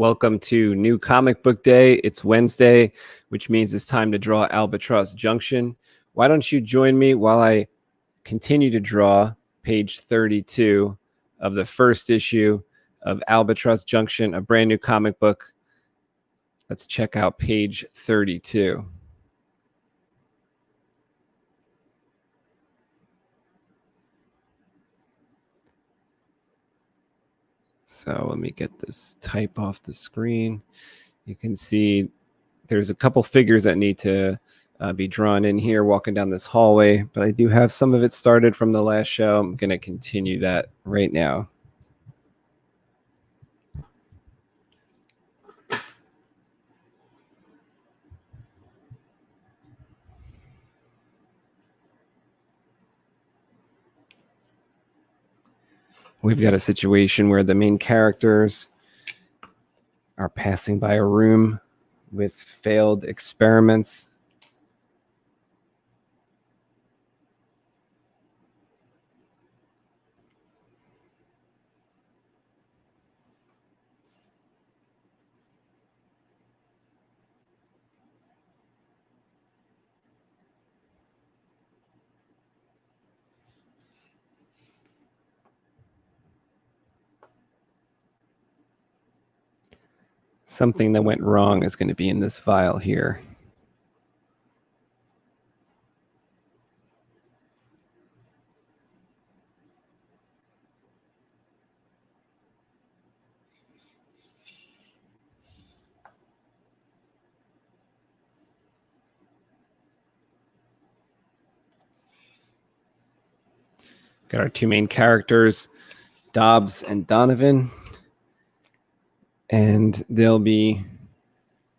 Welcome to New Comic Book Day. It's Wednesday, which means it's time to draw Albatross Junction. Why don't you join me while I continue to draw page 32 of the first issue of Albatross Junction, a brand new comic book. Let's check out page 32. So let me get this type off the screen. You can see there's a couple figures that need to be drawn in here walking down this hallway, but I do have some of it started from the last show. I'm going to continue that right now. We've got a situation where the main characters are passing by a room with failed experiments. Something that went wrong is going to be in this file here. Got our two main characters, Dobbs and Donovan. And they'll be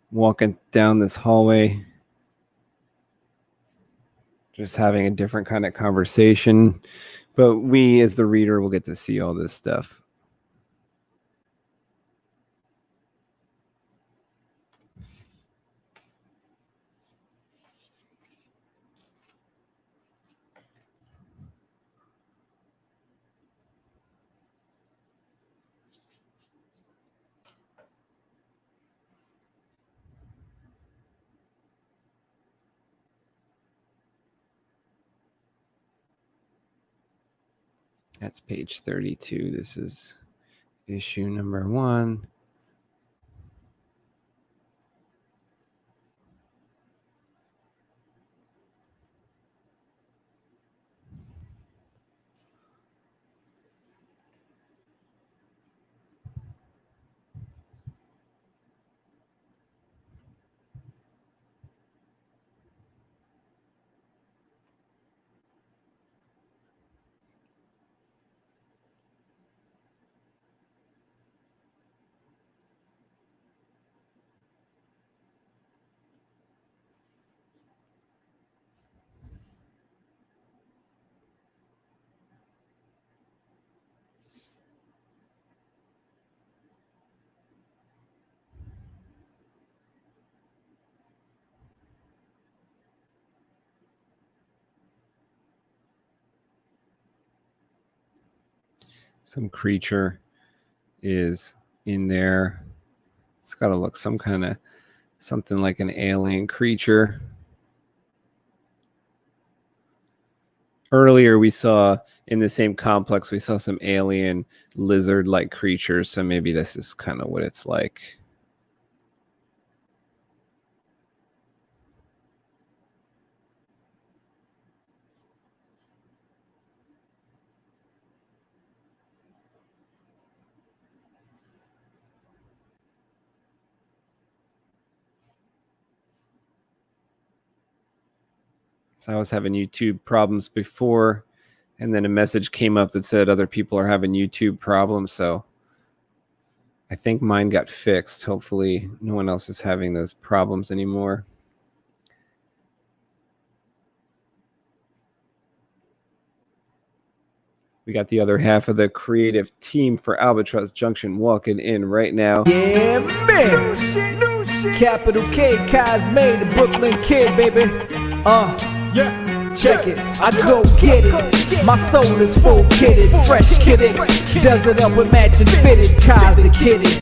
walking down this hallway, just having a different kind of conversation. But we, as the reader, will get to see all this stuff. That's page 32. This is issue number 1. Some creature is in there. It's got to look something like an alien creature. Earlier we saw in the same complex, we saw some alien lizard-like creatures. So maybe this is kind of what it's like. So I was having YouTube problems before, and then a message came up that said other people are having YouTube problems. So I think mine got fixed. Hopefully no one else is having those problems anymore. We got the other half of the creative team for Albatross Junction walking in right now. Yeah, man. New shit. Capital K, Cosme, the Brooklyn kid, baby. Yeah. Check it. I go get it. My soul is full kitted, fresh kiddings. Does it up with matching fitted, Kaz the Kitty.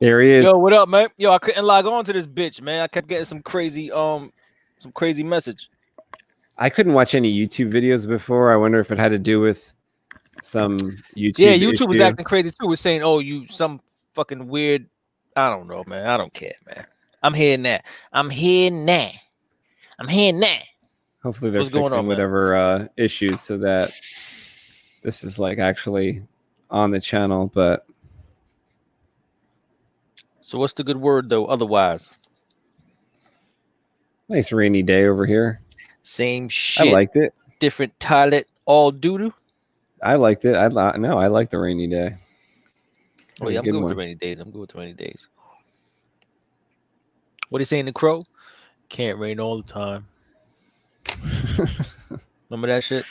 There he is. Yo, what up, man? Yo, I couldn't log on to this bitch, man. I kept getting some crazy message. I couldn't watch any YouTube videos before. I wonder if it had to do with some YouTube. Yeah, YouTube was issue. acting crazy too. Was saying, "Oh, you some fucking weird." I don't know, man. I don't care, man. I'm hearing that. Hopefully they're What's going fixing on, man? whatever issues so that this is like actually on the channel. But So what's the good word though? Otherwise, nice rainy day over here. same shit. I liked it. Different toilet, all doo-doo. I liked it. I like the rainy day. Oh yeah, I'm good with the rainy days. What are you saying, the crow? Can't rain all the time. Remember that shit?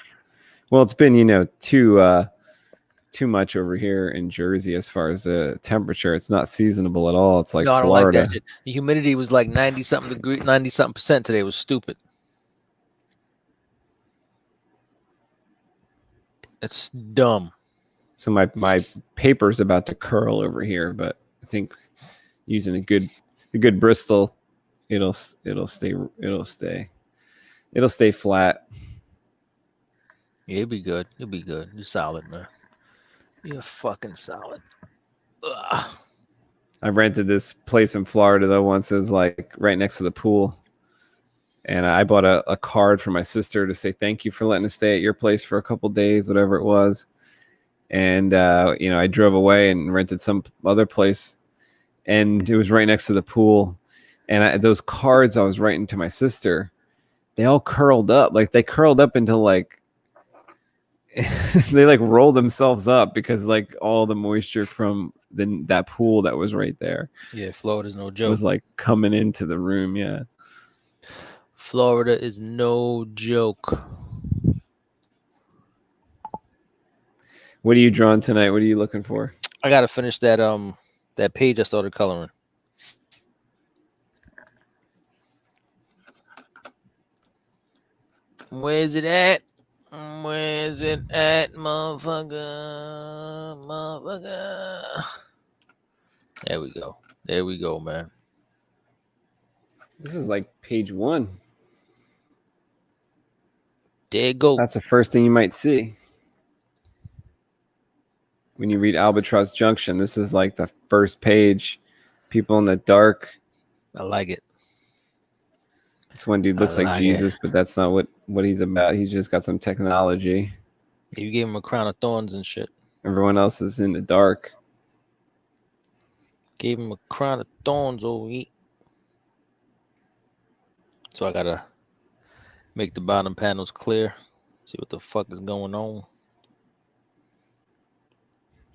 Well, it's been too much over here in Jersey as far as the temperature. It's not seasonable at all. It's like No, I don't Florida. like that shit. The humidity was like 90-something% today. It was stupid. It's dumb. So my paper's about to curl over here, but I think using the good Bristol, it'll stay flat. Yeah, it'll be good. You'll be good. You're solid, man. You're fucking solid. Ugh. I rented this place in Florida though once. It was like right next to the pool. And I bought a card for my sister to say thank you for letting us stay at your place for a couple days, whatever it was. And I drove away and rented some other place, and it was right next to the pool. And those cards I was writing to my sister, they all curled up. Like they curled up into like they like rolled themselves up because like all the moisture from that pool that was right there. Yeah, Florida's no It joke. was like coming into the room. Yeah. Florida is no joke. What are you drawing tonight? What are you looking for? I gotta finish that that page I started coloring. Where's it at? Where's it at, motherfucker? There we go. There we go, man. This is like page 1. There you go. That's the first thing you might see when you read Albatross Junction. This is like the first page. People in the dark. I like it. This one dude looks like like Jesus, but that's not what he's about. He's just got some technology. You gave him a crown of thorns and shit. Everyone else is in the dark. Gave him a crown of thorns, oh he. So I gotta make the bottom panels clear. See what the fuck is going on.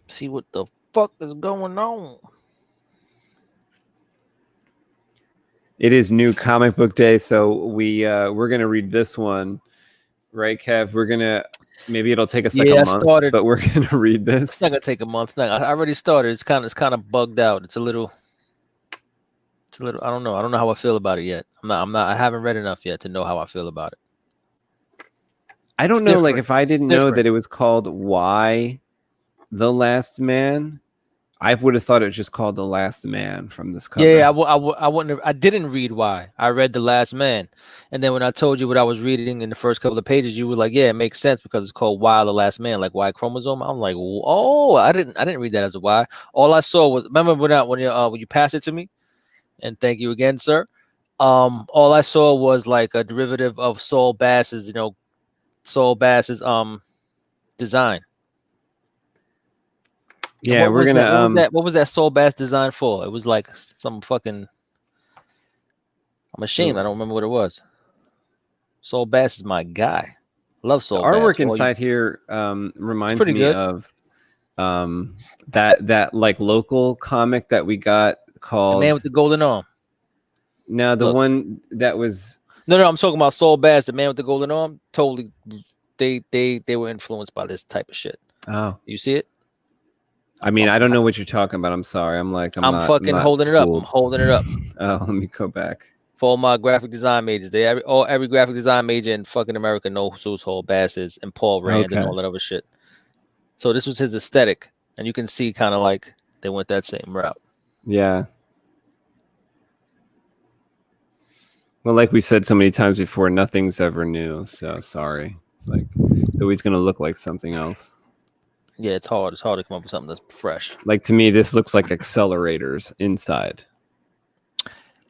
See what the fuck is going on. It is New Comic Book Day, so we're gonna read this one, right, Kev? We're gonna maybe it'll take us like a month, but we're gonna read this. It's not gonna take a month. I already started. It's kind of bugged out. It's a little. I don't know. I don't know how I feel about it yet. I haven't read enough yet to know how I feel about it. I don't know. Like if I didn't know that it was called Why the Last Man, I would have thought it was just called The Last Man from this cover. Yeah, I wouldn't have. I didn't read Why. I read The Last Man, and then when I told you what I was reading in the first couple of pages, you were like, "Yeah, it makes sense because it's called Why the Last Man, like Y chromosome." I'm like, "Oh, I didn't read that as a Y. All I saw was remember when you passed it to me, and thank you again, sir. All I saw was like a derivative of Saul Bass's, design. Yeah, we're gonna. What was that Saul Bass design for? It was like some fucking. I'm ashamed. I don't remember what it was. Saul Bass is my guy. Love Saul Bass. Artwork inside here reminds me of that like local comic that we got called The Man with the Golden Arm. No, the one that was. No, I'm talking about Saul Bass, The Man with the Golden Arm. Totally, they were influenced by this type of shit. Oh, you see it? I mean, I don't know what you're talking about. I'm sorry. I'm fucking holding it up. I'm holding it up. Oh, let me go back. For all my graphic design majors, every graphic design major in fucking America knows who Saul Bass is and Paul Rand and all that other shit. So this was his aesthetic, and you can see kind of like they went that same route. Yeah. Well, like we said so many times before, nothing's ever new. So sorry. It's like it's always going to look like something else. Yeah, it's hard. It's hard to come up with something that's fresh. Like to me, this looks like accelerators inside.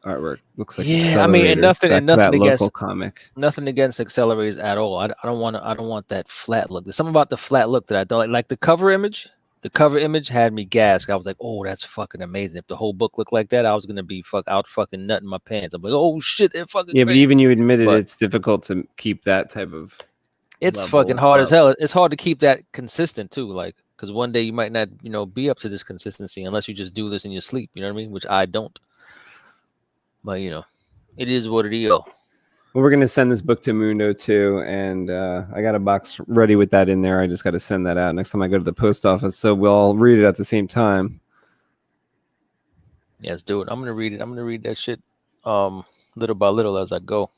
Artwork looks like Yeah, I mean, and nothing, back and to that nothing against local comic. nothing against accelerators at all. I don't want to. I don't want that flat look. There's something about the flat look that I don't like. Like the cover image. The cover image had me gasped. I was like, "Oh, that's fucking amazing!" If the whole book looked like that, I was gonna be out fucking nutting my pants. I'm like, "Oh shit, they're fucking." Yeah, but crazy. even you admitted But it's difficult to keep that type of. It's level fucking hard as up. hell. It's hard to keep that consistent too. Like, because one day you might not, be up to this consistency unless you just do this in your sleep. You know what I mean? Which I don't. But it is what it is. Well, we're gonna send this book to Mundo too, and I got a box ready with that in there. I just got to send that out next time I go to the post office, so we'll all read it at the same time. Yeah, let's do it. I'm gonna read it. I'm gonna read that shit little by little as I go.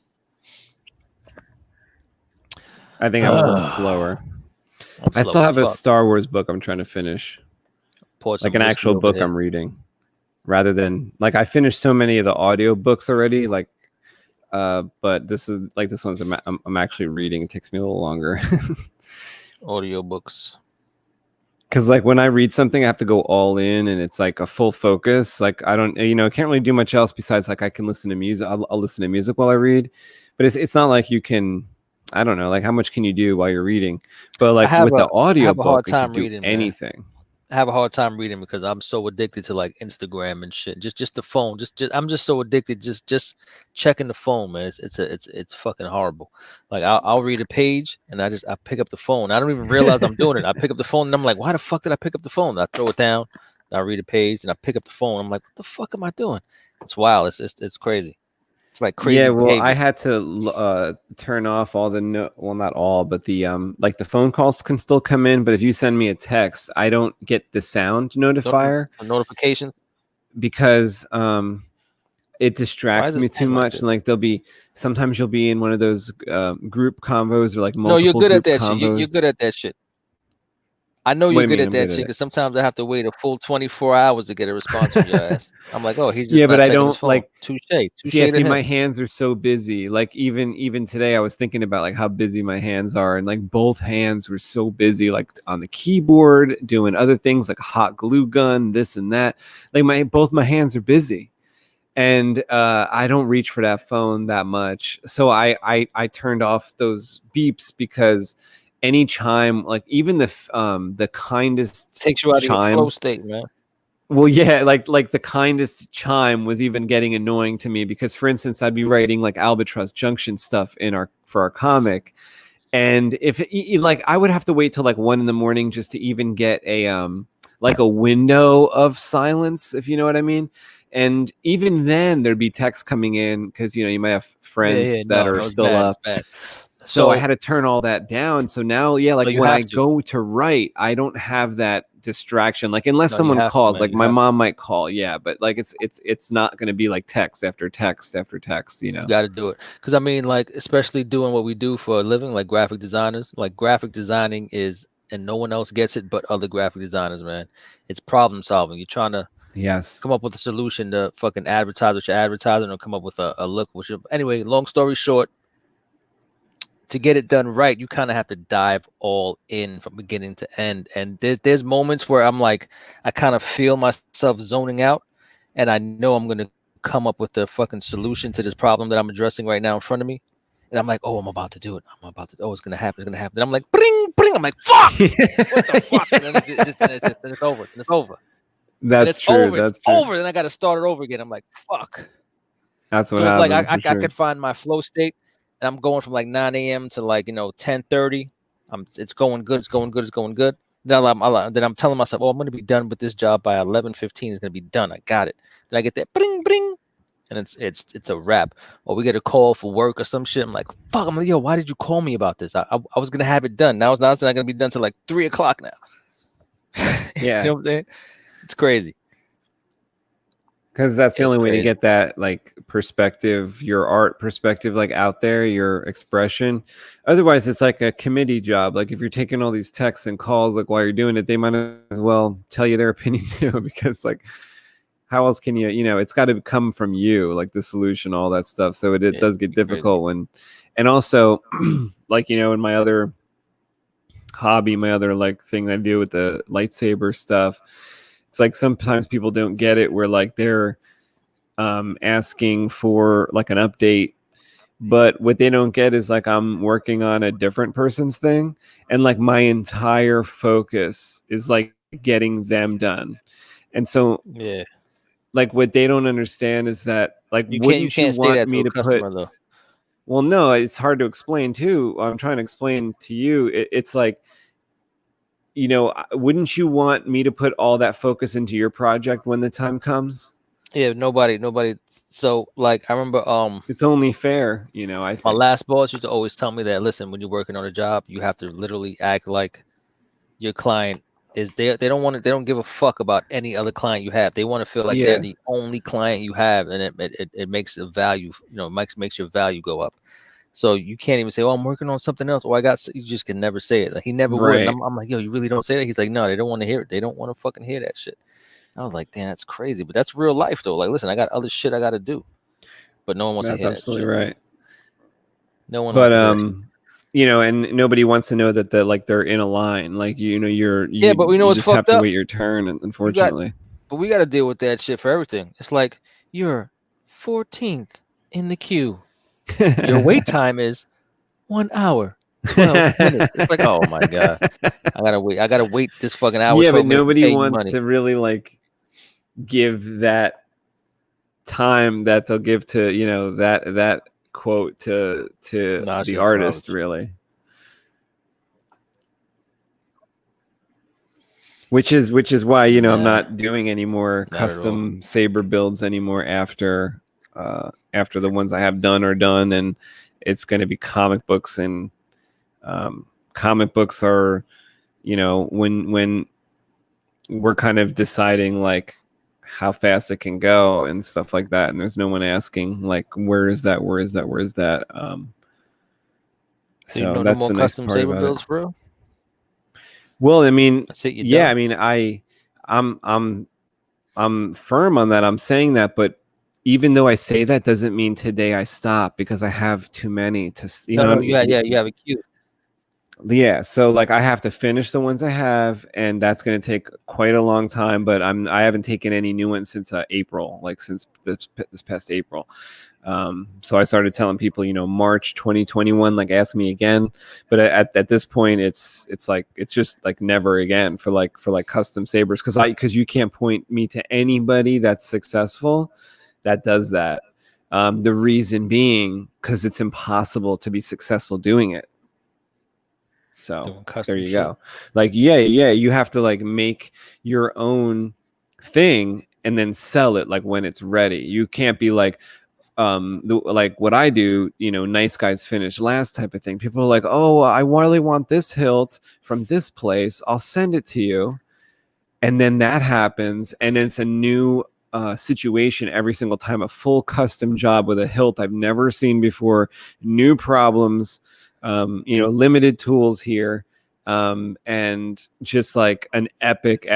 I think I'm a little slower. I still have a Star Wars book I'm trying to finish, like an actual book I'm reading, rather than like I finished so many of the audio books already. Like, but this one's I'm actually reading. It takes me a little longer. Audio books. Because like when I read something, I have to go all in, and it's like a full focus. Like I don't, I can't really do much else besides like I can listen to music. I'll listen to music while I read, but it's not like you can. I don't know, like how much can you do while you're reading? But like with the audio book, you can do anything. I have a hard time reading because I'm so addicted to like Instagram and shit. Just the phone. I'm just so addicted. Just checking the phone, man. It's fucking horrible. Like I'll read a page and I pick up the phone. I don't even realize I'm doing it. I pick up the phone and I'm like, why the fuck did I pick up the phone? I throw it down. I read a page and I pick up the phone. I'm like, what the fuck am I doing? It's wild. It's crazy. It's like crazy. Yeah, well, behavior. I had to turn off all the not all, but the like the phone calls can still come in, but if you send me a text, I don't get the sound notifier notifications because it distracts me too much. And like sometimes you'll be in one of those group convos or like multiple. No, you're good at that combos. shit. You're good at that shit. I know you're good at that shit because sometimes I have to wait a full 24 hours to get a response from your ass. I'm like, oh, he's just but I don't like touche. See, my hands are so busy. Like even today, I was thinking about like how busy my hands are, and like both hands were so busy, like on the keyboard doing other things like hot glue gun, this and that. Like both my hands are busy, and I don't reach for that phone that much. So I turned off those beeps because. Any chime, like even the kindest takes you out chime, of your flow state, man. Well, yeah, like the kindest chime was even getting annoying to me because, for instance, I'd be writing like Albatross Junction stuff for our comic, and if like I would have to wait till like 1 a.m. just to even get a like a window of silence, if you know what I mean. And even then, there'd be texts coming in because you might have friends that are still up. So I had to turn all that down. So now, yeah, like when I go to write, I don't have that distraction. Like unless someone calls, like my mom might call, yeah, but like it's not going to be like text after text after text. You got to do it because I mean, like especially doing what we do for a living, like graphic designers. Like graphic designing is, and no one else gets it but other graphic designers, man. It's problem solving. You're trying to come up with a solution to fucking advertise what you're advertising or come up with a look. Anyway, long story short. To get it done right, you kind of have to dive all in from beginning to end. And there's moments where I'm like, I kind of feel myself zoning out, and I know I'm gonna come up with the fucking solution to this problem that I'm addressing right now in front of me. And I'm like, oh, I'm about to do it. Oh, it's gonna happen. And I'm like, bring. I'm like, fuck. What the fuck? And then it's over. And it's over. That's true. It's over. Then I got to start it over again. I'm like, fuck. That's what so it's happened, like I could find my flow state. And I'm going from like 9 a.m. to like 10:30. It's going good. Then I'm telling myself, oh, I'm going to be done with this job by 11:15. It's going to be done. I got it. Then I get that bring, and it's a wrap. Or we get a call for work or some shit. I'm like, fuck. I'm like, yo, why did you call me about this? I was going to have it done. Now it's not going to be done till like 3 o'clock now. Yeah, you know what I'm saying? It's crazy. Because that's the only way to get that like perspective, your art perspective, like out there, your expression. Otherwise, it's like a committee job. Like if you're taking all these texts and calls, like while you're doing it, they might as well tell you their opinion too. Because like, how else can you, it's got to come from you, like the solution, all that stuff. So it does get difficult when, and also like, in my other hobby, my other like thing that I do with the lightsaber stuff, it's like sometimes people don't get it where like they're asking for like an update, but what they don't get is like I'm working on a different person's thing, and like my entire focus is like getting them done. And so like what they don't understand is that like you wouldn't can't you say want that me to a to customer put though. well, no, it's hard to explain too. I'm trying to explain to you. It's like, wouldn't you want me to put all that focus into your project when the time comes? Yeah, nobody. So like I remember It's only fair, I think. my last boss used to always tell me that, listen, when you're working on a job, you have to literally act like your client is they don't want to, they don't give a fuck about any other client you have. They want to feel like they're the only client you have, and it makes the value, makes your value go up. So you can't even say, "Oh, I'm working on something else." Or you just can never say it. Like, he never would. And I'm like, "Yo, you really don't say that?" He's like, "No, they don't want to hear it. They don't want to fucking hear that shit." I was like, "Damn, that's crazy." But that's real life, though. Like, listen, I got other shit I got to do, but no one wants to hear that shit. That's absolutely right. No one. But and nobody wants to know that they're in a line. Like you but we know you it's just fucked have to up. wait your turn, unfortunately. But we got to deal with that shit for everything. It's like you're 14th in the queue. Your wait time is 1 hour, 12 minutes. It's like, oh my god, I gotta wait this fucking hour. Yeah, but nobody wants to really like give that time that they'll give to that quote to the artist, really. Which is why I'm not doing any more custom saber builds anymore after the ones I have done are done, and it's going to be comic books. And comic books are when we're kind of deciding like how fast it can go and stuff like that, and there's no one asking like where is that so you don't do more custom saber builds, bro? Well, I mean, yeah, I mean, I'm firm on that. I'm saying that, but even though I say that, doesn't mean today I stop, because I have too many to. You have a queue. Yeah, so like I have to finish the ones I have, and that's going to take quite a long time. But I haven't taken any new ones since April, like since this past April. So I started telling people, March 2021, like ask me again. But at this point, it's like it's just like never again for custom sabers, because you can't point me to anybody that's successful that does that. The reason being because it's impossible to be successful doing it. So there you go. Like, you have to like make your own thing and then sell it like when it's ready. You can't be like, like what I do, nice guys finish last type of thing. People are like, oh, I really want this hilt from this place, I'll send it to you. And then that happens, and it's a new situation every single time, a full custom job with a hilt I've never seen before, new problems, limited tools here, and just like an epic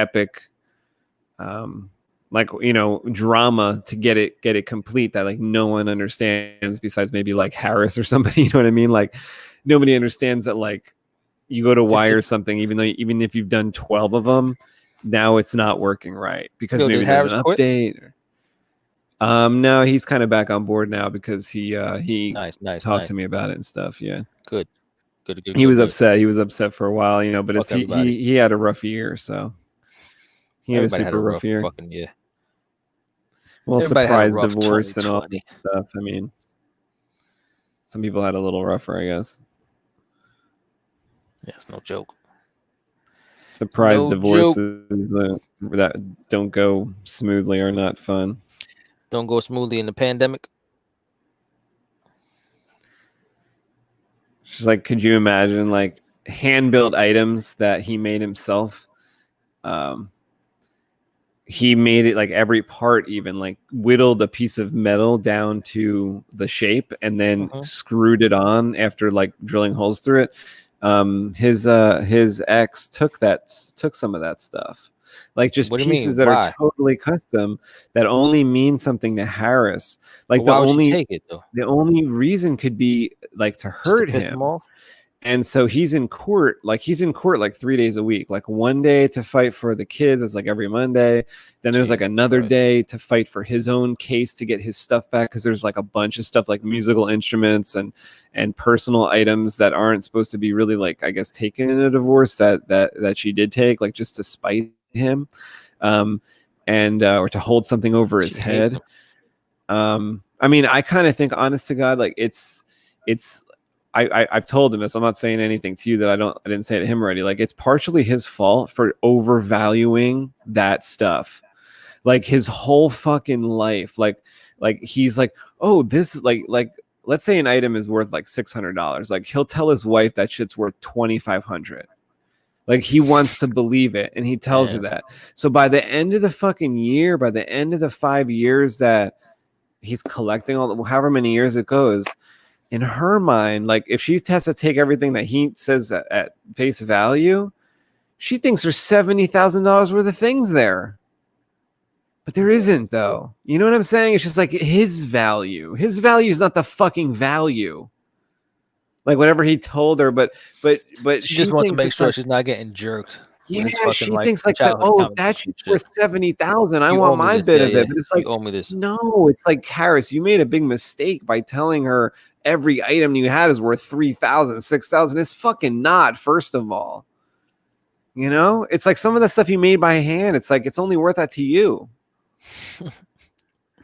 drama to get it complete that like no one understands besides maybe like Harris or somebody. You know what I mean? Like nobody understands that like you go to wire something, even if you've done 12 of them, now it's not working right because maybe there's an update. No, he's kind of back on board now because he talked to me about it and stuff. Yeah, good. He was upset. He was upset for a while, but he had a rough year, so he had a super rough year. Fucking year. Well, surprise divorce and all that stuff. I mean, some people had a little rougher, I guess. Yeah, it's no joke. Surprise divorces that don't go smoothly are not fun. Don't go smoothly in the pandemic. She's like, could you imagine like hand-built items that he made himself? He made it like every part, even like whittled a piece of metal down to the shape and then screwed it on after like drilling holes through it. his ex took some of that stuff, like just What do you pieces mean? that Why? are totally custom that only mean something to Harris. Like But why would she take it though? the only reason could be like to Just to hurt piss him. him off? And so he's in court like 3 days a week, like one day to fight for the kids. It's like every Monday. Then there's like Jesus another Christ. day to fight for his own case to get his stuff back, because there's like a bunch of stuff like musical instruments and personal items that aren't supposed to be really, like, I guess, taken in a divorce that she did take, like just to spite him, and or to hold something over his She hates head. him. I mean, I kind of think, honest to God, like it's I've told him this. I'm not saying anything to you that I didn't say to him already. Like, it's partially his fault for overvaluing that stuff. Like his whole fucking life. Like he's like, oh, this like let's say an item is worth like $600. Like he'll tell his wife that shit's worth $2,500. Like he wants to believe it, and he tells her that. So by the end of the fucking year, by the end of the 5 years that he's collecting all the, however many years it goes, in her mind, like if she has to take everything that he says at face value, she thinks there's $70,000 worth of things there. But there isn't, though. You know what I'm saying? It's just like his value. His value is not the fucking value. Like whatever he told her, but She just wants to thinks make it's sure like, she's not getting jerked. yeah, she thinks like, oh, that shit's worth 70,000. I You owe want me my this. bit Yeah, of yeah. it. But it's like, You owe me this. no, it's like, Harris, you made a big mistake by telling her every item you had is worth 3,000, 6,000. It's fucking not, first of all. You know, it's like some of the stuff you made by hand. It's like, it's only worth that to you.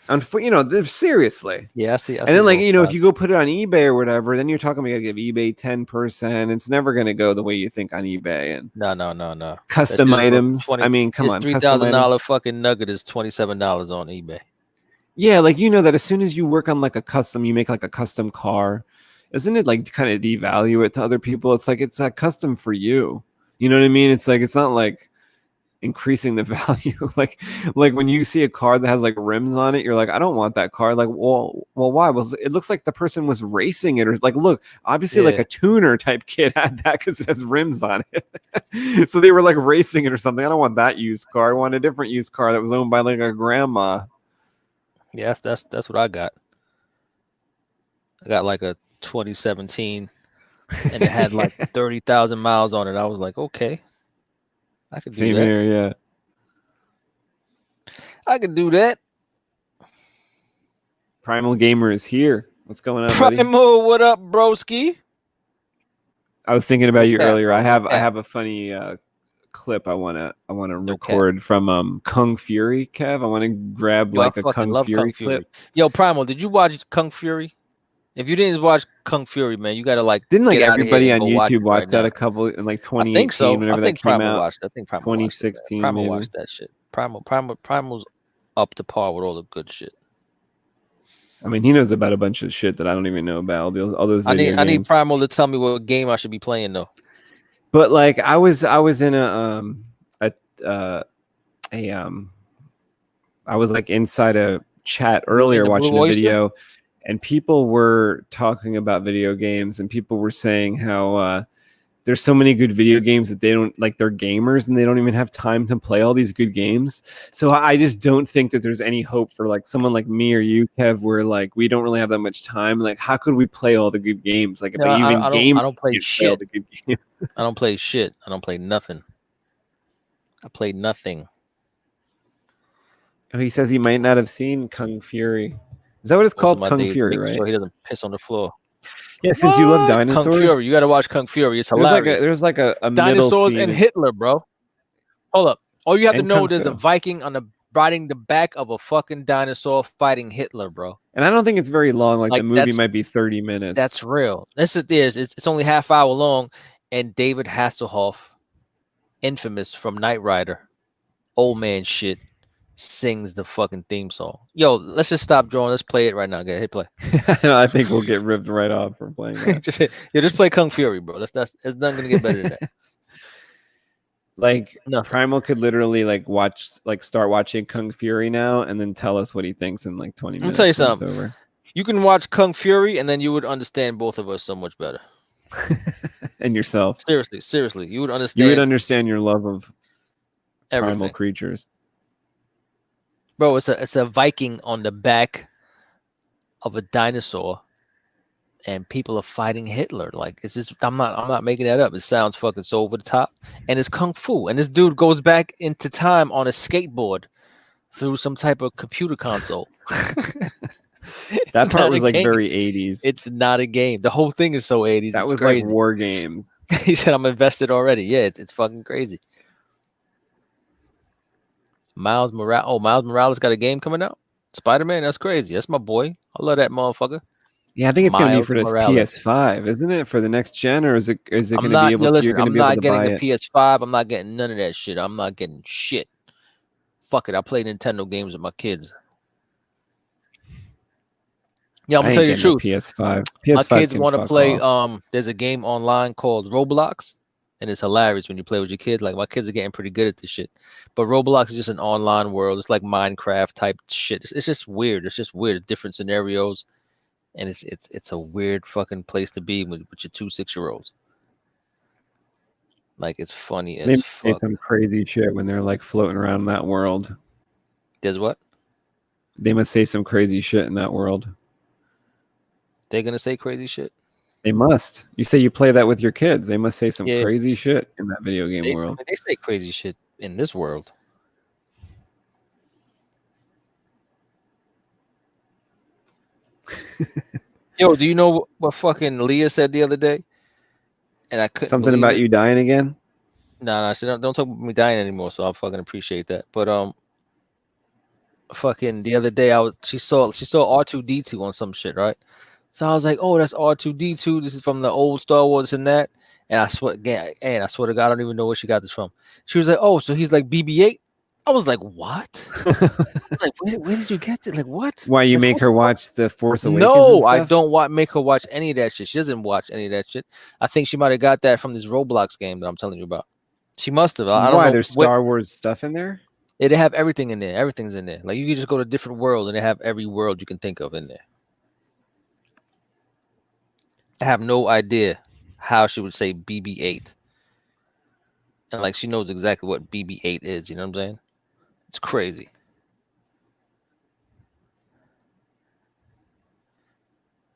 And for, you know, seriously. Yeah, I see. And then, like, you know, if you go put it on eBay or whatever, then you're talking about, you gotta give eBay 10%. It's never going to go the way you think on eBay. And no. custom items. I mean, come on. $3,000 fucking nugget is $27 on eBay. Yeah, like, you know that as soon as you work on like a custom, you make like a custom car, isn't it like kind of devalue it to other people? It's like, it's a custom for you. You know what I mean? It's like, it's not like increasing the value. like when you see a car that has like rims on it, you're like, I don't want that car. Like, well, why? Well, it looks like the person was racing it, or like, look, obviously like a tuner type kid had that because it has rims on it. So they were like racing it or something. I don't want that used car. I want a different used car that was owned by like a grandma. Yeah, that's what I got. I got like a 2017, and it had like 30,000 miles on it. I was like, okay, I could do Same that. here, yeah. I could do that. Primal Gamer is here. What's going on, buddy? Primal, what up, broski? I was thinking about you Okay. earlier. I have a funny clip I wanna record from Kung Fury, Kev. I want to grab Yo, like I a fucking Kung love Fury Kung Fury. clip. Yo, Primal, did you watch Kung Fury? If you didn't watch Kung Fury, man, you gotta like. Didn't like get outta everybody here on and go watch YouTube it watch right that now. a couple in like I 2018 think so. whenever I think that came Primal out? watched. I think Primal watched it. 2016 Primal maybe. watched that shit. Primal's up to par with all the good shit. I mean, he knows about a bunch of shit that I don't even know about. All those video I need games. Primal to tell me what game I should be playing though. But like I was in I was like inside a chat earlier the Blue watching a Oyster? video, and people were talking about video games, and people were saying how there's so many good video games that they don't like, they're gamers and they don't even have time to play all these good games. So I just don't think that there's any hope for like someone like me or you, Kev, where like we don't really have that much time. Like, how could we play all the good games? Like, No, but even I don't play all shit. the good games. I don't play shit. I don't play nothing. I played nothing. Oh, he says he might not have seen Kung Fury. Is that what it's Most of called? my Kung days Fury, making right? sure he doesn't piss on the floor. Yeah, since you love What? dinosaurs. Kung Fury, you gotta watch Kung Fury. It's hilarious. There's like a middle Dinosaurs scene. and Hitler, bro. Hold up. All you have to And know, Kung there's a Fu. Viking riding the back of a fucking dinosaur fighting Hitler, bro. And I don't think it's very long. Like the movie that's- might be 30 minutes. That's real. It's only half hour long, and David Hasselhoff, infamous from Knight Rider, old man shit, sings the fucking theme song. Yo, let's just stop drawing. Let's play it right now. Okay, hit play. I think we'll get ripped right off for playing that. just play Kung Fury, bro. It's not gonna get better than that. Like Nothing. Primal could literally start watching Kung Fury now and then tell us what he thinks in like 20 minutes. Let me tell you when it's something. over. You can watch Kung Fury, and then you would understand both of us so much better. And yourself. Seriously, you would You understand would understand your love of primal everything, creatures. bro. It's a Viking on the back of a dinosaur, and people are fighting Hitler. Like it's just I'm not making that up. It sounds fucking so over the top, and it's kung fu. And this dude goes back into time on a skateboard through some type of computer console. That It's part not was a like game. very 80s. It's not a game. The whole thing is so 80s. That It's was crazy. like war games. He said, "I'm invested already." Yeah, it's fucking crazy. Miles Morales. Oh, Miles Morales got a game coming out. Spider-Man. That's crazy. That's my boy. I love that motherfucker. Yeah, I think it's gonna be Miles for this Morales. PS5, isn't it? For the next gen, or is it I'm gonna not. be able Yo, to? listen, You're gonna I'm be able not to getting buy a it. PS5. I'm not getting none of that shit. I'm not getting shit. Fuck it. I play Nintendo games with my kids. Yeah, I'm I gonna ain't tell you the getting a truth. PS5. My PS5 kids can want to fuck play. off. There's a game online called Roblox, and it's hilarious when you play with your kids. Like my kids are getting pretty good at this shit. But Roblox is just an online world. It's like Minecraft type shit. It's just weird. It's just weird. Different scenarios, and it's a weird fucking place to be with your 2 6-year-olds. Like it's funny They as must say fuck. some crazy shit when they're like floating around that world. There's what? They must say some crazy shit in that world. They're gonna say crazy shit. They must. You say you play that with your kids. They must say some Yeah. crazy shit in that video game They world. say crazy shit in this world. Yo, do you know what fucking Leah said the other day? And I couldn't Something believe about it. you dying again? No, she don't talk about me dying anymore, so I fucking appreciate that. But fucking the other day she saw R2D2 on some shit, right? So I was like, oh, that's R2D2. This is from the old Star Wars and that. And I swear to God, I don't even know where she got this from. She was like, oh, so he's like BB-8. I was like, what? I was like, where did you get it? Like, what? Why you Like, make what her the fuck? watch the Force Awakens? No, and I stuff? don't make her watch any of that shit. She doesn't watch any of that shit. I think she might have got that from this Roblox game that I'm telling you about. She must have. I don't Why know. there's Star Wars stuff in there? They have everything in there. Everything's in there. Like you can just go to different worlds and they have every world you can think of in there. I have no idea how she would say BB-8. And like she knows exactly what BB-8 is, you know what I'm saying? It's crazy.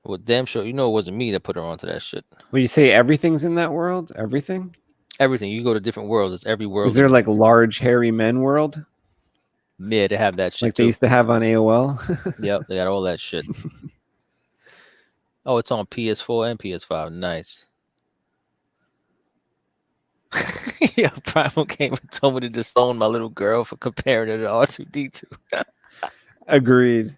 Well, damn sure, you know it wasn't me that put her onto that shit. When you say everything's in that world, everything? Everything. You go to different worlds. It's every world. Is there like large hairy men world? Yeah, they have that shit Like they too. used to have on AOL? Yep, they got all that shit. Oh, it's on PS4 and PS5. Nice. Yeah, Primal came and told me to disown my little girl for comparing her to R2D2. Agreed.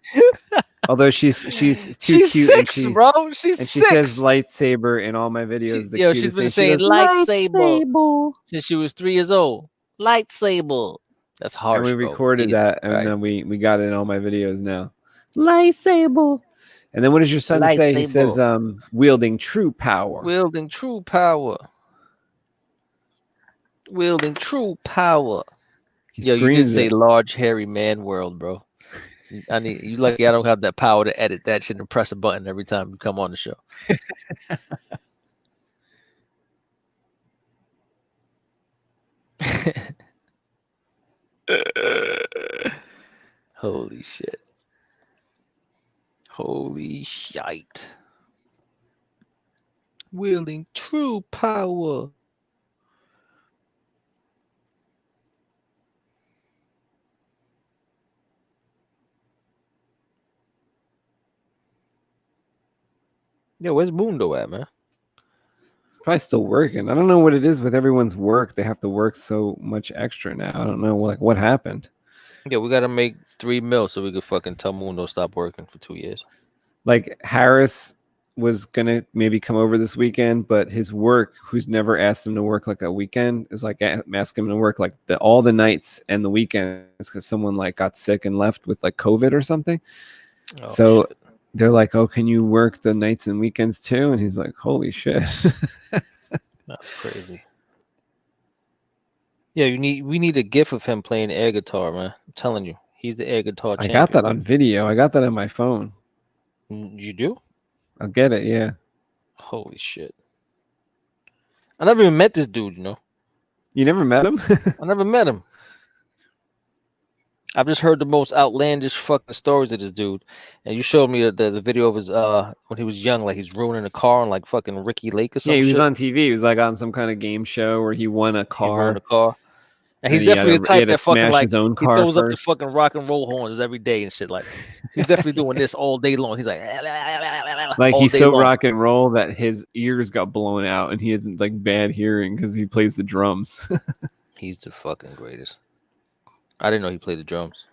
Although she's too She's cute 6, and bro. She's she 6. says lightsaber in all my videos. Yo, she's been saying lightsaber since she was 3 years old. Lightsaber. That's harsh. And we bro. recorded Jesus that, and Christ. then we got it in all my videos now. Lightsaber. And then what does your son say? He says, wielding true power. Wielding true power. Wielding true power. He Yo, you did screams say it. large hairy man world, bro. I need you lucky I don't have that power to edit that shit and press a button every time you come on the show. Holy shit. Holy shite. Wielding true power. Yo, where's Mundo at, man? It's probably still working. I don't know what it is with everyone's work. They have to work so much extra now. I don't know like what happened. Yeah, we gotta make 3 mil so we could fucking tell Mundo stop working for 2 years. Like Harris was gonna maybe come over this weekend, but his work, who's never asked him to work like a weekend, is like asking him to work like all the nights and the weekends because someone like got sick and left with like COVID or something. Oh, So shit. they're like, "Oh, can you work the nights and weekends too?" And he's like, "Holy shit!" That's crazy. Yeah, we need a gif of him playing air guitar, man. I'm telling you, he's the air guitar I champion. got that on video. I got that on my phone. You do? I'll get it. Yeah. Holy shit. I never even met this dude. You know, You never met him? I never met him. I've just heard the most outlandish fucking stories of this dude. And you showed me the video of his when he was young, like he's ruining a car on like fucking Ricky Lake or Yeah, something. he was on TV. He was like on some kind of game show where he won a He car. ruined a car. And he's And he had definitely to- the he had type to that fucking smash like his own he car throws up the first. fucking rock and roll horns every day and shit. Like he's definitely doing this all day long. He's like Like all he's day so long. rock and roll that his ears got blown out and he has like bad hearing because he plays the drums. He's the fucking greatest. I didn't know he played the drums.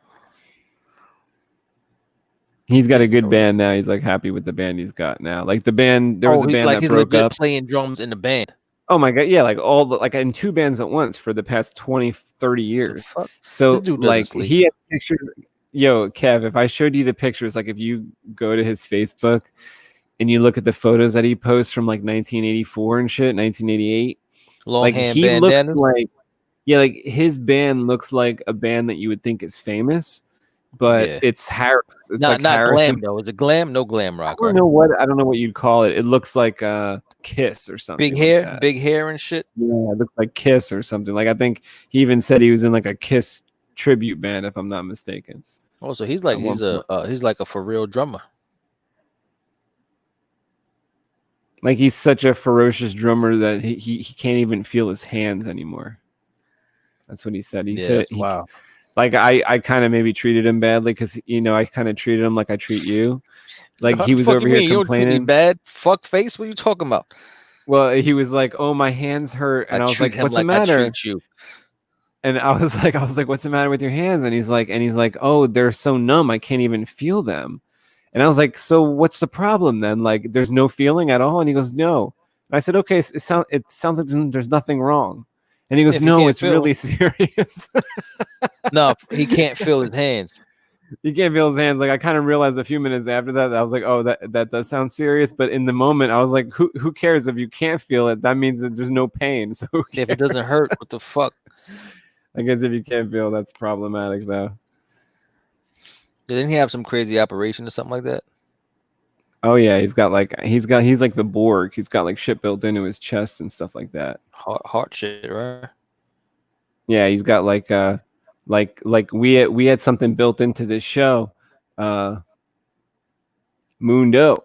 He's got a good band now. He's like happy with the band he's got now. Like the band, there was a band like that he's broke legit up. playing drums in the band. Oh my god, yeah, like all the like in two bands at once for the past 20, 30 years. fuck? So This dude doesn't like sleep. he had pictures. Yo, Kev, if I showed you the pictures, like if you go to his Facebook and you look at the photos that he posts from like 1984 and shit, 1988, Long like hand he bandanas. looks like, yeah, like his band looks like a band that you would think is famous, but Yeah. it's Harris. It's not like not Harrison. glam though. Is it glam? No glam I rock, don't right? know I don't know what you'd call it. It looks like Kiss or something. Big like hair, that. big hair and shit. Yeah, it looks like Kiss or something. Like I think he even said he was in like a Kiss tribute band, if I'm not mistaken. Oh, so he's like At one he's like a for real drummer. Like he's such a ferocious drummer that he can't even feel his hands anymore. That's what he said. He said, that's wow. Like I kind of maybe treated him badly because I kind of treated him like I treat you. Like How he the was fuck over you here mean? You don't treat me complaining. bad. Fuck face. What are you talking about? Well, he was like, "Oh, my hands hurt," and I was treat like, him "What's like the matter?" I treat you. And I was like, "What's the matter with your hands?" And he's like, "Oh, they're so numb, I can't even feel them." And I was like, "So what's the problem then? Like, there's no feeling at all?" And he goes, "No." And I said, "Okay, it sounds like there's nothing wrong." And he goes, If you "No, can't it's feel really serious." No, he can't feel his hands. He can't feel his hands. Like I kind of realized a few minutes after that, I was like, "Oh, that does sound serious." But in the moment, I was like, "Who cares if you can't feel it? That means that there's no pain." So who If it doesn't cares? hurt, what the fuck? I guess if you can't feel, that's problematic, though. Didn't he have some crazy operation or something like that? Oh yeah, he's like the Borg. He's got like shit built into his chest and stuff like that. Heart shit, right? Yeah, he's got like we had something built into this show, Mundo.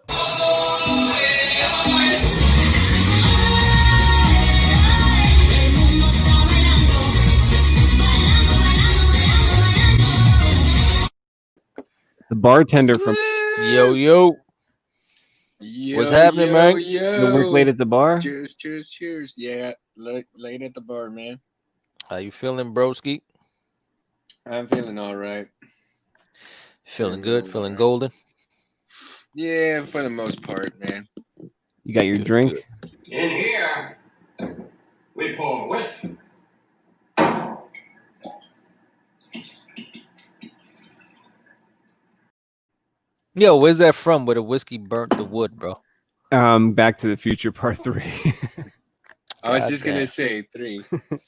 The bartender from Yo. What's happening, man? the work late at the bar. Cheers. Yeah, late at the bar, man. How you feeling, broski? I'm feeling all right. Feeling good? Feeling golden? Yeah, for the most part, man. You got your Good, drink. good. In here, we pour whiskey. Yo, where's that from? Where the whiskey burnt the wood, bro? Back to the Future Part 3. I was just Goddamn. gonna say 3.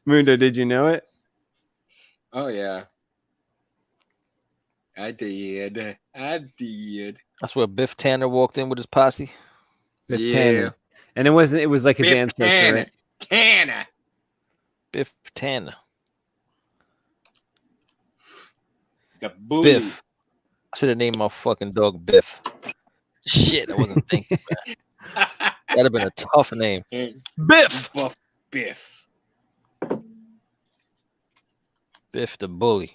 Mundo, did you know it? Oh yeah, I did. That's where Biff Tanner walked in with his posse. Biff Yeah. Tannen. And it was like his Biff ancestor, Tannen. right? Tanner. Biff Tanner. The bully. Biff. I should have named my fucking dog Biff. Shit, I wasn't thinking, man. That'd have been a tough name. Biff! Buff Biff. Biff the bully.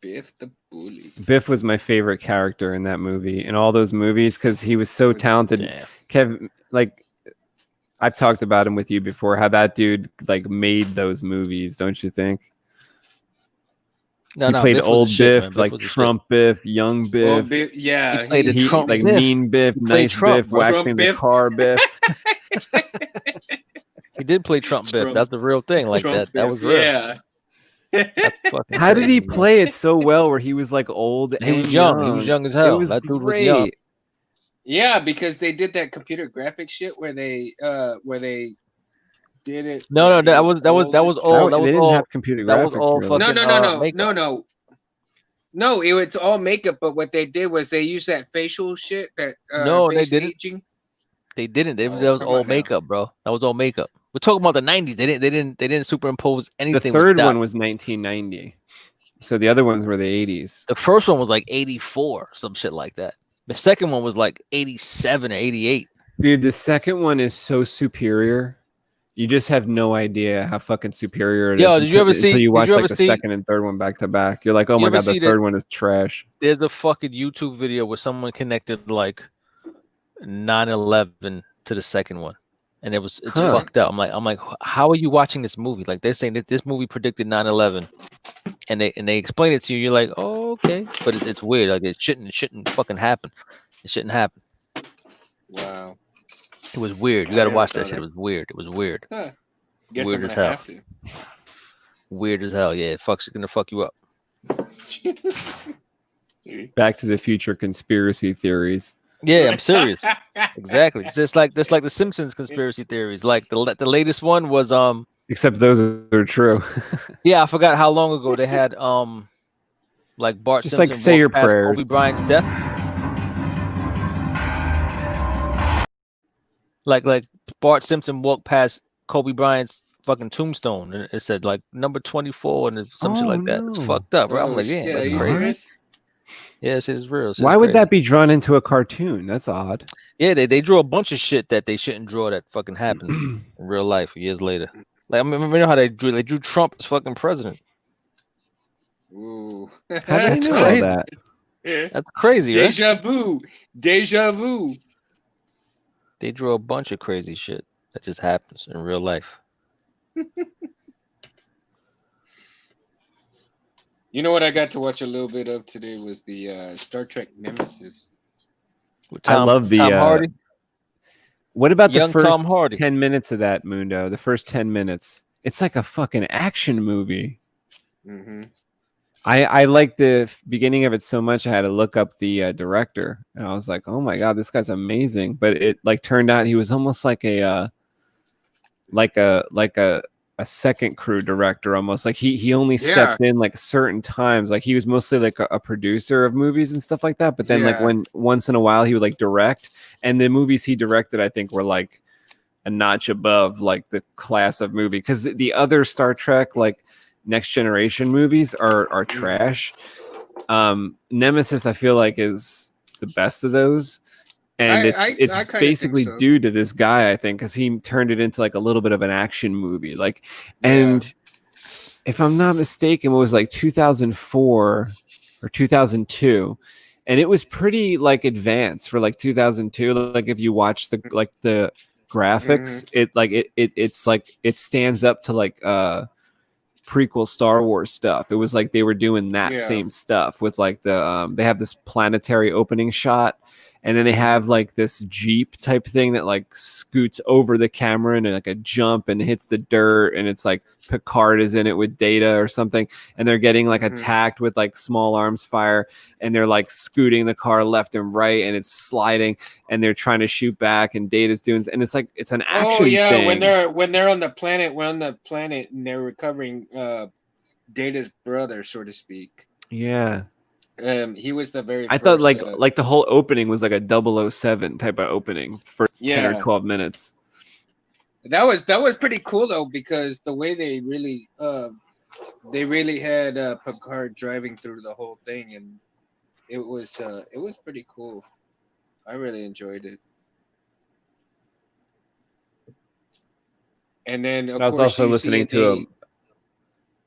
Biff the bully. Biff was my favorite character in that movie, in all those movies, because he was so talented. Damn. Kev, like, I've talked about him with you before, how that dude like made those movies, don't you think? No, He played Biff was old the shit, Biff, man. like was the shit. Trump Biff, young Well, Biff. yeah, He played the He, Trump like Biff. mean Biff, He played nice Trump, Biff, bro. waxing Trump the Biff. car Biff. He did play Trump Biff. Trump- That's the real thing. Like Trump that. That Biff, was real. Yeah. That's fucking How did he crazy, man. play it so well where he was like old He was and young. He was young as It hell. was That dude was young. great. Yeah, because they did that computer graphic shit where they did it. No, that was all. They That was didn't all. have computer that was graphics, all really. fucking- makeup. No, it's all makeup. But what they did was they used that facial shit that No, they face didn't. aging. They didn't. That was come all on now. makeup, bro. That was all makeup. We're talking about the 90s. They didn't superimpose The anything. third with one dot. was 1990. So the other ones were the 80s. The first one was like 84, some shit like that. The second one was like 87 or 88. Dude, the second one is so superior. You just have no idea how fucking superior it is. Yo, did you ever see- until you did watch you like ever the see- second and third one back to back? You're like, oh You my ever god, the see third that- one is trash. There's a fucking YouTube video where someone connected like 9/11 to the second one, and it's Huh. fucked up. I'm like, how are you watching this movie? Like they're saying that this movie predicted 9/11, and they explain it to you. You're like, oh okay, but it's weird. Like it shouldn't fucking happen. It shouldn't happen. Wow. It was weird. You I got to never watch saw that shit. that. It was weird. It was weird. Huh. Guess Weird I'm as gonna hell. have to. Weird as hell. Yeah, it's gonna fuck you up. Back to the Future conspiracy theories. Yeah, I'm serious. Exactly. It's just like the Simpsons conspiracy theories. Like the latest one was Except those are true. yeah, I forgot how long ago they had like Bart Just, Simpson like, say walk your past prayers. Kobe Bryant's death. Like Bart Simpson walked past Kobe Bryant's fucking tombstone and it said like number 24 and some shit Oh, like that. It's no. fucked up, bro. I'm like, shit, yeah, are that's you crazy. serious? Yeah, it's real. Why would that be drawn into a cartoon? That's odd. Yeah, they drew a bunch of shit that they shouldn't draw that fucking happens in real life years later. Like I mean, remember how they drew Trump as fucking president. Ooh. How did That's you know crazy. that? That's crazy, right? Deja vu. Deja vu. They drew a bunch of crazy shit that just happens in real life. You know what I got to watch a little bit of today was the Star Trek Nemesis. With I love the Tom Hardy. What about the Young first Tom Hardy. 10 minutes of that, Mundo? The first 10 minutes. It's like a fucking action movie. Mm-hmm. I like the beginning of it so much I had to look up the director, and I was like, "Oh my god, this guy's amazing!" But it like turned out he was almost like a second crew director, almost like he only stepped in like certain times. Like he was mostly like a producer of movies and stuff like that. But then like when once in a while he would like direct, and the movies he directed I think were like a notch above like the class of movie, because the other Star Trek like Next Generation movies are trash. Nemesis I feel like is the best of those, and it's I kinda basically think so. due to this guy, I think, because he turned it into like a little bit of an action movie. Like, and if I'm not mistaken, it was like 2004 or 2002, and it was pretty like advanced for like 2002. Like if you watch the graphics, it's like it stands up to like prequel Star Wars stuff. It was like they were doing that same stuff with like the they have this planetary opening shot, and then they have like this Jeep type thing that like scoots over the camera and like a jump and hits the dirt, and it's like Picard is in it with Data or something, and they're getting like attacked with like small arms fire, and they're like scooting the car left and right, and it's sliding, and they're trying to shoot back, and Data's doing, and it's like it's an action thing. when they're on the planet, and they're recovering Data's brother, so to speak. Yeah. He was the very I thought like the whole opening was like a 007 type of opening for 10 or 12 minutes. That was pretty cool though, because the way they really had Picard driving through the whole thing, and it was pretty cool. I really enjoyed it. And then I was also listening to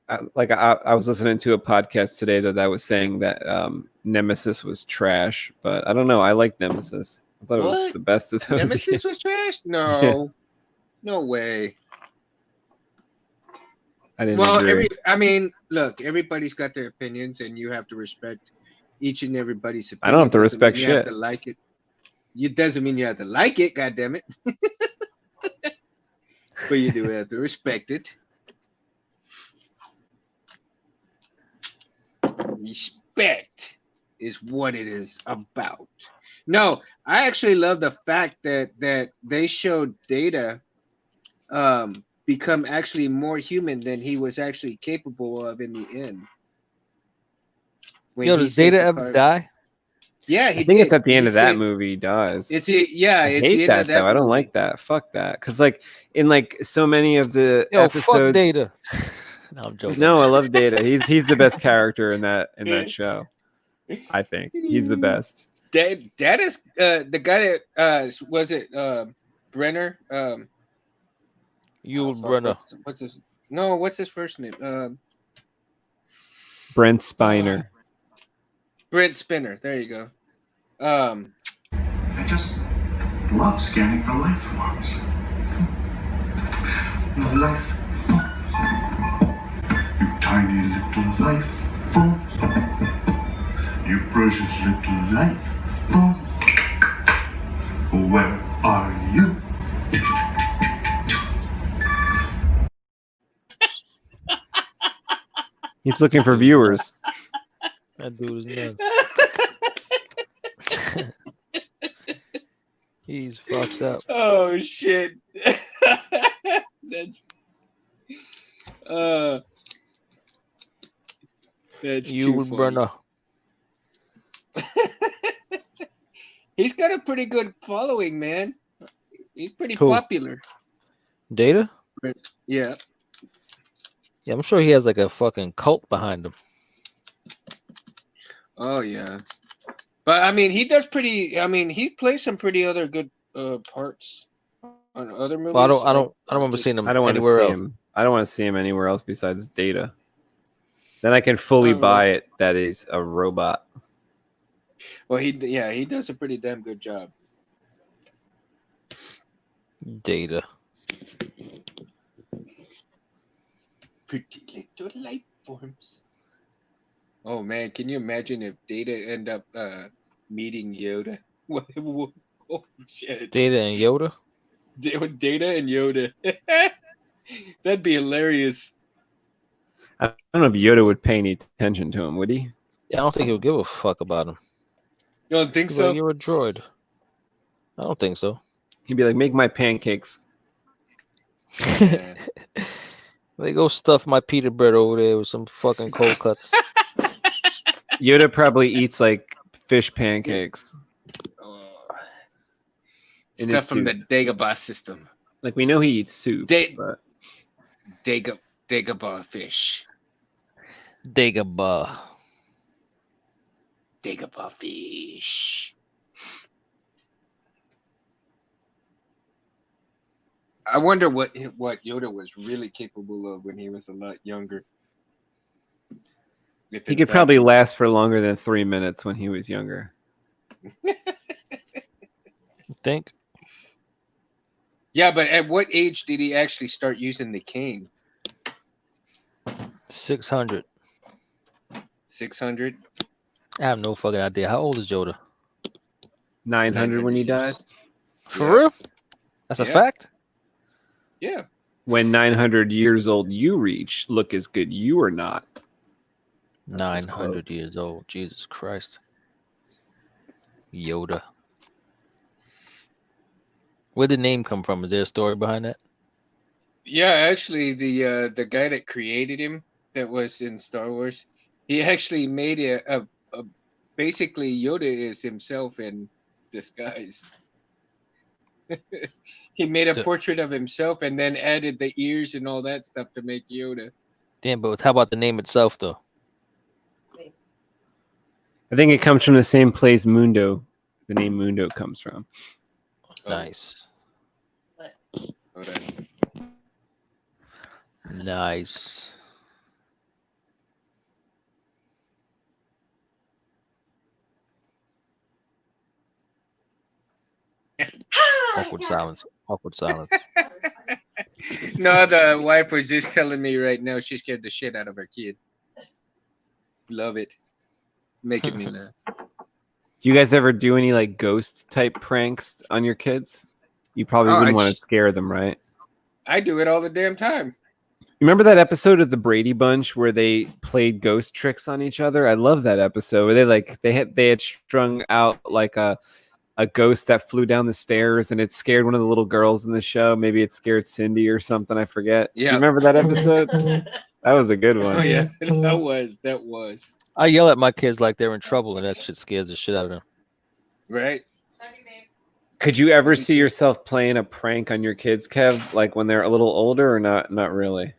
I was listening to a podcast today that was saying that Nemesis was trash, but I don't know. I like Nemesis. I thought it was the best of those. Nemesis was trash? No, no way. I didn't. Well, agree. look, everybody's got their opinions, and you have to respect each and everybody's opinion. I don't have to Doesn't respect mean you shit. have to like it. It doesn't mean you have to like it. God damn it! But you do have to respect it. Respect is what it is about. No, I actually love the fact that they showed Data become actually more human than he was actually capable of in the end. Yo, does Data ever die? Yeah, I he think did. it's at the end He of that said- movie he dies. It's yeah. I It's the hate end that of that though. I don't movie. like that. Fuck that. Because like in like so many of the Yo, fuck episodes. Data. No, I'm joking. No, I love Data. He's the best character in that show. I think he's the best. That is the guy that was it Brenner. Yul fuck, Brynner. what's his? No, what's his first name? Brent Spiner. Brent Spinner. There you go. I just love scanning for life forms. Life forms. You tiny little life forms. You precious little life forms. Where are you? He's looking for viewers. That dude is nuts. He's fucked up. Oh shit. That's that's too Yul funny. Brynner. He's got a pretty good following, man. He's pretty Who? popular. Data? Yeah. Yeah, I'm sure he has like a fucking cult behind him. Oh yeah. But I mean, he does pretty. I mean, he plays some pretty other good parts on other movies. Well, I don't remember seeing him I don't want to anywhere see else. him. I don't want to see him anywhere else besides Data. Then I can fully Oh, well. buy it that he's a robot. Well, he does a pretty damn good job. Data. Pretty little life forms. Oh man, can you imagine if Data end up meeting Yoda? Oh shit! Data and Yoda? Data and Yoda. That'd be hilarious. I don't know if Yoda would pay any attention to him, would he? Yeah, I don't think he would give a fuck about him. You don't think He's so? like, you're a droid. I don't think so. He'd be like, "Make my pancakes." Yeah. They go stuff my pita bread over there with some fucking cold cuts. Yoda probably eats like fish pancakes. Oh. In Stuff his from the tube. Dagobah system. Like we know he eats soup, Da- but Dagobah fish. Dagobah. Dagobah fish. I wonder what Yoda was really capable of when he was a lot younger. If he in could fact probably he was- last for longer than 3 minutes when he was younger. You think? Yeah, but at what age did he actually start using the cane? 600. 600? I have no fucking idea. How old is Yoda? 900 when he died. For Yeah. real? That's a Yeah. fact? Yeah. When 900 years old you reach, look as good you are not. That's his 900 years old. Jesus Christ. Yoda. Where'd the name come from? Is there a story behind that? Yeah, actually the guy that created him that was in Star Wars, he actually made a basically Yoda is himself in disguise. He made a The- portrait of himself and then added the ears and all that stuff to make Yoda. Damn, but how about the name itself, though? I think it comes from the same place Mundo. The name Mundo comes from. Oh. Nice. Hold on. Nice. Awkward silence. Awkward silence. No, the wife was just telling me right now she scared the shit out of her kid. Love it. Making me laugh. Do you guys ever do any like ghost type pranks on your kids? You probably Oh, wouldn't I want to just- scare them, right? I do it all the damn time. Remember that episode of the Brady Bunch where they played ghost tricks on each other? I love that episode where they had strung out like a ghost that flew down the stairs and it scared one of the little girls in the show. Maybe it scared Cindy or something. I forget. Do Yeah. you remember that episode? That was a good one. Oh yeah, that was. I yell at my kids like they're in trouble, and that shit scares the shit out of them. Right? Could you ever see yourself playing a prank on your kids, Kev, like when they're a little older, or not? Not really.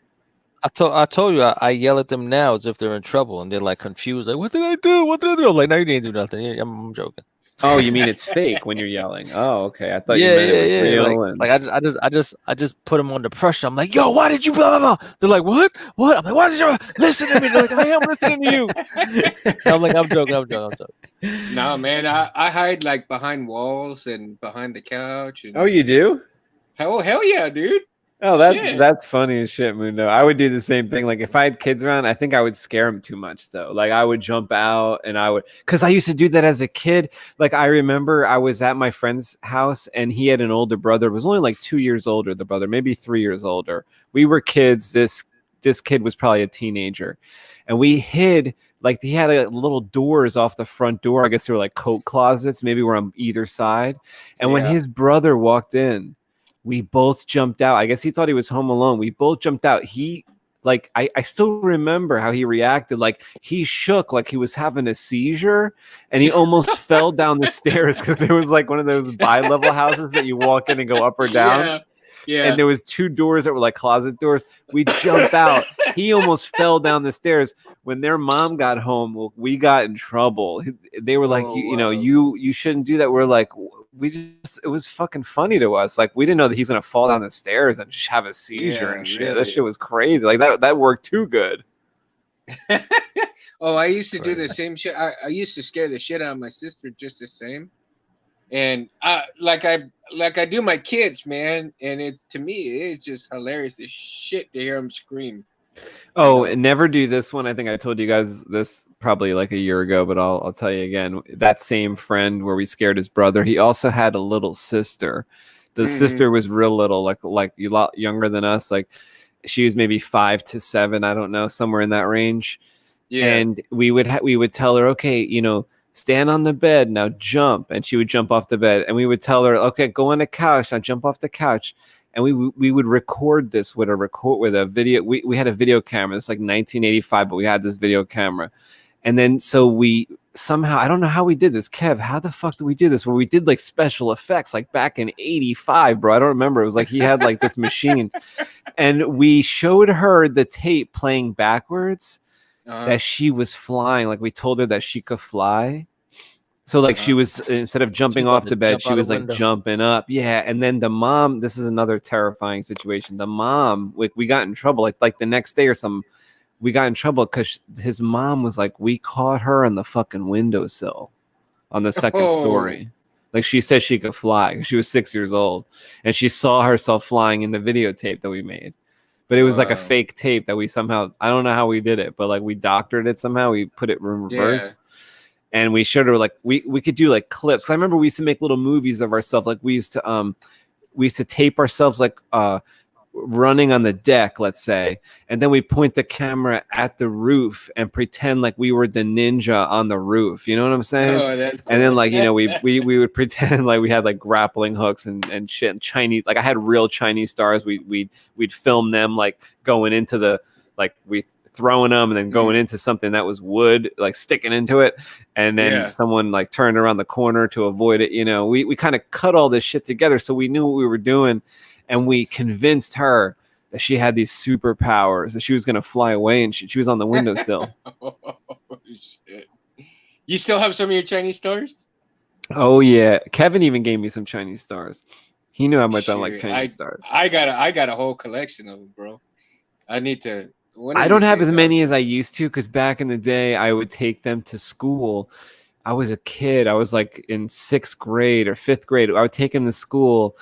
I told you I yell at them now as if they're in trouble and they're like confused, like what did I do? What did I do? I'm like, no, you didn't do nothing. I'm joking. Oh, you mean it's fake when you're yelling? Oh, okay. I thought you Yeah, meant it was yeah, yeah. real. and... Like I just put them under pressure. I'm like, yo, why did you blah blah blah? They're like, what? What? I'm like, why did you listen to me? They're like, I am listening to you. I'm like, I'm joking. No, man, I hide like behind walls and behind the couch. And Oh, you do? hell yeah, dude. Oh, Shit. that's funny as shit, Mundo. I would do the same thing. Like if I had kids around, I think I would scare them too much though. Like I would jump out and because I used to do that as a kid. Like I remember I was at my friend's house and he had an older brother. It was only like 2 years older, the brother, maybe 3 years older. We were kids. This kid was probably a teenager. And we hid, like he had little doors off the front door. I guess they were like coat closets. Maybe we're on either side. And when his brother walked in, we both jumped out. I guess he thought he was home alone. We both jumped out. He like I still remember how he reacted. Like he shook like he was having a seizure and he almost fell down the stairs because there was like one of those bi-level houses that you walk in and go up or down. Yeah. And there was 2 doors that were like closet doors. We jumped out. He almost fell down the stairs. When their mom got home, we got in trouble. They were like, you know, you shouldn't do that. We're like, it was fucking funny to us. Like we didn't know that he's gonna fall down the stairs and just have a seizure and shit. Really? That shit was crazy. Like that worked too good. Oh, I used to do the same shit. I used to scare the shit out of my sister just the same. And I do my kids, man. And it's to me, it's just hilarious as shit to hear them scream. Oh, and never do this one. I think I told you guys this probably like a year ago, but I'll tell you again. That same friend where we scared his brother, he also had a little sister. The sister was real little, like a lot younger than us. Like she was maybe 5 to 7, I don't know, somewhere in that range. Yeah. And we would tell her, okay, you know, stand on the bed now, jump, and she would jump off the bed. And we would tell her, okay, go on the couch now, jump off the couch. And we would record this with a video. We had a video camera. It's like 1985, but we had this video camera. And then so we somehow, I don't know how we did this. Kev, how the fuck did we do this? Where we did like special effects like back in 85, bro. I don't remember. It was like he had like this machine. And we showed her the tape playing backwards that she was flying. Like we told her that she could fly. So like she was, instead of jumping off the bed, she was like jumping up. Yeah. And then the mom, this is another terrifying situation. The mom, we got in trouble like the next day or something. We got in trouble because his mom was like, we caught her on the fucking windowsill on the second story. Like she said she could fly. She was 6 years old and she saw herself flying in the videotape that we made. But it was like a fake tape that we somehow, I don't know how we did it, but like we doctored it somehow. We put it in reverse. Yeah. And we showed her like we could do like clips. I remember we used to make little movies of ourselves. Like we used to tape ourselves like running on the deck, let's say, and then we point the camera at the roof and pretend like we were the ninja on the roof. You know what I'm saying? Oh, that's cool. And then like, you know, we would pretend like we had like grappling hooks and shit and Chinese, like I had real Chinese stars. We'd film them like going into the, like we throwing them and then going into something that was wood, like sticking into it, and then someone like turned around the corner to avoid it. You know, we kind of cut all this shit together, so we knew what we were doing, and we convinced her that she had these superpowers, that she was gonna fly away, and she was on the windowsill. Oh, shit. You still have some of your Chinese stars? Oh yeah, Kevin even gave me some Chinese stars. He knew how much I like Chinese stars. I got a whole collection of them, bro. I need to. I don't have as many as I used to because back in the day, I would take them to school. I was a kid. I was like in 6th grade or 5th grade. I would take them to school,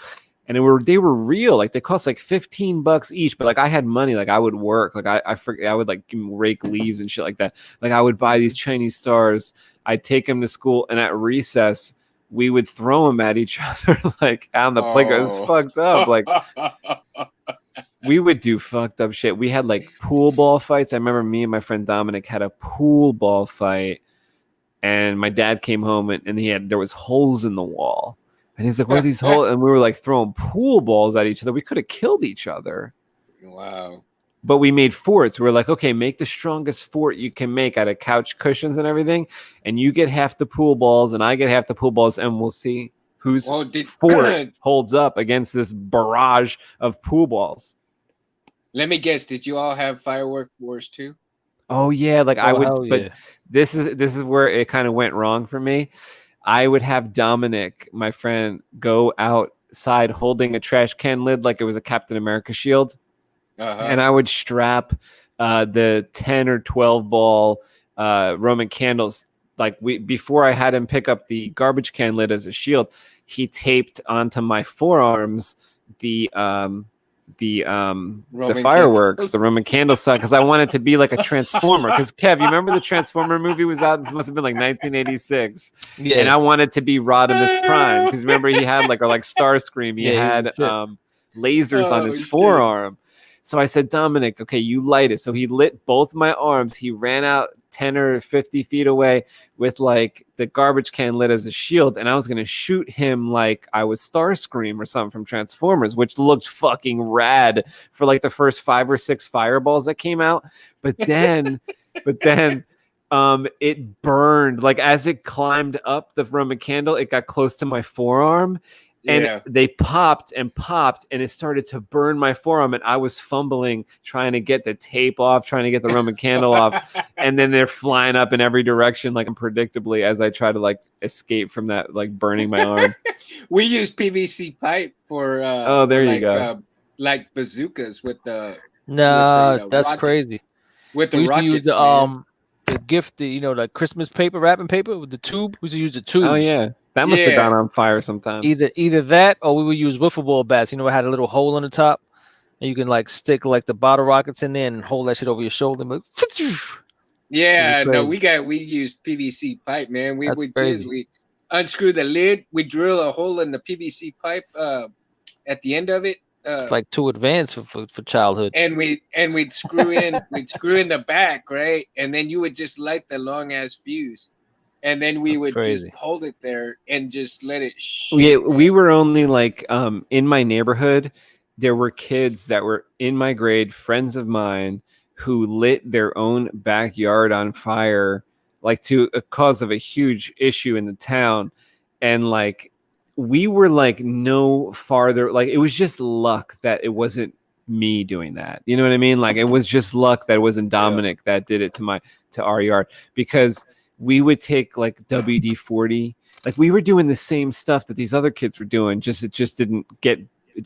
and they were real. Like they cost like $15 each. But like I had money. Like I would work. Like I would like rake leaves and shit like that. Like I would buy these Chinese stars. I'd take them to school, and at recess, we would throw them at each other like on the playground. It was fucked up. Like. We would do fucked up shit. We had like pool ball fights. I remember me and my friend Dominic had a pool ball fight, and my dad came home and there was holes in the wall, and he's like, "What are these holes?" And we were like throwing pool balls at each other. We could have killed each other. Wow. but we made forts. We're like, okay, make the strongest fort you can make out of couch cushions and everything, and you get half the pool balls, and I get half the pool balls, and we'll see whose Well, fort holds up against this barrage of pool balls. let me guess. Did you all have Firework Wars too? Oh yeah, like I Oh, would, hell but yeah. this is where it kind of went wrong for me. I would have Dominic, my friend, go outside holding a trash can lid like it was a Captain America shield, and I would strap the 10 or 12 ball Roman candles. Like before I had him pick up the garbage can lid as a shield, he taped onto my forearms the fireworks, candles. the Roman candle sign, because I wanted to be like a transformer. Because Kev, you remember the Transformer movie was out? This must have been like 1986. Yeah. And I wanted to be Rodimus Prime because remember he had like Starscream, he Yeah, he had was shit. lasers on his Oh, shit. forearm. So I said, Dominic, okay, you light it. So he lit both my arms. He ran out 10 or 50 feet away with like the garbage can lit as a shield, and I was gonna shoot him like I was Starscream or something from Transformers, which looked fucking rad for like the first 5 or 6 fireballs that came out. But then it burned. Like as it climbed up the Roman candle, it got close to my forearm. And Yeah. they popped, and it started to burn my forearm. And I was fumbling, trying to get the tape off, trying to get the Roman candle off. And then they're flying up in every direction, like unpredictably, as I try to like escape from that, like burning my arm. We use PVC pipe for Oh, there you like, go. Like bazookas with the Nah, with the, that's rockets. crazy. with We the used to use rockets. the Man. the gift, the Christmas paper, wrapping paper with the tube. We used to use the tubes. Oh yeah, that must have Yeah. gone on fire sometimes. Either that, or we would use wiffle ball bats. It had a little hole on the top, and you can like stick like the bottle rockets in there and hold that shit over your shoulder. And Yeah, no, crazy. we used PVC pipe, man. That's We crazy. we unscrew the lid, we drill a hole in the PVC pipe at the end of it. It's like too advanced for childhood. And we'd screw in the back, right? And then you would just light the long ass fuse. And then we That's would crazy. just hold it there and just let it shoot. Yeah, we were only like in my neighborhood, there were kids that were in my grade, friends of mine, who lit their own backyard on fire, like to a cause of a huge issue in the town. And like we were like no farther, like it was just luck that it wasn't me doing that. You know what I mean? Like it was just luck that it wasn't Dominic that did it to our yard, because we would take like WD-40. Like we were doing the same stuff that these other kids were doing. It just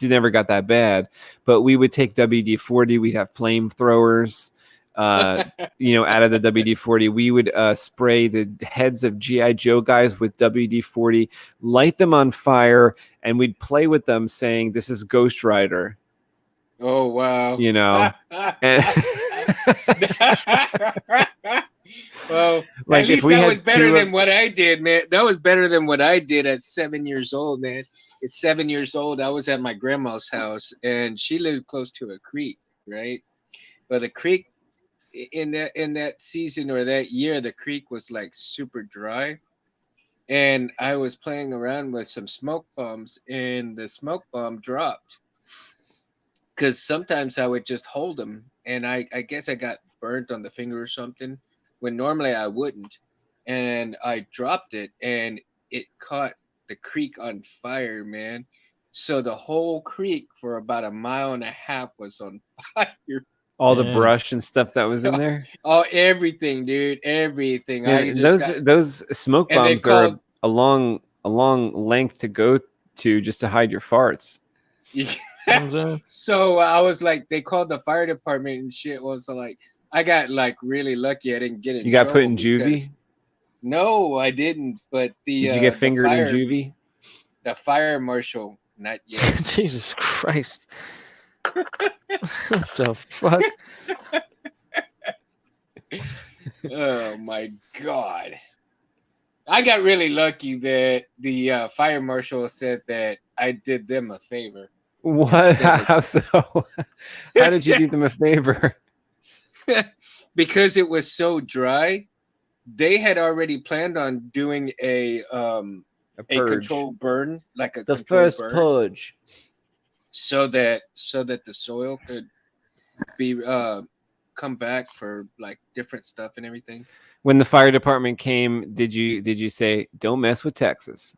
never got that bad. But we would take WD-40. We'd have flamethrowers, out of the WD-40. We would spray the heads of G.I. Joe guys with WD-40, light them on fire, and we'd play with them saying, "This is Ghost Rider." Oh wow. You know. And well, like at if least we that had was better two- than what I did, man. That was better than what I did at 7 years old, man. At 7 years old, I was at my grandma's house, and she lived close to a creek, right? But the creek in that season or that year, the creek was like super dry, and I was playing around with some smoke bombs, and the smoke bomb dropped. Because sometimes I would just hold them, and I guess I got burnt on the finger or something, when normally I wouldn't. And I dropped it, and it caught the creek on fire, man. So the whole creek for about 1.5 miles was on fire. all the Damn. brush and stuff that was in there. Oh, everything, dude, everything. I Yeah, just those smoke and they bombs are called- a long length to go to just to hide your farts. You know what I'm saying? So I was like, they called the fire department and shit. Was like, I got like really lucky. I didn't get in. You got put trouble in juvie? because- No, I didn't. But the Did you get fingered the fire, in juvie? The fire marshal, not yet. Jesus Christ. What the fuck? Oh my god! I got really lucky that the fire marshal said that I did them a favor. What? Instead of- How so? How did you do them a favor? Because it was so dry. They had already planned on doing a A a purge. controlled burn, like a The controlled first burn, purge. so that the soil could be come back for like different stuff and everything. When the fire department came, did you say don't mess with Texas?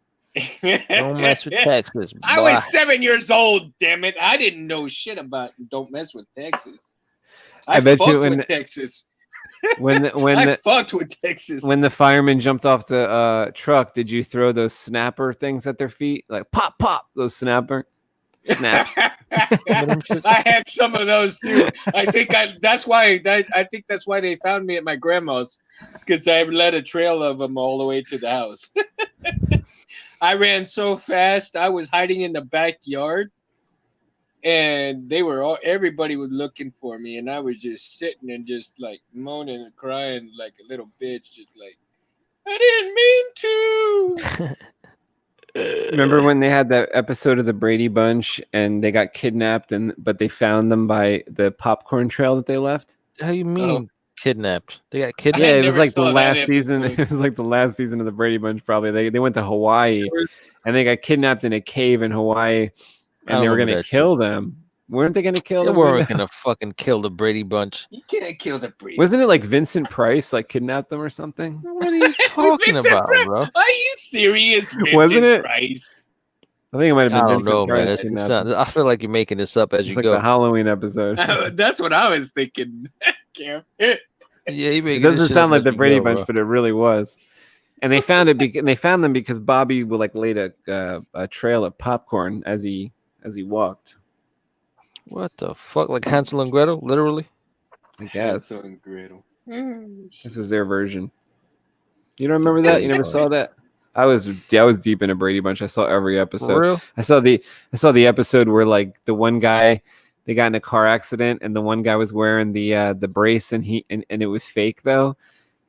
Don't mess with Texas. I boy. was 7 years old. Damn it! I didn't know shit about don't mess with Texas. I I bet you fucked when with Texas. When I fucked with Texas. when the firemen jumped off the truck, did you throw those snapper things at their feet? Like pop, pop, those snapper snaps. I had some of those too. I think that's why they found me at my grandma's, because I led a trail of them all the way to the house. I ran so fast, I was hiding in the backyard, and everybody was looking for me, and I was just sitting and just like moaning and crying like a little bitch, just like, I didn't mean to. Remember when they had that episode of the Brady Bunch and they got kidnapped, but they found them by the popcorn trail that they left? How you mean kidnapped? They got I kidnapped. Yeah, it never was like the saw that last season. episode. It was like the last season of the Brady Bunch. Probably they went to Hawaii and they got kidnapped in a cave in Hawaii, and they were remember gonna that kill them. Weren't they gonna kill They them? weren't gonna fucking kill the Brady Bunch. You can't kill the breed. Wasn't it like Vincent Price like kidnapped them or something? What are you talking Vincent about, Price. bro? Are you serious? Vincent Wasn't it? Price? I think it might have I been don't Vincent know, Price. man. that It's kidnapped not, them. I feel like you're making this up as It's you like go. the Halloween episode. That's what I was thinking. Cam. Yeah, you It making doesn't this shit sound up like as the you Brady go, Bunch, bro. but it really was. And they found it. And they found them because Bobby would like laid a trail of popcorn as he walked. What the fuck? Like Hansel and Gretel, literally? I guess Hansel and Gretel. this was their version. You don't remember that? You never saw that? I was deep in a Brady Bunch. I saw every For episode. real? I saw the episode where like the one guy, they got in a car accident and the one guy was wearing the brace and it was fake though.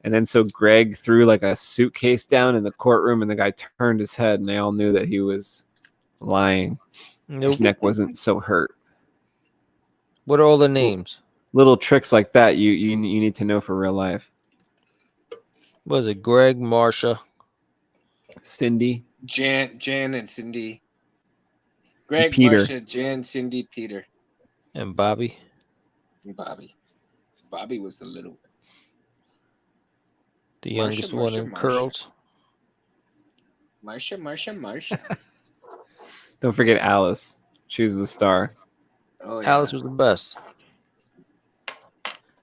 And then so Greg threw like a suitcase down in the courtroom and the guy turned his head and they all knew that he was lying. His Nope. neck wasn't so hurt. What are all the names? Little tricks like that you need to know for real life. What is it? Greg, Marsha. Cindy. Jan and Cindy. Greg, Peter. Marsha, Jan, Cindy, Peter, And Bobby. and Bobby. Bobby was the little one. The Marsha, youngest one Marsha, in Marsha. curls. Marsha. Don't forget Alice. She was the star. Oh, yeah. Alice was the best.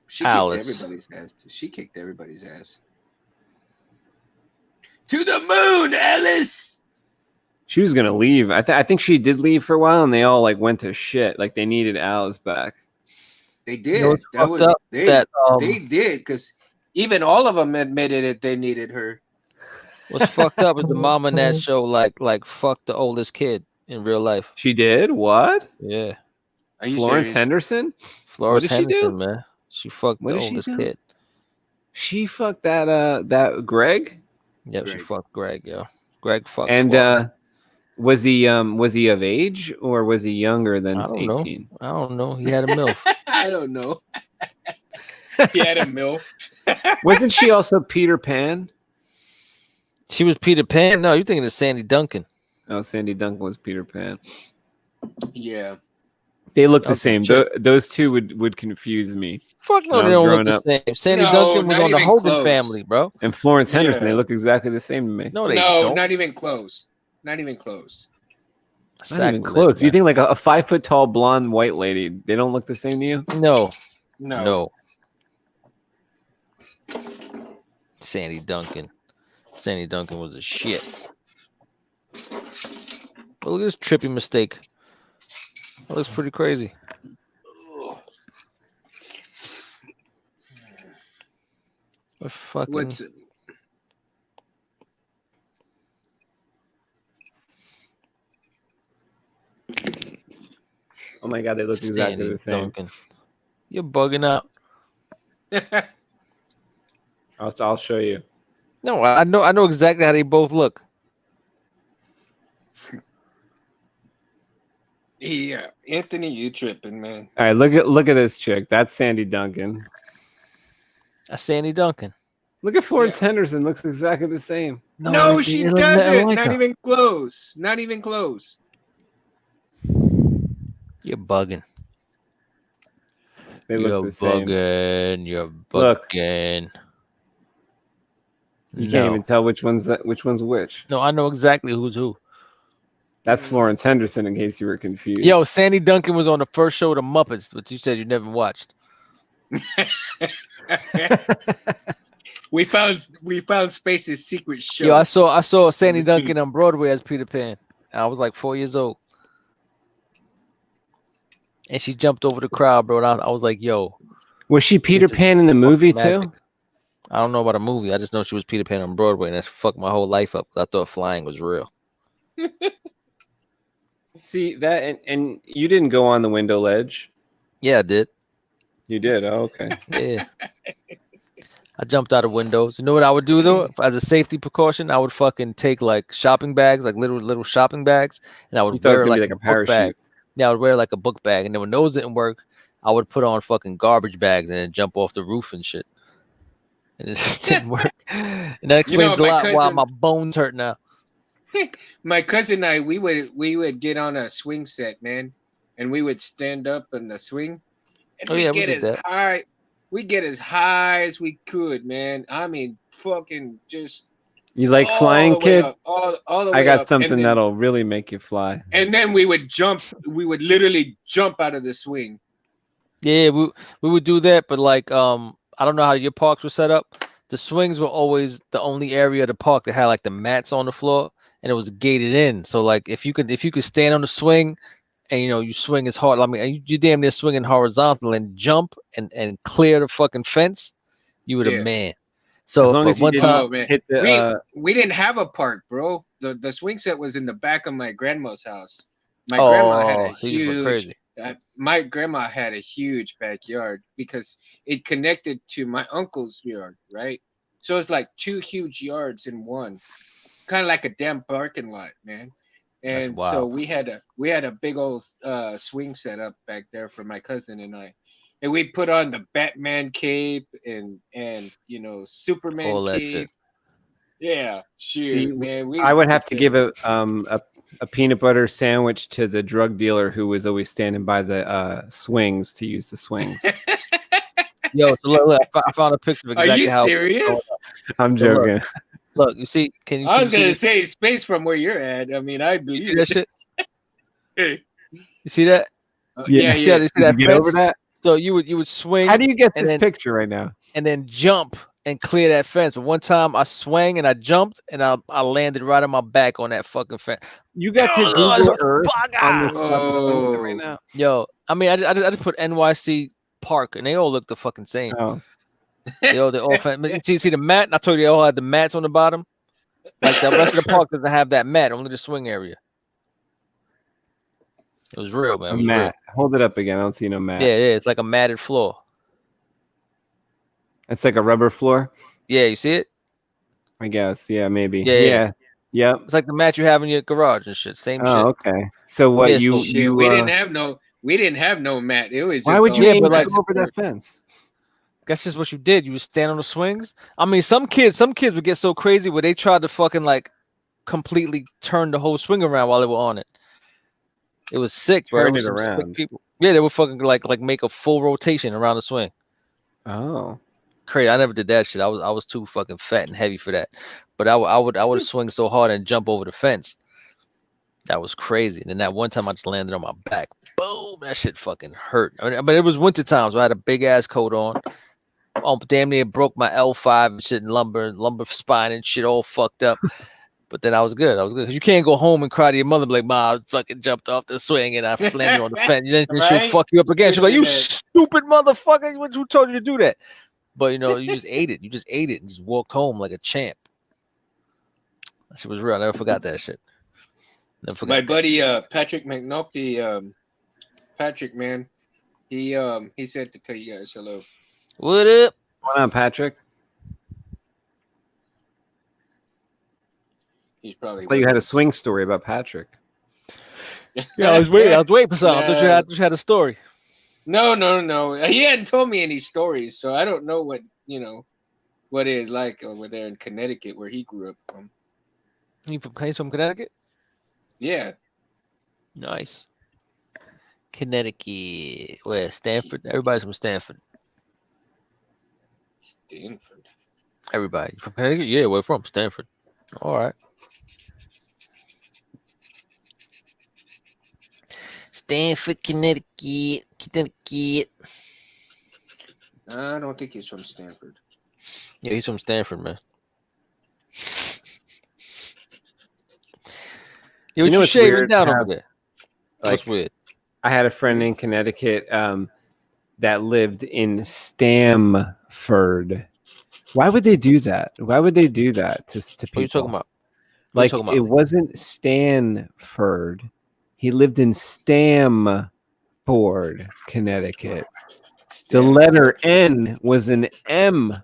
She Alice. kicked everybody's ass. She kicked everybody's ass. To the moon, Alice. She was gonna leave. I think she did leave for a while, and they all like went to shit. Like they needed Alice back. They You did. know what's That fucked was up? they. That They did, because even all of them admitted it. They needed her. what's fucked up is the mom in that show like fucked the oldest kid in real life. She did what? Yeah. Are you Florence serious? Henderson? Florence did she do? Henderson, man. She fucked What the did she oldest do? kid. She fucked that Greg. Yep, she Greg. fucked Greg, yo. Greg fucked And Florence. was he of age or was he younger than I don't know. 18? I don't know. He had a MILF. I don't know. He had a MILF. Wasn't she also Peter Pan? She was Peter Pan. No, you're thinking of Sandy Duncan. Oh, Sandy Duncan was Peter Pan. Yeah. They look the Okay, same. sure. Those two would confuse me. Fuck no, When I they was don't look growing the up. same. Sandy No, Duncan was not on the even Hogan close. family, bro. And Florence Henderson, Yeah. they look exactly the same to me. No, they No, don't. not even close. Not even close. Not even Sacrilege, close. You man. think like a 5 foot tall blonde white lady? They don't look the same to you? No, No. no. Sandy Duncan. Sandy Duncan was a shit. Well, look at this trippy mistake. That looks pretty crazy. What fucking... What's it? Oh my god, they look exactly Sandy the same. Duncan. You're bugging out. I'll show you. No, I know exactly how they both look. Yeah, Anthony, you tripping, man. All right, look at this chick. That's Sandy Duncan. That's Sandy Duncan. Look at Florence Henderson. Looks exactly the same. No, they- she they look doesn't. like Not her. even close. Not even close. You're bugging. They look You're the same. bugging. You're Look. bugging. You No. can't even tell which one's which. No, I know exactly who's who. That's Florence Henderson, in case you were confused. Yo, Sandy Duncan was on the first show of the Muppets, but you said you never watched. We found Space's secret show. Yo, I saw Sandy Duncan on Broadway as Peter Pan. I was like 4 years old. And she jumped over the crowd, bro. And I was like, yo. Was she Peter This is Pan in the movie magic. too? I don't know about a movie. I just know she was Peter Pan on Broadway, and that's fucked my whole life up. I thought flying was real. See that, and you didn't go on the window ledge. Yeah, I did. You did. Oh, okay. Yeah. I jumped out of windows. You know what I would do though? As a safety precaution, I would fucking take like shopping bags, like little shopping bags, and I You would thought it was wear gonna be like like a book bag. parachute. Yeah, I would wear like a book bag, and then when those didn't work, I would put on fucking garbage bags and then jump off the roof and shit. And it just didn't work. And that You know, explains a my lot why cousin- my bones hurt now. My cousin and I, we would get on a swing set, man, and we would stand up in the swing, and Oh, yeah, we get did as that. high. We get as high as we could, man. I mean, fucking just You like all flying, the way kid? up, all the way I got up. something and then, that'll really make you fly. And then we would jump. We would literally jump out of the swing. Yeah, we would do that, but like I don't know how your parks were set up. The swings were always the only area of the park that had like the mats on the floor, and it was gated in. So like if you could stand on the swing, and you swing as hard. I mean, you damn near swinging horizontal and jump and clear the fucking fence, you were Yeah. the man. So As long but as you one didn't time, Oh, man. hit the. We didn't have a park, bro. The swing set was in the back of my grandma's house. My grandma had a so you just went huge. crazy. My grandma had a huge backyard because it connected to my uncle's yard, right? So it's like two huge yards in one, kind of like a damn parking lot, man. That's And so wild. we had a big old swing set up back there for my cousin and I, and we put on the Batman cape and Superman All that cape. shit. Yeah, shoot, See, man. I would have to give a peanut butter sandwich to the drug dealer who was always standing by the swings to use the swings. Yo, so look, I found a picture of Are exactly you how. serious? I'm So look, joking. Look, you see? Can you? I can was you see gonna this- say space from where you're at. I mean, I you see believe that it. shit? You see that? Yeah, You see yeah. that Did you get over fence? that? So you would swing. How do you get and this then- picture right now? and then jump and clear that fence. But one time I swang and I jumped and I landed right on my back on that fucking fence. You got to Oh, Google it's a Earth on this Oh. fucking right now. Yo, I mean, I just put NYC Park and they all look the fucking same. Oh, They all see the mat. I told you they all had the mats on the bottom. Like the rest of the park doesn't have that mat, only the swing area. It was real, man. a It was mat. Hold it up again. I don't see no real. mat. Yeah, it's like a matted floor. It's like a rubber floor, Yeah, you see it? I guess. Yeah, maybe. Yeah, yeah. Yep. It's like the mat you have in your garage and shit. Same Oh, shit. okay. So what Yeah, you so- Shit, you we didn't have no mat. It was just why would you Yeah, aim but to like- go over that fence? That's just what you did. You would stand on the swings. I mean, some kids would get so crazy where they tried to fucking like completely turn the whole swing around while they were on it. It was sick, bro. Turn was it some sick around. people. Yeah, they would fucking like make a full rotation around the swing. Oh, Crazy. I never did that shit. I was too fucking fat and heavy for that. But I would swing so hard and jump over the fence. That was crazy. And then that one time I just landed on my back. Boom! That shit fucking hurt. I mean, but it was winter time, so I had a big ass coat on. Damn near broke my L5 and shit and lumbar spine and shit all fucked up. But then I was good. Because you can't go home and cry to your mother like, "Ma, I fucking jumped off the swing and I landed on the fence." Then she'll Right? fuck you up again. She'll be like, "You Yeah. stupid motherfucker! Who told you to do that?" But you just ate it. You just ate it and just walked home like a champ. That shit was real. I never forgot that shit. Never forgot My that buddy shit. Patrick McNulty, Patrick, man, he said to tell you guys hello. What up? what's going on, Patrick? He's probably. I thought you had a swing story about Patrick. Yeah, I was waiting for something. I thought Nah. you had a story. No. He hadn't told me any stories, so I don't know what it's like over there in Connecticut where he grew up from. He's from Connecticut? Yeah. Nice. Connecticut. Where? Stanford. Everybody's from Stanford. Stanford. Everybody from Connecticut. Yeah, we're from Stanford. All right. Stanford, Connecticut. Connecticut. I don't think he's from Stanford. Yeah, he's from Stanford, man. Yeah, what You know you what's shaving weird? down How, over there? What's like, weird? I had a friend in Connecticut that lived in Stamford. Why would they do that? Why would they do that to What are you talking people? about? What are you Like, talking it about? wasn't Stanford. He lived in Stamford, Connecticut. The Stanford. letter N was an M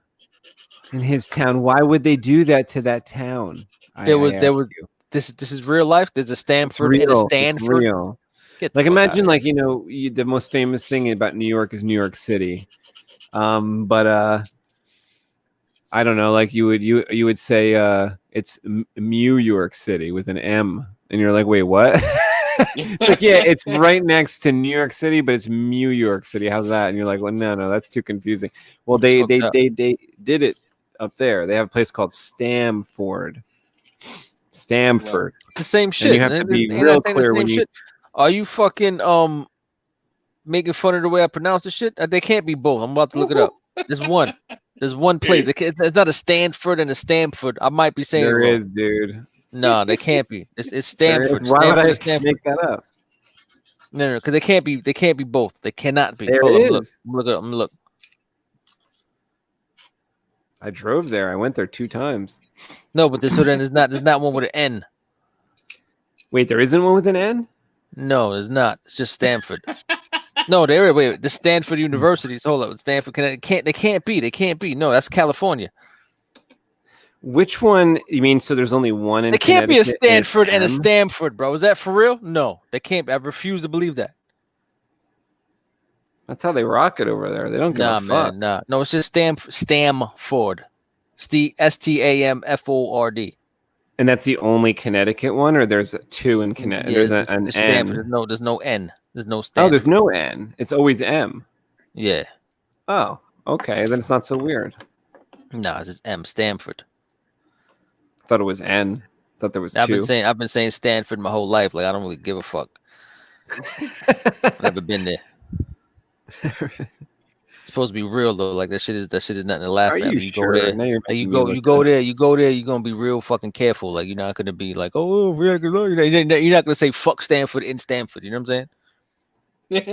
in his town. Why would they do that to that town? There I was ask you. this is real life. There's a It's Stanford and a real. It's Stanford. real. Get the Like, fuck out imagine, of like, the most famous thing about New York is New York City. But I don't know. Like, you would say it's New York City with an M, and you're like, wait, what? It's like, yeah, it's right next to New York City, but it's New York City. How's that? And you're like, well, no, that's too confusing. Well, It's they fucked up. did it up there. They have a place called Stamford. Stamford. It's the same And shit. you have to Ain't be I real saying the clear same when you. shit? Are you fucking making fun of the way I pronounce the shit? They can't be both. I'm about to look it up. There's one. There's one place. It's not a Stanford and a Stamford. I might be saying it There wrong. is, dude. No, they can't be. It's There is. Stanford. Why would Stanford I is Stanford. make that up? No, because they can't be. They can't be both. They cannot be. There Hold on, I'm look. is. I'm look it up. I'm look. I drove there. I went there 2 times. No, but so then there's not one with an N. Wait, there isn't one with an N? No, there's not. It's just Stanford. No, wait. The Stanford University. So hold up. Stanford, Connecticut. They can't be. They can't be. No, that's California. Which one? You mean so there's only one in They can't be a Connecticut and it's Stanford and a M? Stanford, bro. Is that for real? No, they can't. I refuse to believe that. That's how they rock it over there. They don't give Nah, a fuck. man. Nah. No, it's just Stamford. Stamford. And that's the only Connecticut one, or there's 2 in Connecticut. Yeah, There's it's an Stanford. N. There's no N. There's no Oh, Stanford. there's no N. It's always M. Yeah. Oh, okay. Then it's not so weird. Nah, it's just M. Stanford. Thought it was N. Thought there was I've 2. been saying Stanford my whole life. Like I don't really give a fuck. I've never been there. It's supposed to be real though. Like that shit is nothing to laugh Are at. you Like, you sure? go there. Now you're Like, making me look you go up. there, you're gonna be real fucking careful. Like you're not gonna be like, oh, you're not gonna say fuck Stanford in Stanford. You know what I'm saying?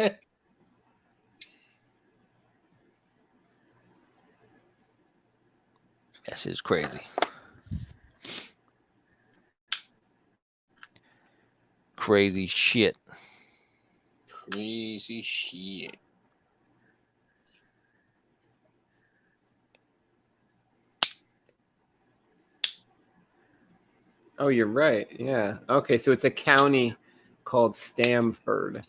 That shit is crazy. Crazy shit. Crazy shit. Oh, you're right. Yeah. Okay, so it's a county called Stamford.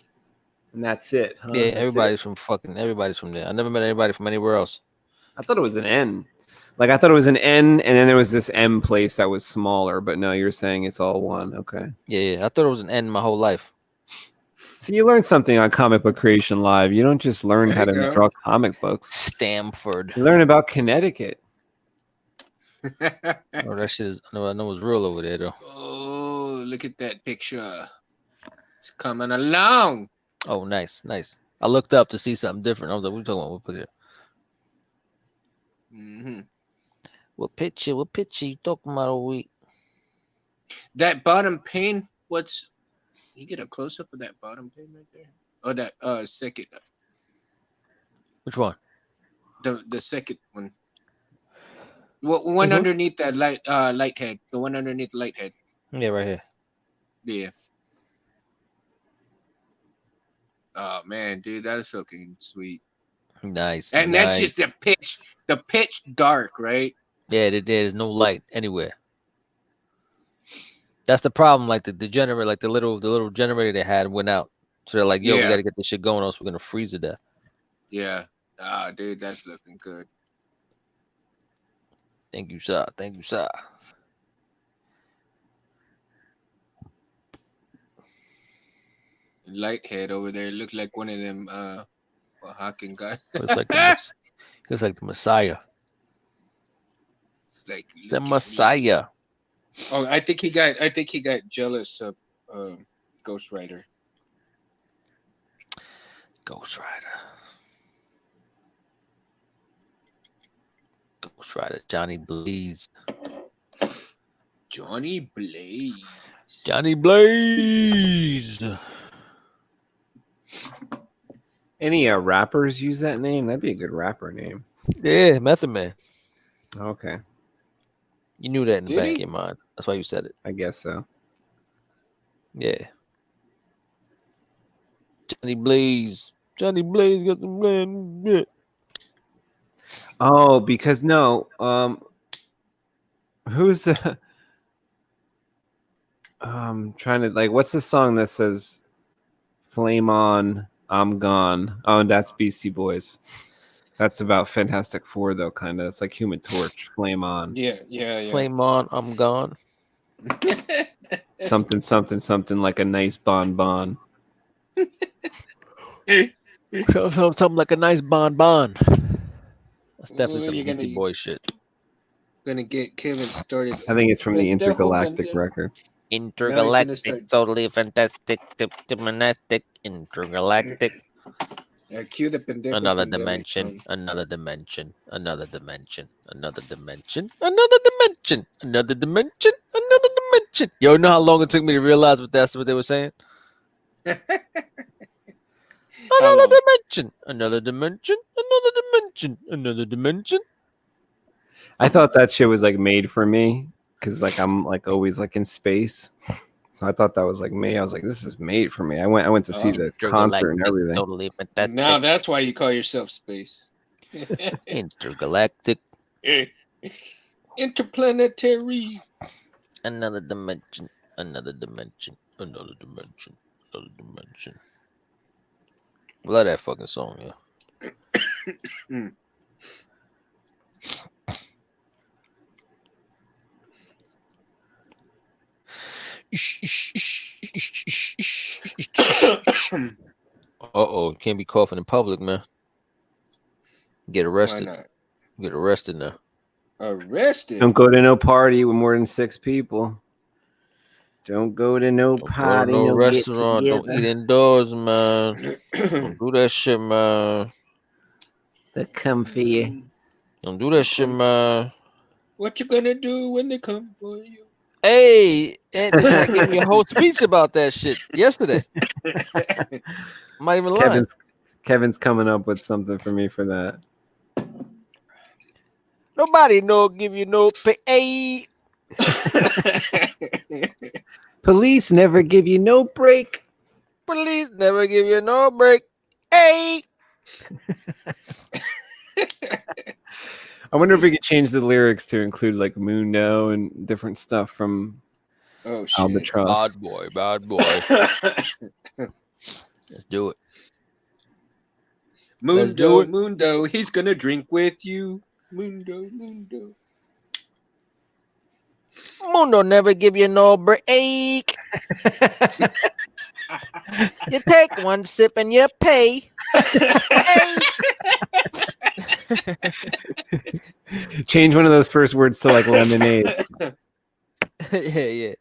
And that's it, huh? Yeah, That's everybody's it. everybody's from there. I never met anybody from anywhere else. I thought it was an N. Like, I thought it was an N, and then there was this M place that was smaller, but no, you're saying it's all one. Okay. Yeah, I thought it was an N my whole life. So you learned something on Comic Book Creation Live. You don't just learn There how you to go. draw comic books. Stamford. You learn about Connecticut. Oh, that shit is. I know it's real over there though. Oh, look at that picture. It's coming along. Oh, nice. I looked up to see something different. I was like, "What are you talking about? What picture? Mm-hmm. What picture you talking about all week?" That bottom pane, you get a close up of that bottom pane right there? Or that second, Which one? the second one. One Mhm. underneath that light head. The one underneath the light head. Yeah, right here. Yeah. Oh man, dude, that's fucking sweet. Nice. And that's just the pitch dark, right? Yeah, there's no light anywhere. That's the problem. Like the generator, like the little generator they had went out. So they're like, "Yo, we Yeah. got to get this shit going, else we're gonna freeze to death." Yeah. Ah, dude, that's looking good. Thank you, sir. Thank you, sir. Lighthead over there looked like one of them Oaxacan guys. Looks like the Messiah. It's like, The look at me. Messiah. Oh, I think he got jealous of Ghost Rider. Ghost Rider. Ghost Rider. Johnny Blaze. Johnny Blaze. Johnny Blaze. Any rappers use that name? That'd be a good rapper name. Yeah, Method Man. Okay, You knew that in the Did back he? of your mind. That's why you said it. I guess so. Yeah. Johnny Blaze. Johnny Blaze got the man. Oh, because no, who's trying to like what's the song that says "Flame on, I'm gone"? Oh, and that's Beastie Boys. That's about Fantastic Four though, kind of. It's like Human Torch, Flame on, Yeah. Flame on, I'm gone. something, something, something like a nice bonbon. Something like a nice bonbon. That's definitely Ooh, some you're Beastie gonna- Boy shit. Gonna get Kevin started. I think it's from the Pendejo, Intergalactic pendejo. record. Intergalactic, start- totally fantastic, monastic, intergalactic. Cue the pendejo. Another pandemic dimension, song. another dimension, another dimension, another dimension, another dimension, another dimension, another dimension. Yo, you know how long it took me to realize what that's what they were saying? Another long? dimension, another dimension, another dimension, another dimension. I thought that shit was like made for me because like I'm like always like in space. So I thought that was like me. I was like, this is made for me. I went to see the concert and Intergalactic, everything. totally fantastic. Now that's why you call yourself space. Intergalactic, Interplanetary. another dimension, another dimension, another dimension, another dimension. Love that fucking song, yeah. Uh-oh, can't be coughing in public, man. Get Why arrested. not? Get arrested now. Arrested. Don't go to no party with more than 6 people. Don't go to no Don't go to party, no no restaurant. Don't get-together. eat indoors, man. Don't do that shit, man. They come for you. Don't do that shit, man. What you gonna do when they come for you? Hey, Anthony, I gave me a whole speech about that shit yesterday. I'm not even lying. Kevin's coming up with something for me for that. Nobody no give you no pay. Hey, Police never give you no break. police never give you no break. Hey. I wonder if we could change the lyrics to include like Mundo and different stuff from Oh shit. Albatross. Bad boy, bad boy. Let's do it. Let's do Mundo, it. Mundo, he's gonna drink with you. Mundo, Mundo. Mundo never give you no break. You take one sip and you pay. Change one of those first words to like lemonade. Yeah.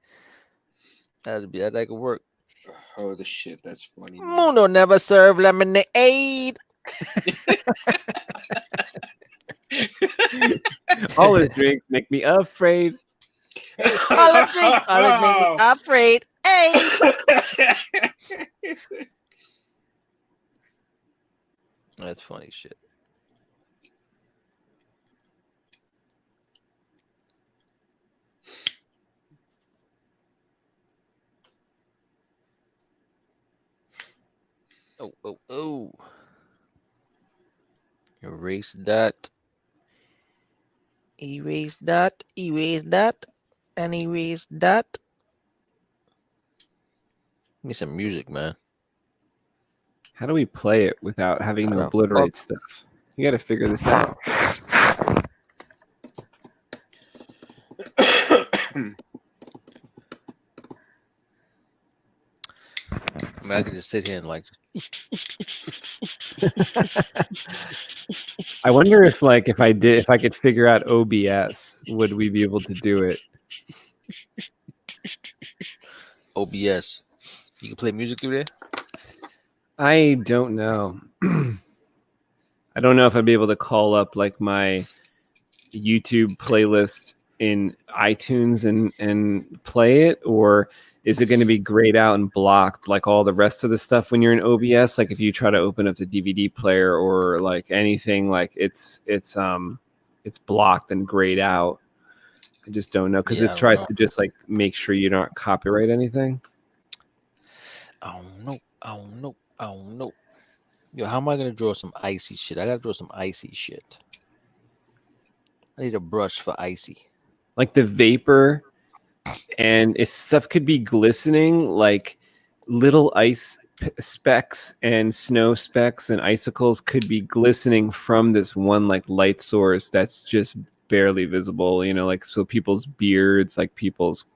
That could work. Oh, the shit, that's funny. man. Mundo never serve lemonade. All his drinks make me afraid. All the drink, all it make me afraid. Hey. That's funny shit. Oh. Erase that. Erase that. Erase that. And erase that. Give me some music, man. How do we play it without having I to don't- obliterate stuff? You got to figure this out. mean, I could just sit here and like, I wonder if if I could figure out OBS, would we be able to do it? OBS. You can play music through there. I don't know. I don't know if I'd be able to call up like my YouTube playlist in iTunes and play it, or is it going to be grayed out and blocked like all the rest of the stuff when you're in OBS? Like if you try to open up the DVD player or like anything, like it's blocked and grayed out. I just don't know because it tries to just like make sure you don't copyright anything. I don't know. Yo, how am I gonna draw some icy shit? I gotta draw some icy shit. I need a brush for icy. Like the vapor and stuff could be glistening, like little ice specks and snow specks and icicles could be glistening from this one like light source that's just barely visible, you know, like so people's beards, like people's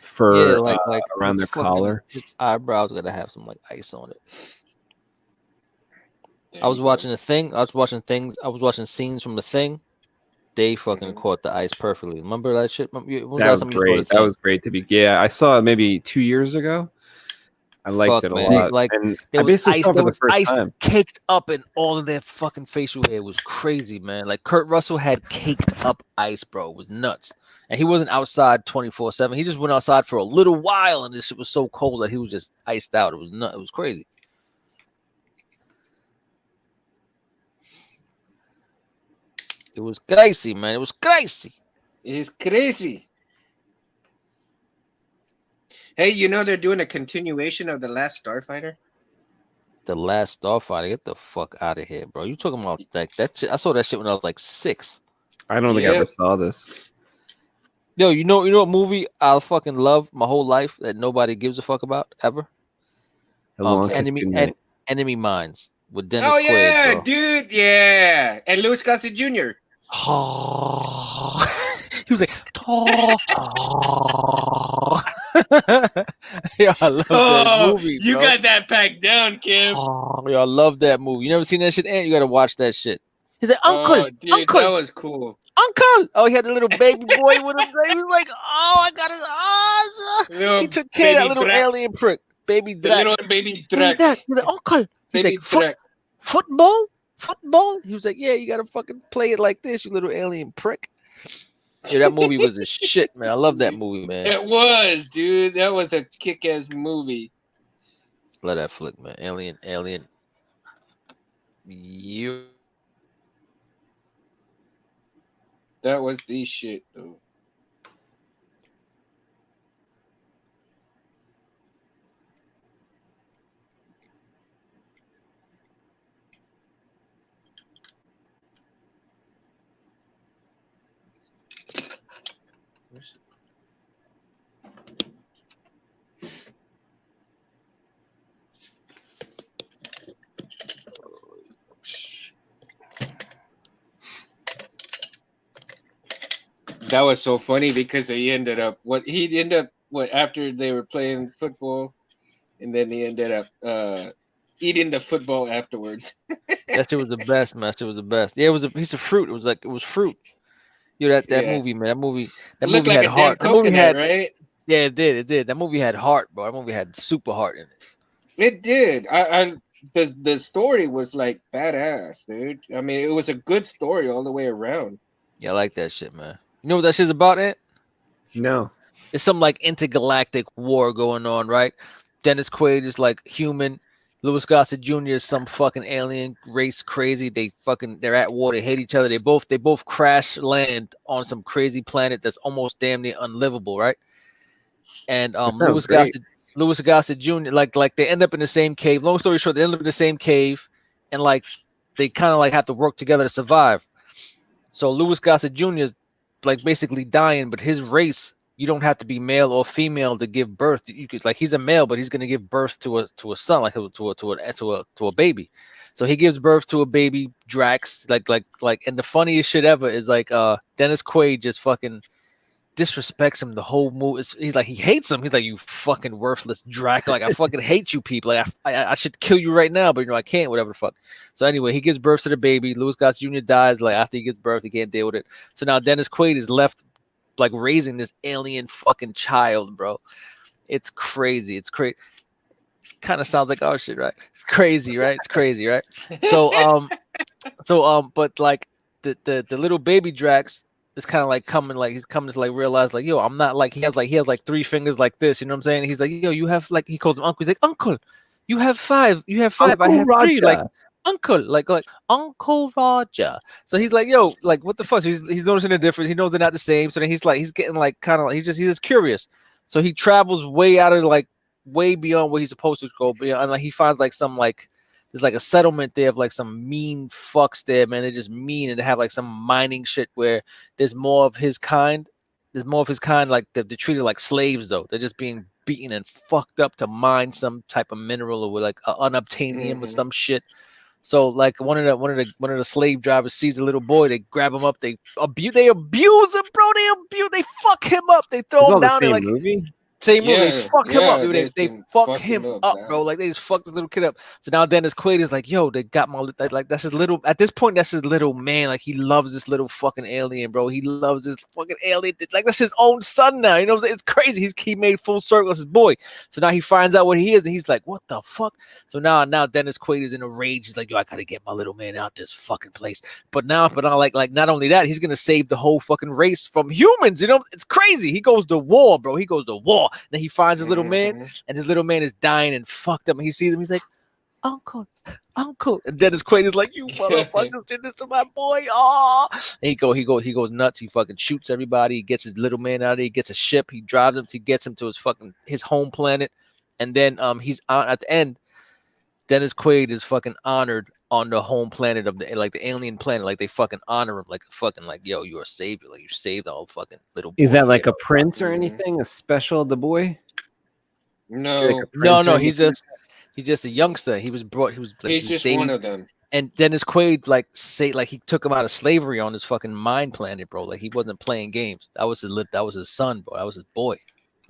fur like around their collar. His eyebrows gotta have some like ice on it. I was watching a thing. I was watching scenes from the thing. They fucking caught the ice perfectly. Remember that shit? That was great. That was great to be. Yeah, I saw it maybe 2 years ago. I liked it a lot. Like, and I basically saw it for the first time. Caked up in all of their fucking facial hair. It was crazy, man. Like Kurt Russell had caked up ice, bro. It was nuts. And he wasn't outside 24/7. He just went outside for a little while, and this shit was so cold that he was just iced out. It was nuts. It was crazy. It was crazy, man. It was crazy. It's crazy. Hey, you know they're doing a continuation of The Last Starfighter? The Last Starfighter. Get the fuck out of here, bro. You talking about like that shit? I saw that shit when I was like 6. I don't think I ever saw this. Yo, you know what movie I'll fucking love my whole life that nobody gives a fuck about ever? Enemy Mines with Dennis Quaid. Oh yeah, bro. Dude, yeah. And Louis Gossett Jr. He was like, yo, I love that movie. You got that packed down, Kim. Yo, I love that movie. You never seen that shit? And you gotta watch that shit. He's like, Uncle, dude, Uncle, that was cool. Uncle. Oh, he had a little baby boy with him. He was like, oh, I got his eyes. He took care of that little alien prick, baby Drac. Little baby Drac. He's like, Uncle. He's baby like, Drac. Football? He was like, yeah, you gotta fucking play it like this, you little alien prick. Yeah, that movie was a shit, man. I love that movie, man. It was, dude. That was a kick-ass movie. Let that flick, man. Alien. You. That was the shit, though. That was so funny because he ended up after they were playing football, and then he ended up eating the football afterwards. That shit was the best, man. That shit was the best. Yeah, it was a piece of fruit. It was fruit. You know, that movie, man. That movie like had heart. That movie had, right? Yeah, it did. That movie had heart, bro. That movie had super heart in it. It did. The story was like badass, dude. I mean, it was a good story all the way around. Yeah, I like that shit, man. You know what that shit's about, Ant? No. It's some like intergalactic war going on, right? Dennis Quaid is like human. Louis Gossett Jr. is some fucking alien race crazy. They're at war. They hate each other. They both crash land on some crazy planet that's almost damn near unlivable, right? And Louis Gossett Jr. like they end up in the same cave. Long story short, they end up in the same cave, and like they kind of like have to work together to survive. So Louis Gossett Jr. is like basically dying, but his race, you don't have to be male or female to give birth. You could like he's a male, but he's gonna give birth to a son, like to a baby. So he gives birth to a baby Drax, like and the funniest shit ever is like Dennis Quaid just fucking disrespects him the whole movie. He's like, he hates him. He's like, you fucking worthless Drac. Like, I fucking hate you people. Like, I should kill you right now, but you know I can't. Whatever the fuck. So anyway, he gives birth to the baby. Louis Gossett Jr. dies. Like after he gives birth, he can't deal with it. So now Dennis Quaid is left like raising this alien fucking child, bro. It's crazy. It's crazy. Kind of sounds like our shit, right? It's crazy, right? It's crazy, right? So but like the little baby Drax is kind of like coming, like he's coming to like realize like, yo, I'm not like he has like 3 fingers like this, you know what I'm saying? He's like, yo, you have like, he calls him uncle. He's like, uncle, you have 5. You have 5. Uncle I have 3. Like Roger. uncle, like Uncle Roger. So he's like, yo, like what the fuck? So he's noticing the difference. He knows they're not the same. So then he's getting like kind of he's just curious. So he travels way out of like way beyond where he's supposed to go. And like he finds like some like there's like a settlement there of like some mean fucks there, man. They're just mean, and they have like some mining shit where there's more of his kind. There's more of his kind, like they're treated like slaves though. They're just being beaten and fucked up to mine some type of mineral or like unobtainium or some shit. So like one of the slave drivers sees a little boy, they grab him up, they abuse him, bro. They fuck him up, they throw It's him all the down same there like movie. Same movie, they Yeah, fuck him up, dude. they They can fuck him up, bro. Like they just fucked the little kid up. So now Dennis Quaid is like, yo, they got my like that's his little. At this point, that's his little man. Like he loves this little fucking alien, bro. He loves this fucking alien. Like that's his own son now. You know what I'm saying? It's crazy. He made full circle as his boy. So now he finds out what he is, and he's like, what the fuck? So now Dennis Quaid is in a rage. He's like, yo, I gotta get my little man out this fucking place. But now like not only that, he's gonna save the whole fucking race from humans. You know, it's crazy. He goes to war, bro. He goes to war. Then he finds his little man, and his little man is dying and fucked up. And he sees him. He's like, uncle. And Dennis Quaid is like, you motherfucker did this to my boy. Oh, and he goes nuts. He fucking shoots everybody. He gets his little man out of there. He gets a ship. He drives him. He gets him to his home planet. And then he's on at the end. Dennis Quaid is fucking honored on the home planet of the alien planet. Like they fucking honor him like fucking like, yo, you're a savior. Like you saved all fucking little boy. Is that like a prince or anything? A special the boy? No, No, he's just a youngster. He was like, he's just saved. one of them. And Dennis Quaid like he took him out of slavery on his fucking mine planet, bro. Like he wasn't playing games. That was his son, bro. That was his boy.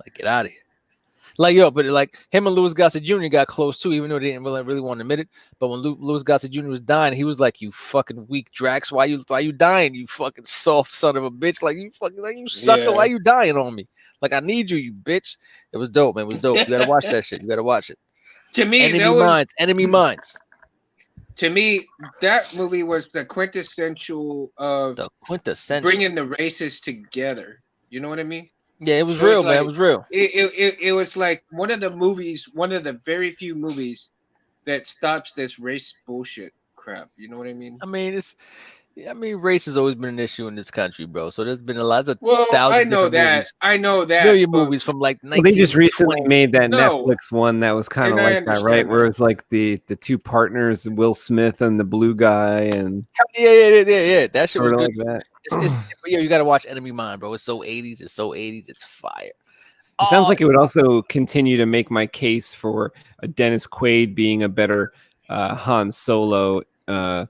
Like get out of here. Like yo, but like him and Louis Gossett Jr. got close too, even though they didn't really want to admit it. But when Louis Gossett Jr. was dying, he was like, "You fucking weak Drax, why you dying? You fucking soft son of a bitch! Like you fucking like you sucker, Yeah. why you dying on me? Like I need you, you bitch." It was dope, man. It was dope. You gotta watch that shit. You gotta watch it. To me, Enemy Minds. To me, that movie was the quintessential of The quintessential. bringing the races together. You know what I mean? Yeah, it was it was real, man. like- It was real. It was like one of the very few movies that stops this race bullshit crap. You know what I mean? I mean, race has always been an issue in this country, bro. So there's been lots of Well, thousand I know different that. movies. I know that. Million but- movies from like Well, they just 19 recently made that No. Netflix one that was kind of And I like that, understand right? Where that. it was like the 2 partners, Will Smith and the blue guy, and Yeah. That shit was sort of good. like that. But yeah, you gotta watch Enemy Mine, bro. It's so 80s. It's fire. It sounds like it would also continue to make my case for a Dennis Quaid being a better Han Solo. And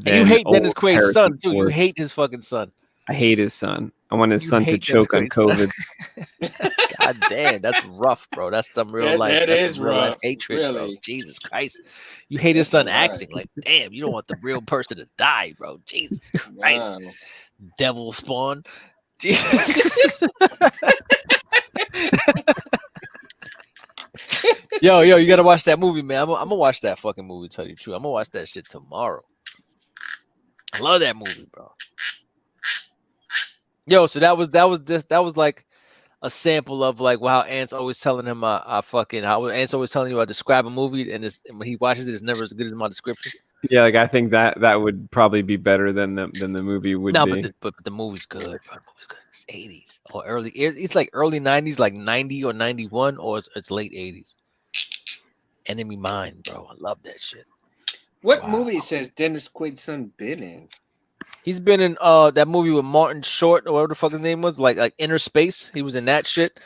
you hate Dennis Quaid's Harrison son too. You Ford. hate his fucking son. I hate his son. I want his You son to hate Dennis choke on Quaid's COVID. God damn, that's rough, bro. That's some real life. that That's is some real life rough, hatred, bro. really. Jesus Christ. You hate his son That's acting like, damn, you don't want the real person to die, bro. Jesus Christ. Wow. Devil spawn. Yo, you gotta watch that movie, man. I'm gonna watch that fucking movie, tell you the truth. I'm gonna watch that shit tomorrow. I love that movie, bro. Yo, so that was like a sample of like how Ant's always telling him how Ant's always telling you I describe a movie and when he watches it, it's never as good as my description. Yeah, like I think that would probably be better than the movie would No, be. but the movie's good. Bro. The movie's good. It's 80s or early. It's like early 90s, like 90 or 91, or it's late 80s. Enemy Mine, bro. I love that shit. What Wow. movies has Dennis Quaid's son been in? He's been in that movie with Martin Short or whatever the fuck his name was, like Inner Space. He was in that shit.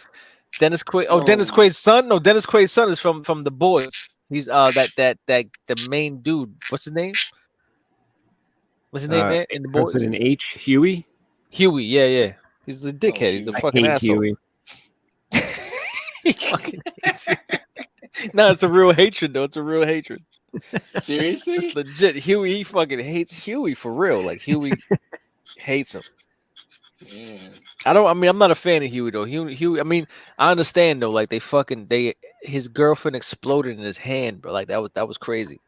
Dennis Quaid. Oh, Dennis Quaid's son. No, Dennis Quaid's son is from The Boys. He's that the main dude. What's his name? What's his name, man? In The Starts Boys. with an H, Huey. Huey. Yeah. He's a dickhead. He's a I fucking hate asshole. Huey. He fucking hates you. No, it's a real hatred though. It's a real hatred. Seriously? It's legit. Huey, he fucking hates Huey for real. Like Huey hates him. Yeah. I'm not a fan of Huey though. Huey. I mean, I understand though. Like his girlfriend exploded in his hand, bro. Like that was crazy.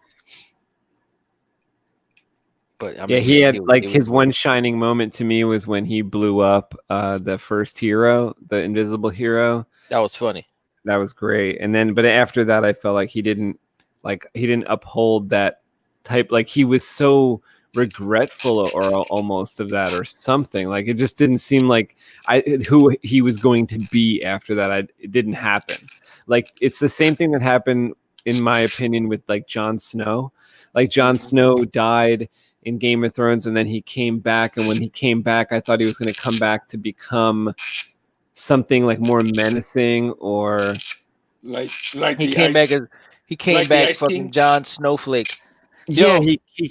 But I mean, Yeah, he had Huey- like Huey- his one shining moment to me was when he blew up the first hero, the invisible hero. That was funny. That was great. And then, but after that, I felt like he didn't uphold that type. Like he was so regretful or almost of that or something. Like it just didn't seem like who he was going to be after that. It didn't happen. Like it's the same thing that happened, in my opinion, with like Jon Snow. Like Jon Snow died in Game of Thrones, and then he came back. And when he came back, I thought he was going to come back to become something like more menacing, or Like He the came ice- back as like the Ice fucking King? John Snowflake. yeah, Yo. he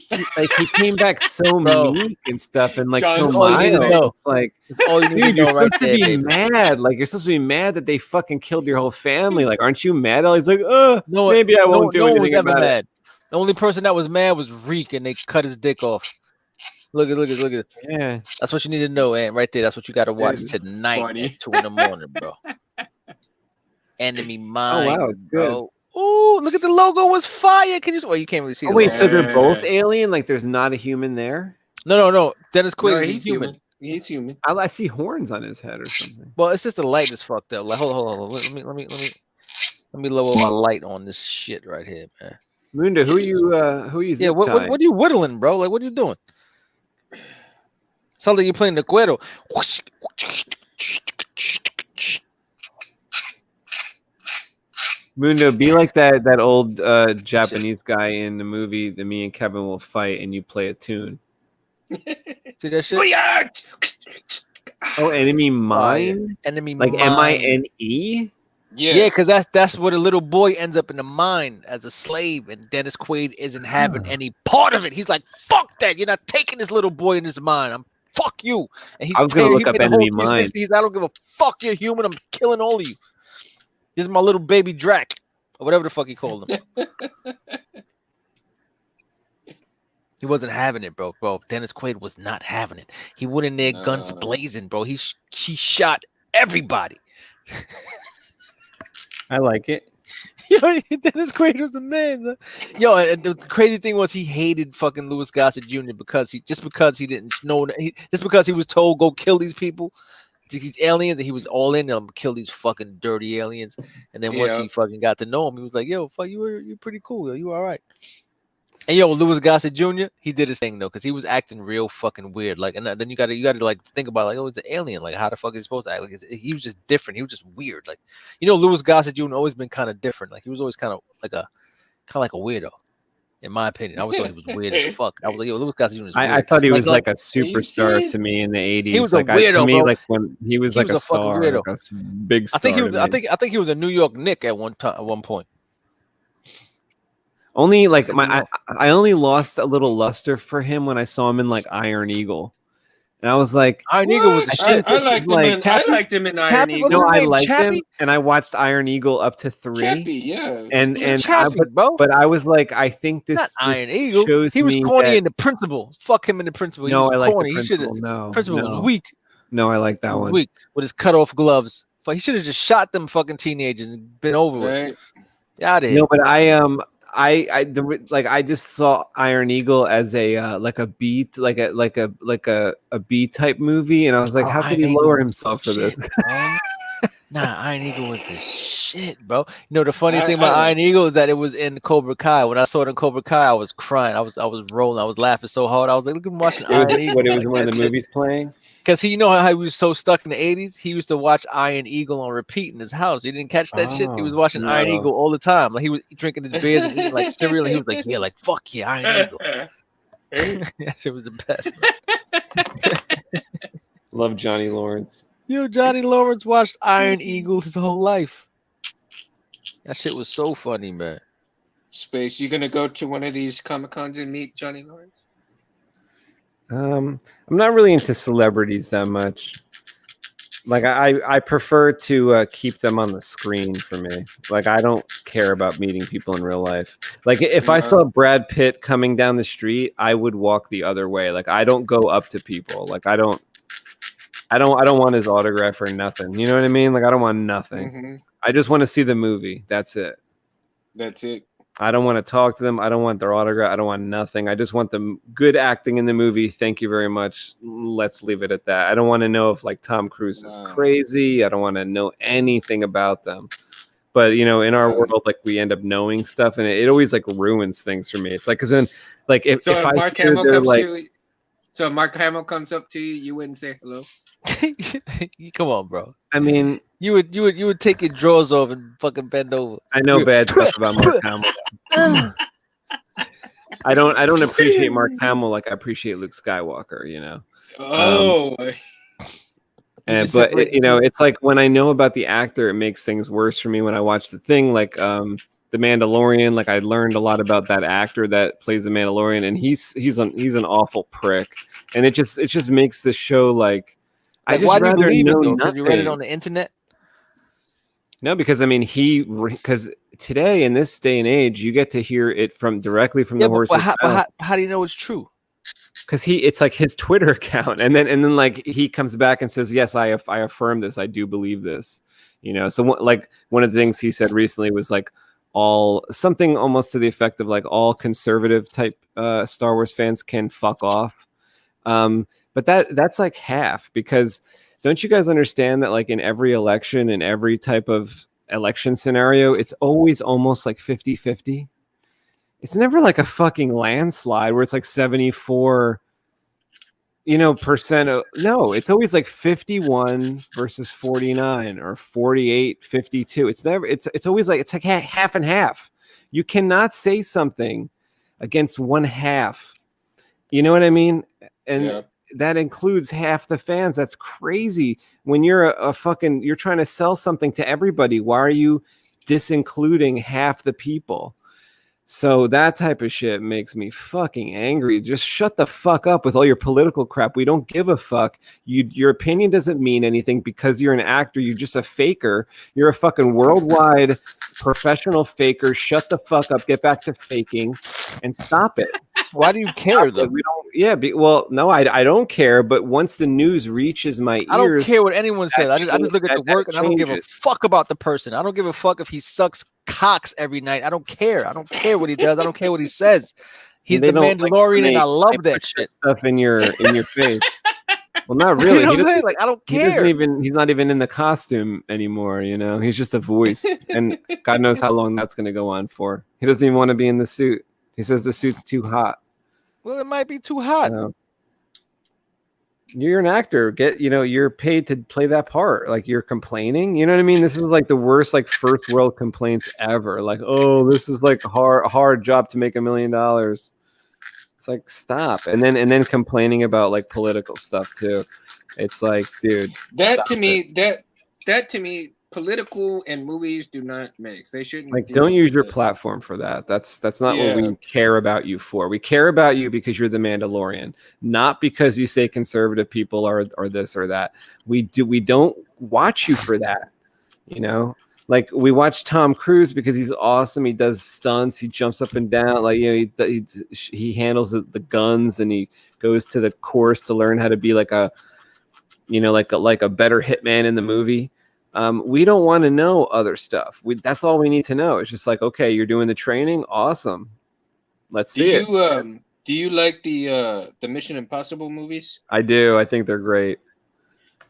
came back so Bro. meek and stuff, and like Jon so Snow, you need to mild. know. It's like, Oh, you need to dude, you're know right supposed to there, be baby. mad. Like you're supposed to be mad that they fucking killed your whole family. Like, aren't you mad? He's like, No, maybe I won't do no one was anything ever about it. mad. The only person that was mad was Reek, and they cut his dick off. Look at. Yeah, That's what you need to know, and right there, that's what you got to watch is tonight funny. at 2 a.m, bro. Enemy Mine, wow, it's good. bro. Ooh, look at the logo was fire. Can you? Well, you can't really see. Oh the wait, logo. so they're both alien? Like there's not a human there? No. Dennis Quaid No, is he's human. human. He's human. I see horns on his head or something. Well, it's just the light is fucked up. Like, hold on. Let me lower my light on this shit right here, man. Munda, who you Yeah, zip what tying? are you whittling, bro? Like, what are you doing? Sounds like you're playing the Guero. Mundo, be like that old Japanese guy in the movie that me and Kevin will fight, and you play a tune. See that shit? Oh, enemy mine, Enemy like Mine. MINE. Yeah, because that's where the little boy ends up in the mine as a slave, and Dennis Quaid isn't having any part of it. He's like, "Fuck that! You're not taking this little boy in this mine. Fuck you." And he I was gonna look up made a whole Enemy Mine. 360s. I don't give a fuck. You're human. I'm killing all of you. This is my little baby Drac, or whatever the fuck he called him. He wasn't having it, bro. Dennis Quaid was not having it. He went in there, guns blazing, bro. He shot everybody. I like it. Yo, Dennis Quaid was a man. Yo, and the crazy thing was he hated fucking Louis Gossett Jr. because he didn't know just because he was told go kill these people, these aliens, and he was all in them, kill these fucking dirty aliens. And then once he fucking got to know him, he was like, "Yo, fuck, you're pretty cool. Yo, you all right." And yo, Louis Gossett Jr. he did his thing though, because he was acting real fucking weird. Like, and then you gotta like think about like, oh, it's an alien. Like, how the fuck is he supposed to act? Like, he was just different. He was just weird. Like, Louis Gossett Jr. always been kind of different. Like, he was always kind of like a weirdo, in my opinion. I always thought he was weird as fuck. I was like, yo, Louis Gossett Jr. is weird. I thought he was like a He's- superstar to me in the 80s. He was a like weirdo, to me, bro. like when he was He like was a a fucking star, weirdo. like a big star. I think he was. to me. I think he was a New York Knick at one point. Only like I only lost a little luster for him when I saw him in like Iron Eagle, and I was like, Iron Eagle was the I shit. think I this liked is him. like I liked him in Iron Chappie, Eagle. what's no, his I name? liked Chappie? him, and I watched Iron Eagle up to 3, Chappie, yeah. and Chappie, but, bro. but I was like, I think Not this Iron Eagle. shows He was me corny that, in the Principal. Fuck him in the Principal. He no, was I like corny. the He should have. principal. No, Principal no, was weak. no, I like that one. Weak with his cut off gloves. Fuck, he should have just shot them fucking teenagers and been over with. Right? Out of here. No, but I just saw Iron Eagle as a like a B like a B type movie, and I was like, Oh, how could Iron he Eagle lower was himself for shit, this? bro. Nah, Iron Eagle was the shit, bro. The funniest I- thing about I- Iron Eagle is that it was in Cobra Kai. When I saw it in Cobra Kai, I was crying. I was rolling. I was laughing so hard. I was like, look at him watching Iron It was Eagle. what it was one of the That shit. movies playing. Because he how he was so stuck in the 80s. He used to watch Iron Eagle on repeat in his house. He didn't catch that shit. He was Oh, watching Iron no. Eagle all the time. Like, he was drinking his beers and eating like cereal. And he was like, yeah, like fuck yeah, Iron Eagle. That shit was the best. Love Johnny Lawrence. Johnny Lawrence watched Iron Eagle his whole life. That shit was so funny, man. Space, you gonna go to one of these Comic-Cons and meet Johnny Lawrence? I'm not really into celebrities that much. Like I prefer to keep them on the screen for me. Like I don't care about meeting people in real life. Like if I saw Brad Pitt coming down the street, I would walk the other way. Like I don't go up to people. Like I don't want his autograph or nothing. You know what I mean? Like I don't want nothing. Mm-hmm. I just want to see the movie. That's it. That's it. I don't want to talk to them. I don't want their autograph. I don't want nothing. I just want them good acting in the movie. Thank you very much. Let's leave it at that. I don't want to know if like Tom Cruise is crazy. I don't want to know anything about them. But you know, in our world, like we end up knowing stuff, and it always like ruins things for me. It's like because then, like if Mark Hamill comes to you, so Mark Hamill comes up to you, you wouldn't say hello. Come on, bro. I mean, you would take your drawers off and fucking bend over. I know bad stuff about Mark Hamill. I don't appreciate Mark Hamill like I appreciate Luke Skywalker. You know. Oh. But you know, it's like when I know about the actor, it makes things worse for me when I watch the thing. Like The Mandalorian, like I learned a lot about that actor that plays the Mandalorian, and he's an awful prick, and it just makes the show like. I just why do you rather believe it know though? Because you read it nothing. on the internet. No, because I mean, because today in this day and age, you get to hear it directly from the horse's mouth. But how do you know it's true? Because it's like his Twitter account, and then like he comes back and says, "Yes, I affirm this. I do believe this." You know, so like one of the things he said recently was like something almost to the effect of like all conservative type Star Wars fans can fuck off. But that's like half, because don't you guys understand that like in every election, in every type of election scenario, it's always almost like 50-50. It's never like a fucking landslide where it's like 74, percent of, no, it's always like 51 versus 49 or 48-52. It's always like, it's like half and half. You cannot say something against one half. You know what I mean? And that includes half the fans. That's crazy. When you're you're trying to sell something to everybody, why are you disincluding half the people? So that type of shit makes me fucking angry. Just shut the fuck up with all your political crap. We don't give a fuck. Your opinion doesn't mean anything because you're an actor. You're just a faker. You're a fucking worldwide professional faker. Shut the fuck up. Get back to faking and stop it. Why do you care though? We don't. Yeah. Well, no, I don't care. But once the news reaches my ears, I don't care what anyone says. I just look at the work and I don't give a fuck about the person. I don't give a fuck if he sucks cocks every night. I don't care. I don't care what he does. I don't care what he says. He's the Mandalorian, and I love that shit. Stuff in your face. Well, not really. You know what I'm saying? Like I don't care. He's not even in the costume anymore. You know, he's just a voice, and God knows how long that's going to go on for. He doesn't even want to be in the suit. He says the suit's too hot. Well, it might be too hot. You're an actor. You're paid to play that part. Like you're complaining. You know what I mean? This is like the worst, like first world complaints ever. Like, oh, this is like a hard job to make $1 million. It's like, stop. And then complaining about like political stuff too. It's like, dude. That to me, political and movies do not mix. They shouldn't. Like, don't use your platform for that. That's not what we care about you for. We care about you because you're the Mandalorian, not because you say conservative people are this or that. We don't watch you for that. You know, like we watch Tom Cruise because he's awesome. He does stunts. He jumps up and down. Like, he handles the guns, and he goes to the course to learn how to be like a better hitman in the movie. We don't want to know other stuff. That's all we need to know. It's just like, okay, you're doing the training. Awesome. Let's see it. Do you like the Mission Impossible movies? I do. I think they're great.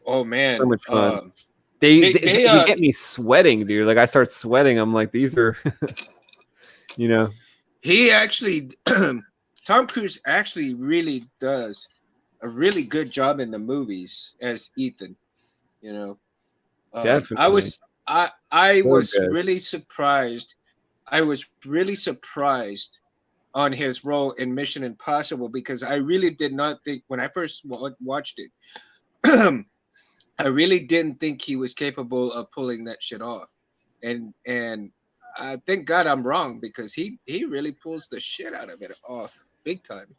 Oh man. So much fun. They get me sweating, dude. Like I start sweating. I'm like, these are, He actually, Tom Cruise actually really does a really good job in the movies as Ethan, Definitely. I was really surprised. I was really surprised on his role in Mission Impossible because I really did not think when I first watched it, I really didn't think he was capable of pulling that shit off. And I thank God I'm wrong because he really pulls the shit out of it off big time.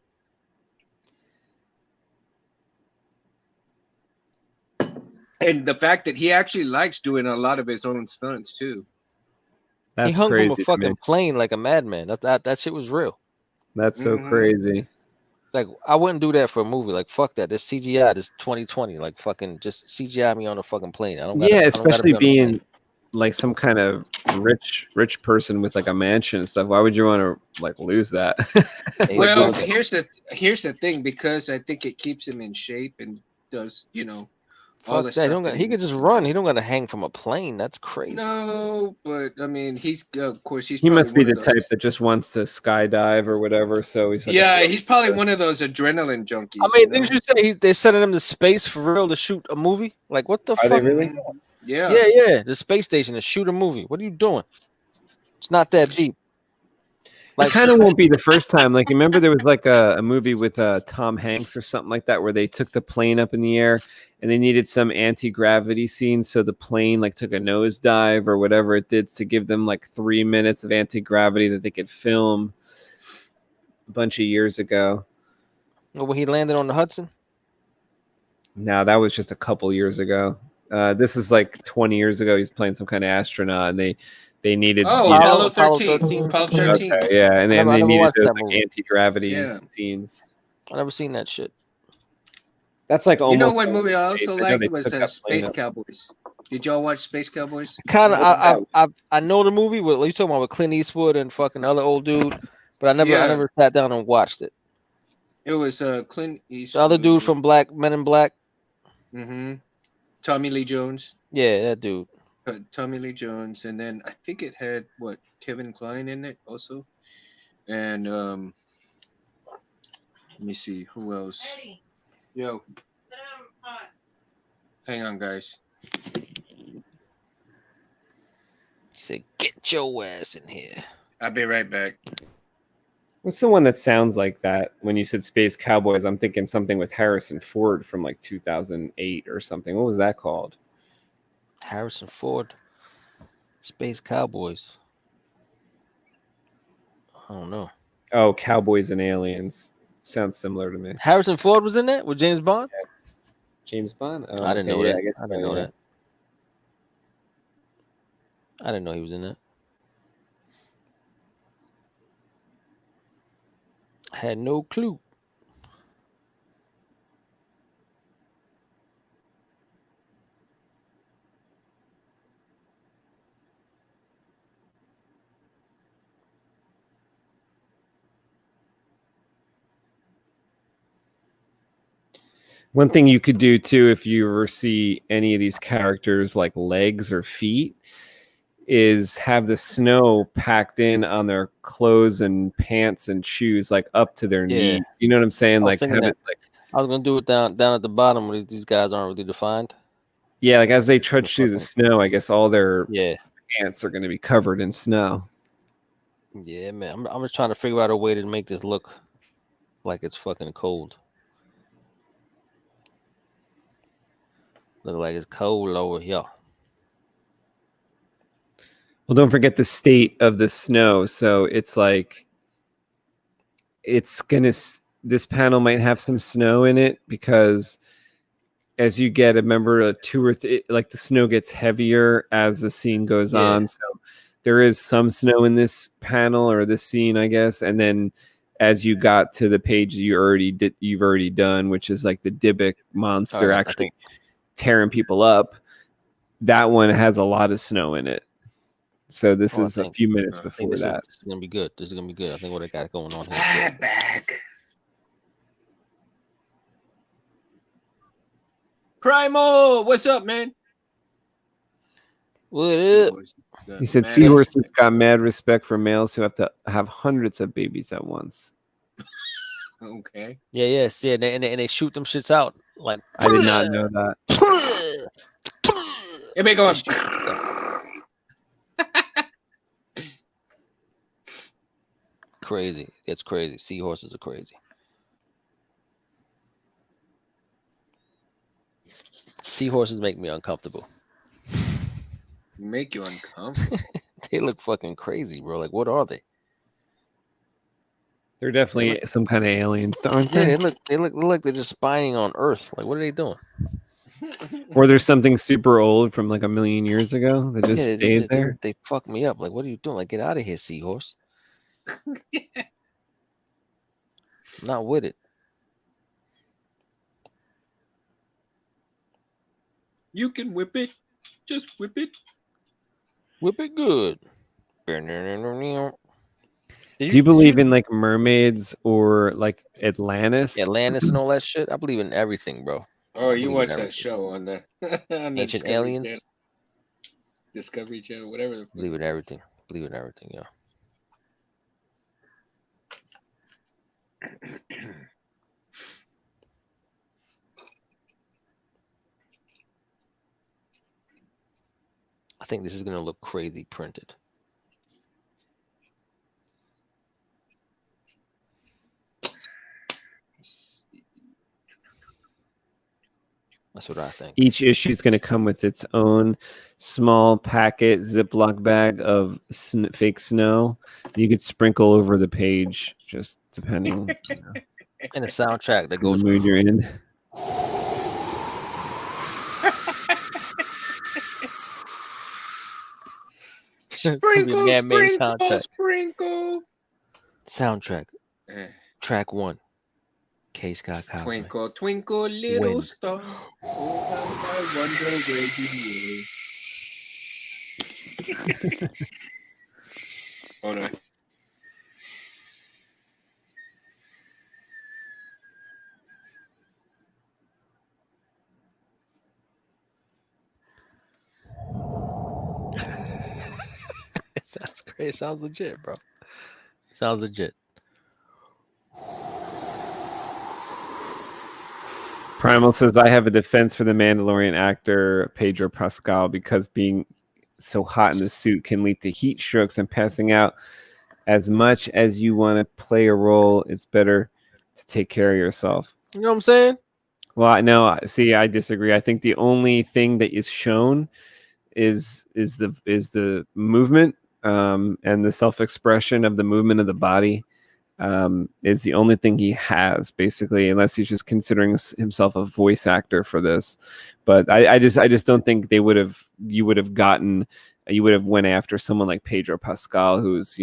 And the fact that he actually likes doing a lot of his own stunts too. That's He hung crazy from a to me. fucking plane like a madman. That shit was real. That's so Mhm. crazy. Like I wouldn't do that for a movie. Like fuck that. This CGI. This 2020. Like fucking just CGI me on a fucking plane. I don't gotta. Yeah, I don't gotta especially be on a plane. being like some kind of rich person with like a mansion and stuff. Why would you want to like lose that? Hey, Well, bro, here's the thing, because I think it keeps him in shape and does, all fuck the that. stuff He he could needs just to run. do. He don't gotta hang from a plane. That's crazy. No, but I mean, he's of course he's He probably must be one the of those. type that just wants to skydive or whatever. So he's like, Yeah, he's probably one of those adrenaline junkies. I mean, didn't you say they're sending him to space for real to shoot a movie? Like what the Are they fuck? really? Mhm. Yeah. Yeah, the space station to shoot a movie. What are you doing? It's not that deep. It kind of won't be the first time. Like, remember there was like a movie with Tom Hanks or something like that where they took the plane up in the air and they needed some anti-gravity scene, so the plane like took a nosedive or whatever it did to give them like 3 minutes of anti-gravity that they could film a bunch of years ago. when he landed on the Hudson. No, that was just a couple years ago. This is like 20 years ago. He's playing some kind of astronaut, and they needed. Oh, you know- Apollo Apollo 13. 13. Apollo 13. Okay, yeah, and then I they never needed watched those that like movie. anti-gravity Yeah. scenes. I never seen that shit. That's like You almost. know what movie I also I know liked they was took that plane Space up. Cowboys. Did y'all watch Space Cowboys? Kind of. What was I know the movie. What you talking about with Clint Eastwood and fucking other old dude, but I Yeah. never sat down and watched it. It was Clint The Eastwood. other dude from Men in Black. Mm-hmm. Tommy Lee Jones. Yeah, that dude. Tommy Lee Jones, and then I think it had Kevin Kline in it also, and let me see who else. Eddie, Yo, put on pause. hang on, guys. He said, "Get your ass in here." I'll be right back. What's the one that sounds like that? When you said Space Cowboys, I'm thinking something with Harrison Ford from like 2008 or something. What was that called? Harrison Ford, Space Cowboys. I don't know. Oh, Cowboys and Aliens. Sounds similar to me. Harrison Ford was in that with James Bond. James Bond? Oh, I didn't know okay, that. I guess I didn't so, know yeah. that. I didn't know he was in that. I had no clue. One thing you could do too, if you ever see any of these characters like legs or feet, is have the snow packed in on their clothes and pants and shoes, like up to their Yeah. knees. You know what I'm saying? was Like thinking have that. it like I was gonna do it down at the bottom where these guys aren't really defined. yeah, like as they trudge through the snow, I guess all their Yeah, pants are going to be covered in snow. yeah, man. I'm just trying to figure out a way to make this look like it's fucking cold. Look like it's cold over here. Well, don't forget the state of the snow. So it's like it's gonna. This panel might have some snow in it because as you get, remember, like the snow gets heavier as the scene goes Yeah. on. So there is some snow in this panel or this scene, I guess. And then as you got to the page you've already done, which is like the Dybbuk monster Alright, I actually tearing people up. That one has a lot of snow in it. So this Oh, I is a think- few minutes I I think before that. this is gonna be good. This is gonna be good. I think what I got going on here. I'm back. Primal, what's up, man? What up? He said Man, seahorses got mad respect for males who have to have hundreds of babies at once. Okay. Yeah, yes, yeah, and they shoot them shits out like. I did not know that. It may go on. Crazy. It's crazy. Seahorses are crazy. Seahorses make me uncomfortable. Make you uncomfortable. They look fucking crazy, bro. Like, what are they? They're definitely some kind of aliens, aren't Yeah, they? they look like they're just spying on Earth. Like, what are they doing? Or there's something super old from like a million years ago that just Yeah, stayed there. they fuck me up. Like, what are you doing? Like, get out of here, seahorse. I'm not with it. You can whip it. Just whip it. Whip it good. Did Do you believe in like mermaids or like Atlantis? Atlantis and all that shit? I believe in everything, bro. Oh, you believe in watched that everything. show on the on the Ancient Discovery aliens? Channel. Discovery Channel, whatever. The Believe in everything. Believe in everything, yeah. I think this is gonna look crazy printed. That's what I think. Each issue is going to come with its own small packet Ziploc bag of fake snow. You could sprinkle over the page, just depending And a soundtrack that on goes the mood you're in. It's gonna be a man-made soundtrack. Sprinkle. Soundtrack. Eh, Track 1. K Scott Cowboy. Twinkle, twinkle, little When? star. Oh, how I wonder where you are. Hold on. It sounds great. It sounds legit, bro. Sounds legit. Primal says, I have a defense for the Mandalorian actor Pedro Pascal because being so hot in the suit can lead to heat strokes and passing out. As much as you want to play a role, it's better to take care of yourself. You know what I'm saying? Well, I know. See, I disagree. I think the only thing that is shown is the movement and the self-expression of the movement of the body. Is the only thing he has, basically, unless he's just considering himself a voice actor for this. But I just don't think you would have went after someone like Pedro Pascal, who's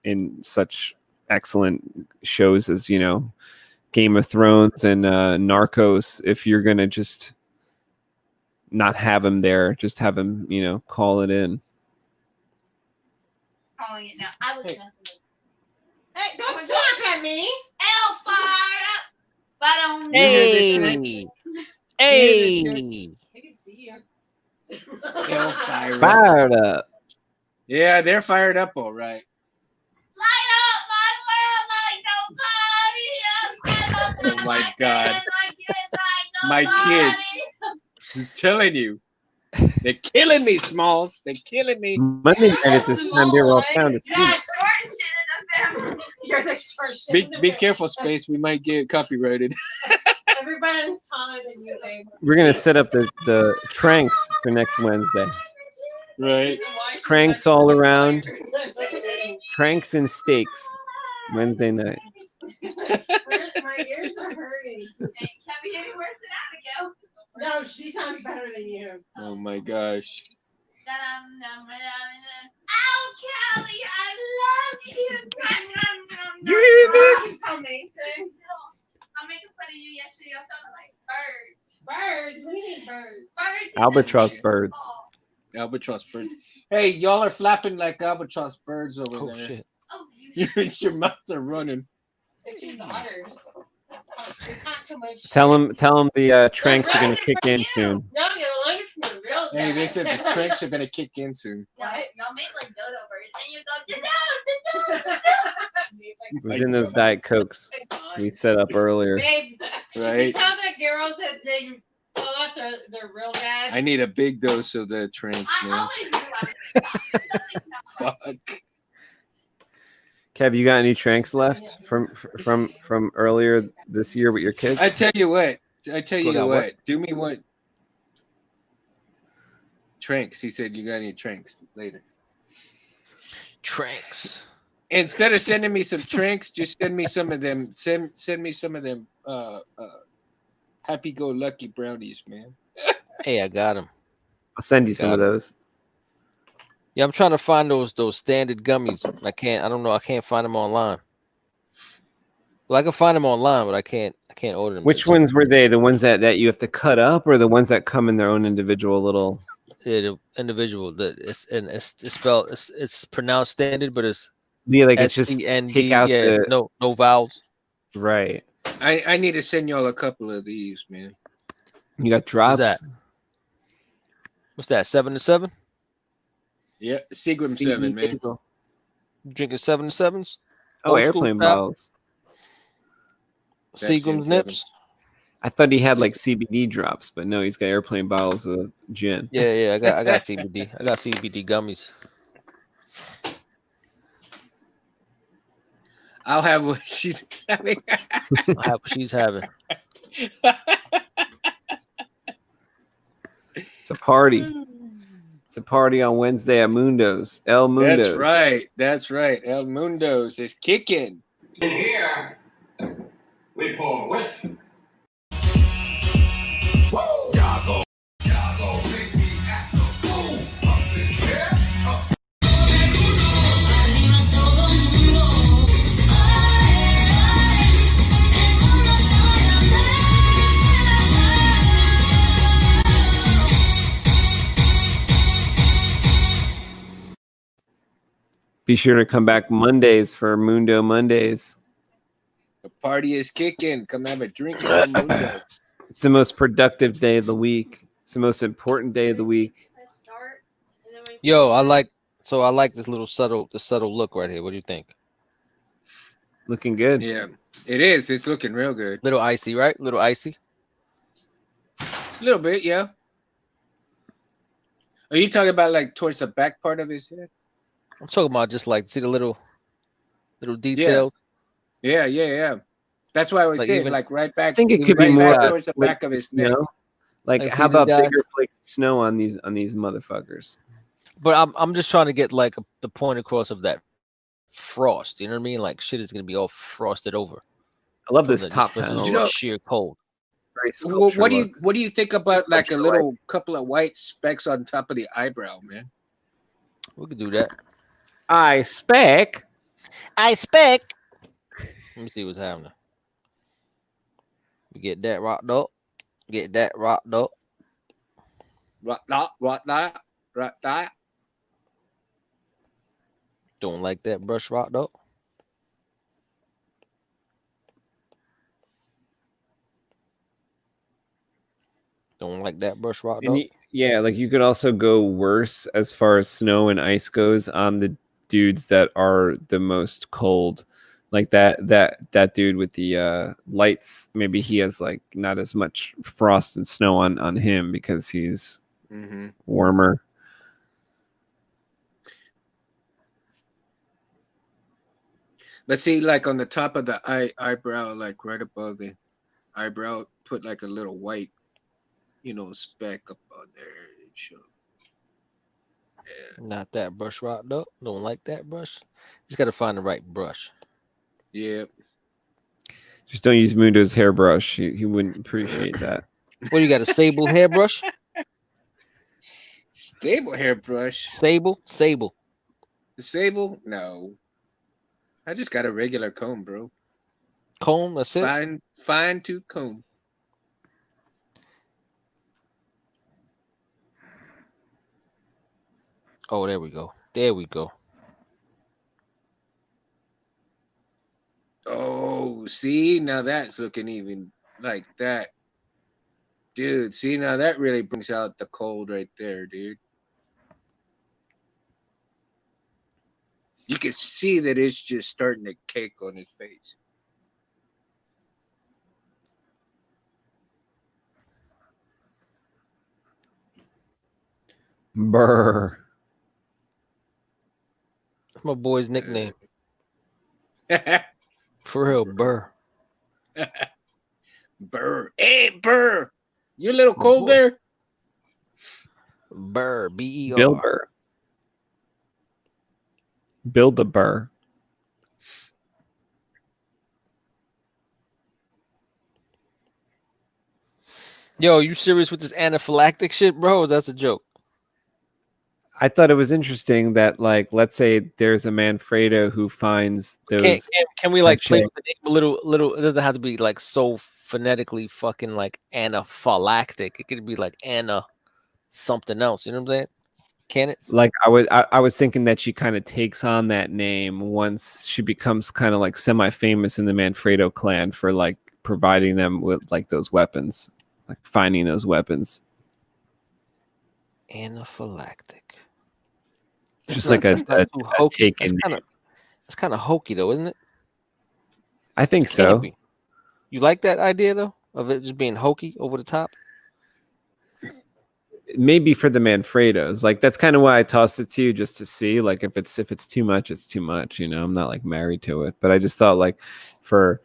in such excellent shows as Game of Thrones and Narcos. If you're gonna just not have him there, just have him call it in. Calling it now. I was messing with. Hey, don't slap at me. L fired up. But I don't Hey! Hey! I can see you. Hell, fired up. Fired up. Yeah, they're fired up, all right. light up my world like nobody else. I love Oh my God. like you and My like kids. nobody. I'm telling you. They're killing me, Smalls. They're killing me. Monday night at this time, they were all sound asleep. You're the short shit in the family. You're the short shit. in the Be bed. careful, Space. We might get copyrighted. Everybody's taller than you, babe. We're gonna set up the tranks for next Wednesday. Right. Tranks all around. Tranks and steaks. Wednesday night. My ears are hurting. It can't be any worse than Abigail. No, she sounds better than you. Oh my gosh. Oh, Kelly, I love you. You hear this? Amazing. I'm making fun of you yesterday. I sounded like birds. Birds? What do you mean birds? Birds. Albatross birds. Oh, Albatross birds. Hey, y'all are flapping like albatross birds over Oh there. shit. oh, you Your mouths are running. It's your daughters. They talk so much. Tell shit. them the tranks are gonna kick in soon. No, you learn it from the real Hey, they dad. said the tranks are gonna kick in soon. What? Y'all make like dodo birds, and you go dodo. It was in those Diet Cokes we set up earlier. Babe, should we Right. tell the girls that they pull out their real dad? I need a big dose of the tranks, I man. always do like Fuck. Kev, you got any tranks left from earlier this year with your kids? I tell you what. got what? Do me what? Tranks. He said you got any tranks later. Tranks. Instead of sending me some tranks, just send me some of them. Send me some of them happy go lucky brownies, man. Hey, I got him. I'll send you some of Got it. those. Yeah, I'm trying to find those standard gummies. I don't know. I can't find them online. Well, I can find them online, but I can't order them. Which ones were they? The ones that you have to cut up, or the ones that come in their own individual little? Yeah, the individual. It's spelled. It's pronounced standard, but it's Yeah, like it's just SEND. take out Yeah, the no vowels. right. I need to send y'all a couple of these, man. You got drops. that? What's that? 7 to 7? Yeah, Seagram CD 7, man. Hazel. Drinking 7 to 7s. Oh, Old school airplane style? bottles. Pepsi Seagram's and nips. I thought he had like CBD drops, but no, he's got airplane bottles of gin. Yeah, I got CBD. I got CBD gummies. I'll have what she's having. I have what she's having. It's a party. It's a party on Wednesday at Mundo's. El Mundo. That's right. That's right. El Mundo's is kicking. In here, we pour whiskey. Be sure to come back Mondays for Mundo Mondays. The party is kicking. Come have a drink at El Mundo's. It's the most productive day of the week. It's the most important day of the week. I start, and then we Yo, I like this little subtle look right here. What do you think? Looking good. Yeah, it is. It's looking real good. Little icy, right? Little icy. A little bit, yeah. Are you talking about like towards the back part of his head? I'm talking about just like see the little details. Yeah. That's why I was Like saying even- like right back. I think it could right be more back like towards the back of his neck. snow. Like, Like, how see these about guys? bigger flakes of snow on these motherfuckers? But I'm just trying to get like the point across of that frost. You know what I mean? Like shit is gonna be all frosted over. I love from this the- top just from panel. the You know- sheer cold. Very Well, sculpture what do you look. what do you think about like a Sculpture little couple of white specks on top of the eyebrow, man? We could do that. I spec. I spec. Let me see what's happening. We get that rocked up. Get that rocked up. Right that. Don't like that brush rocked up. Don't like that brush rocked up. And yeah, like you could also go worse as far as snow and ice goes on the dudes that are the most cold. Like that dude with the lights, maybe he has like not as much frost and snow on him because he's Mm-hmm. warmer. But see, like on the top of the eyebrow, like right above the eyebrow, put like a little white, speck up on there. Show. Not that brush rocked up. Don't like that brush. Just got to find the right brush. Yeah. Just don't use Mundo's hairbrush. He wouldn't appreciate that. What you got? A sable hairbrush? Stable hairbrush. Sable? Sable? No. I just got a regular comb, bro. Comb? That's it. Fine tooth comb. Oh, there we go. There we go. Oh, see, now that's looking even like that. Dude, see, now that really brings out the cold right there, dude. You can see that it's just starting to cake on his face. Brr. That's my boy's nickname. For real, Burr. Burr. Hey, Burr. You a little cold boy. there? Burr. B-E-R. Bill Burr. Build a burr. Yo, you serious with this anaphylactic shit, bro? That's a joke. I thought it was interesting that, like, let's say there's a Manfredo who finds those. Can we like play check. with the name a little? It doesn't have to be like so phonetically fucking like anaphylactic. It could be like Anna something else. You know what I'm saying? Can it? Like I was thinking that she kind of takes on that name once she becomes kind of like semi-famous in the Manfredo clan for like providing them with like those weapons, like finding those weapons. Anaphylactic. Just like a hokey. taken name. That's kind of hokey though, isn't it? I think so. You like that idea though, of it just being hokey, over the top? Maybe for the Manfredos, like that's kind of why I tossed it to you, just to see, like if it's too much, it's too much. You know, I'm not like married to it, but I just thought like for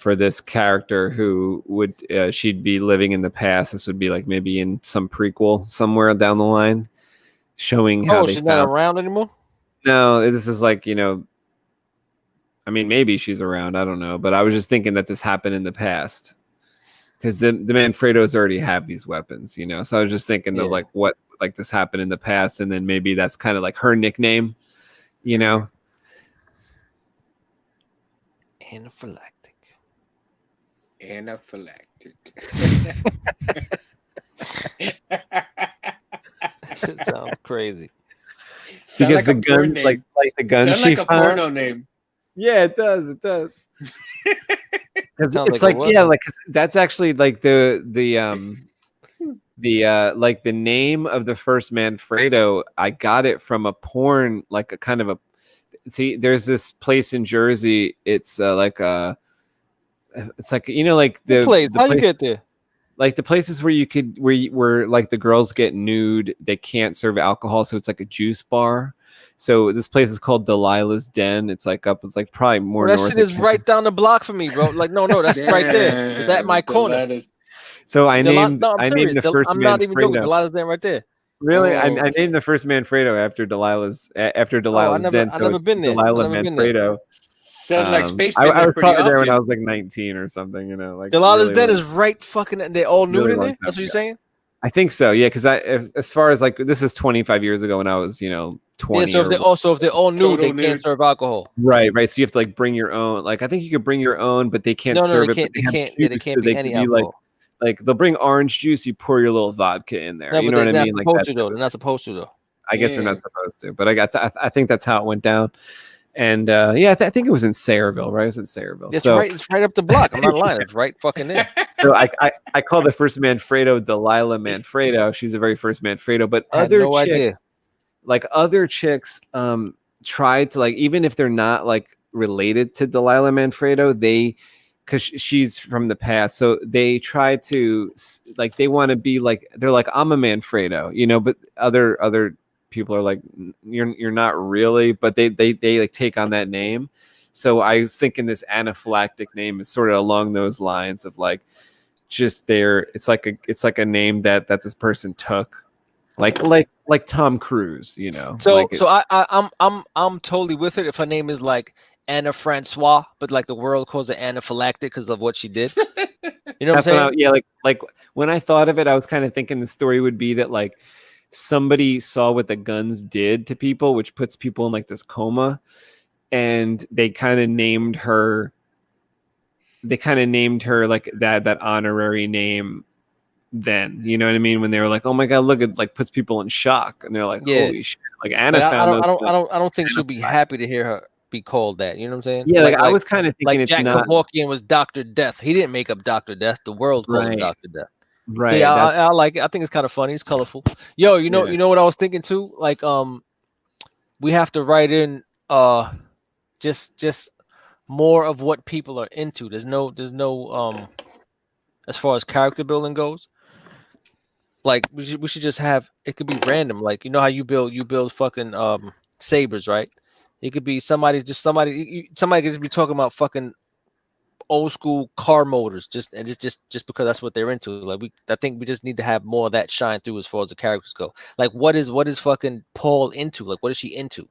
this character who would she'd be living in the past. This would be like maybe in some prequel somewhere down the line, showing how they she's found. not around anymore. No, this is like, you know, I mean, maybe she's around. I don't know, but I was just thinking that this happened in the past. Because the Manfredos already have these weapons, you know. So I was just thinking of like what like this happened in the past, and then maybe that's kind of like her nickname, you know. Anaphylactic. Anaphylactic. Shit sounds crazy. Because the guns, like the guns, sound like a porno name. Yeah, it does. It does. It's like like, yeah, like that's actually like the like the name of the first Manfredo. I got it from a porn, like a kind of a. See, there's this place in Jersey. It's like it's like, you know, like the place. The How place, you get there? like the places where you could where like the girls get nude. They can't serve alcohol, so it's like a juice bar. So this place is called Delilah's Den. It's like up. It's like probably more. That north shit is right down the block for me, bro. Like no, that's right there. Is that my corner? So I named No, I named the first I'm not even joking. Manfredo. Delilah's Den right there. Really, I named the first Manfredo after Delilah's Den. I never been there. Delilah Manfredo. Sounds like Space I was pretty probably there when I often. was like 19 or something. You know, like Delilah's really, Den is right fucking. They all nude really in long there. time That's what you're ago. saying? I think so. Yeah, because as far as like this is 25 years ago when I was 20. Yeah. So if they're all nude, Total they nude. can't serve alcohol. Right. So you have to like bring your own. Like I think you could bring your own, but they can't serve it. They can't be any alcohol. Like they'll bring orange juice. You pour your little vodka in there. No, you but know what I they're mean? not Like supposed that. to though. They're not supposed to though. I guess they're not supposed to, but I think that's how it went down. And I think it was in Sayreville, right? It was in Sayreville. It's right up the block. I'm not lying. It's right fucking there. So I call the first Manfredo Delilah Manfredo. She's the very first Manfredo, but I had other no chicks, idea. like other chicks, tried to, like, even if they're not like related to Delilah Manfredo, because she's from the past, so they try to, like, they want to be like, they're like, I'm a Manfredo, you know, but other people are like, you're not really, but they like take on that name. So I was thinking this anaphylactic name is sort of along those lines of like, just there, it's like a name that this person took, like Tom Cruise, you know. So like I'm totally with it if her name is like Anna Francois, but like the world calls it anaphylactic because of what she did. You know what I'm saying? Like when I thought of it, I was kind of thinking the story would be that like somebody saw what the guns did to people, which puts people in like this coma, and they kind of named her like that honorary name then, you know what I mean, when they were like, oh my god, look, it like puts people in shock, and they're like, holy shit, like Anna found I don't think she'll be happy to hear her be called that. You know what I'm saying? Yeah, like I was kind of thinking, like it's Jack not Kevorkian was Dr. Death. He didn't make up Dr. Death. The world called him Dr. Death. Right. So yeah, I like it. I think it's kind of funny. It's colorful. Yo, you know what I was thinking too? Like, we have to write in just more of what people are into. There's no as far as character building goes. Like we should just have, it could be random. Like, you know how you build fucking sabers, right? It could be somebody could just be talking about fucking old school car motors, just because that's what they're into. Like I think we just need to have more of that shine through as far as the characters go. Like what is fucking Paul into? Like what is she into?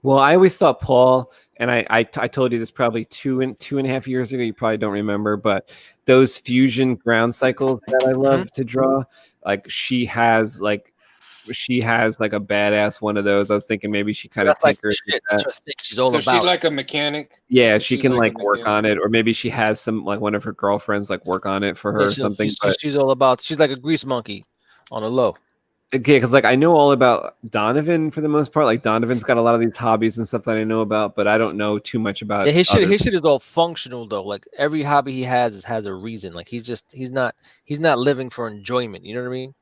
Well, I always thought Paul, and I told you this probably 2.5 years ago. You probably don't remember, but those fusion ground cycles that I love to draw, like she has like a badass one of those. I was thinking maybe she kind of That's like tinkers with shit. that. That's her thing. She's all So about. she's like a mechanic. Yeah, So she she's can like a like work mechanic. on it, or maybe she has some like one of her girlfriends like work on it for her Yeah, or something. But she's all about. She's like a grease monkey on the low. okay, because like I know all about Donovan for the most part. Like Donovan's got a lot of these hobbies and stuff that I know about, but I don't know too much about. Yeah, his other- shit is all functional though. Like every hobby he has a reason. Like he's not living for enjoyment. You know what I mean?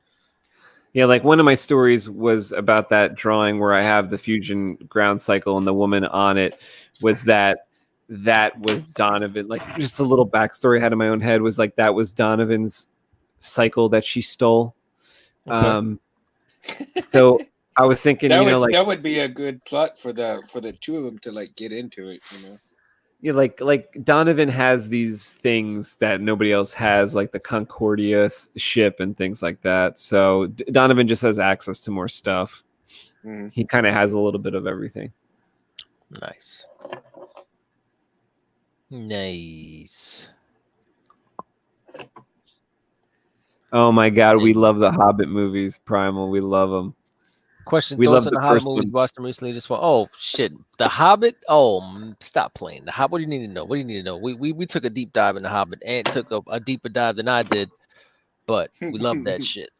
Yeah, like one of my stories was about that drawing where I have the fusion ground cycle and the woman on it. Was that was Donovan? Like just a little backstory I had in my own head was like that was Donovan's cycle that she stole. Okay. So I was thinking, That you would know, like that would be a good plot for the two of them to like get into it, you know. yeah, like Donovan has these things that nobody else has, like the Concordia ship and things like that. So Donovan just has access to more stuff. Mhm. He kind of has a little bit of everything. Nice. Nice. Oh my God, we love the Hobbit movies, Primal. We love them. Question: We thoughts love on the the Hobbit first movies? one. Watched them recently. Just one. Oh shit, The Hobbit. Oh, stop playing. The Hobbit. What do you need to know? What do you need to know? We took a deep dive in The Hobbit, and took a deeper dive than I did, but we love that shit.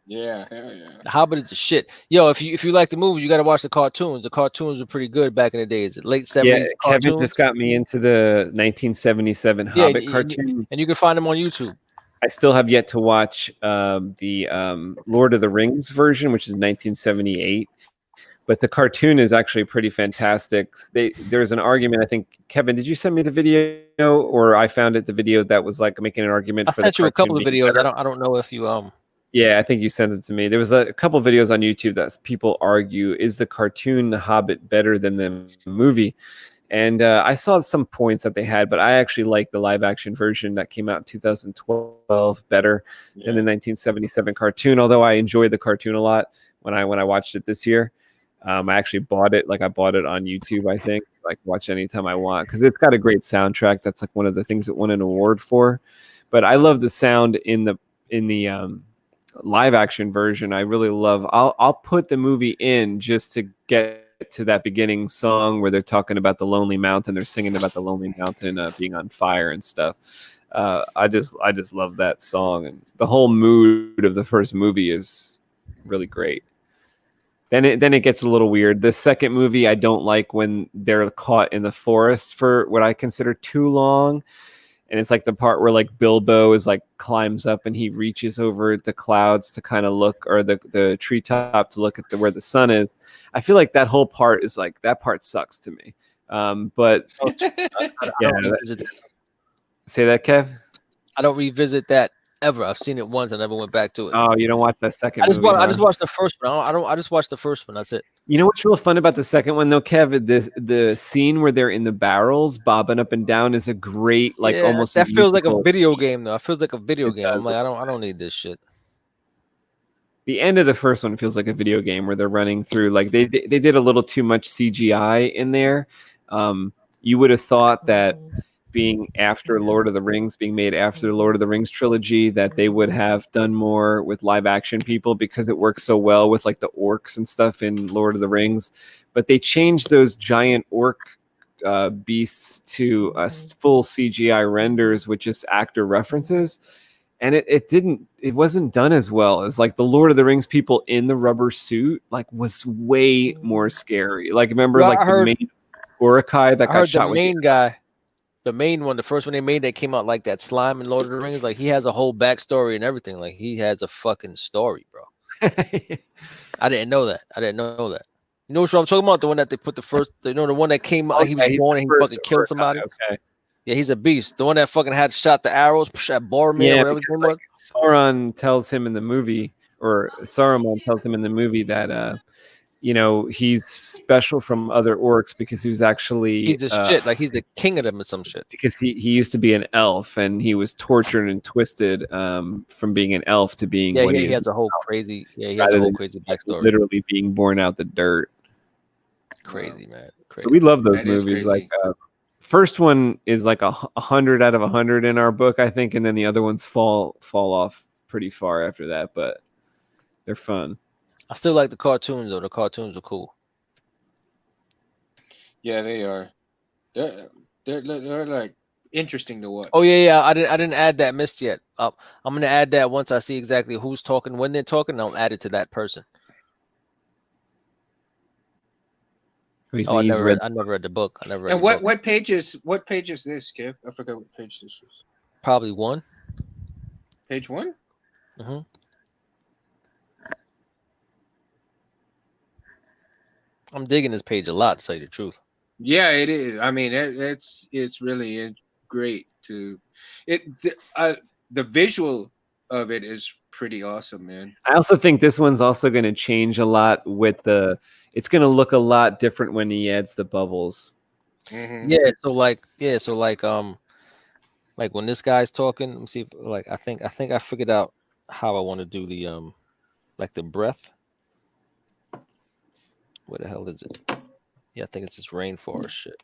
Yeah, hell yeah. The Hobbit is the shit. Yo, if you like the movies, you got to watch the cartoons. The cartoons were pretty good back in the days. Late 70s Yeah, Kevin cartoons. just got me into the 1977 Yeah, Hobbit and cartoon. you can find them on YouTube. I still have yet to watch the Lord of the Rings version, which is 1978. But the cartoon is actually pretty fantastic. There's an argument. I think Kevin, did you send me the video, or I found it the video that was like making an argument? I for sent the you a couple of cartoon being videos. better? I don't know if you Yeah, I think you sent it to me. There was a couple videos on YouTube that people argue, is the cartoon The Hobbit better than the movie? And I saw some points that they had, but I actually like the live action version that came out in 2012 better than the 1977 cartoon. Although I enjoyed the cartoon a lot when I watched it this year. I actually bought it. Like I bought it on YouTube, I think. Like watch anytime I want because it's got a great soundtrack. That's like one of the things it won an award for. But I love the sound in the live action version. I really love. I'll put the movie in just to get to that beginning song where they're talking about the Lonely Mountain. They're singing about the Lonely Mountain being on fire and stuff. I just love that song, and the whole mood of the first movie is really great. Then it gets a little weird. The second movie I don't like when they're caught in the forest for what I consider too long. And it's like the part where like Bilbo is like climbs up and he reaches over the clouds to kind of look, or the treetop to look at where the sun is. I feel like that whole part is like, that part sucks to me. But yeah, say that, Kev. I don't revisit that ever. I've seen it once. I never went back to it. Oh, you don't watch that second I just movie, I just watched the first one. I just watched the first one. That's it. You know what's real fun about the second one though, Kev? The scene where they're in the barrels bobbing up and down is a great, like, Yeah, almost that feels like a musical video scene. game though. It feels like a video It game. I'm does. like, I don't need this shit. The end of the first one feels like a video game where they're running through, like they did a little too much CGI in there. You would have thought that being after Lord of the Rings, being made after the Lord of the Rings trilogy, that they would have done more with live action people because it works so well with like the orcs and stuff in Lord of the Rings. But they changed those giant orc beasts to full CGI renders with just actor references. And it wasn't done as well as like the Lord of the Rings people in the rubber suit, like was way more scary. Like remember Well, like I the heard- main Urukai that I got heard shot the with main guy, the main one, the first one they made that came out like that slime in Lord of the Rings. Like he has a whole backstory and everything. Like he has a fucking story, bro. I didn't know that. You know what I'm talking about? The one that they put the first, the one that came out, he was Okay, born and he first fucking killed Urukai, somebody. Okay. Yeah, he's a beast. The one that fucking had shot the arrows, that Boromir, Yeah, whatever his because name like, Sauron tells him in the movie, or Saruman tells him in the movie that he's special from other orcs because he was actually He's a shit. Like he's the king of them or some shit. because he used to be an elf and he was tortured and twisted from being an elf to being Yeah, what he he is has a whole crazy. Yeah, he has rather a whole than crazy backstory. literally being born out the dirt. Crazy, man. Crazy. So we love those That is movies. crazy. Like first one is like 100 out of 100 in our book, I think, and then the other ones fall off pretty far after that. But they're fun. I still like the cartoons though. The cartoons are cool. Yeah, they are. They're like interesting to watch. Oh yeah. I didn't add that mist yet. I'm gonna add that once I see exactly who's talking, when they're talking. I'll add it to that person. Oh, I never read the book. I never read And the book. what page is this, Kev? I forgot what page this was. Probably 1. Page 1? Mm-hmm. I'm digging this page a lot, to tell you the truth. Yeah, it is. I mean, it's really great to the visual of it is pretty awesome, man. I also think this one's also going to change a lot with the. It's going to look a lot different when he adds the bubbles. Mhm. Yeah. So like when this guy's talking, let me see. Like I think I figured out how I want to do the like the breath. Where the hell is it? Yeah, I think it's this rainforest shit.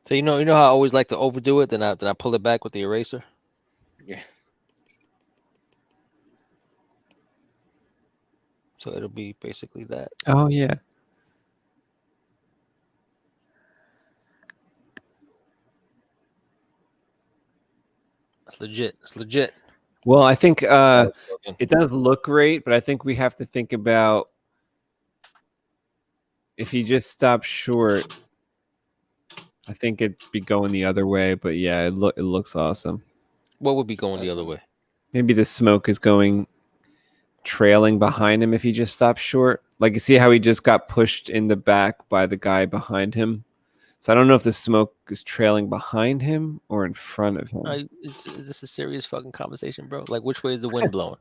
So you know how I always like to overdo it, then I pull it back with the eraser. Yeah. So it'll be basically that. Oh yeah. It's legit. It's legit. Well, I think it does look great, but I think we have to think about if he just stops short. I think it'd be going the other way, but yeah, it looks awesome. What would be going the other way? Maybe the smoke is going trailing behind him if he just stops short. Like you see how he just got pushed in the back by the guy behind him. So I don't know if the smoke is trailing behind him or in front of him. Is this a serious fucking conversation, bro? Like, which way is the wind blowing?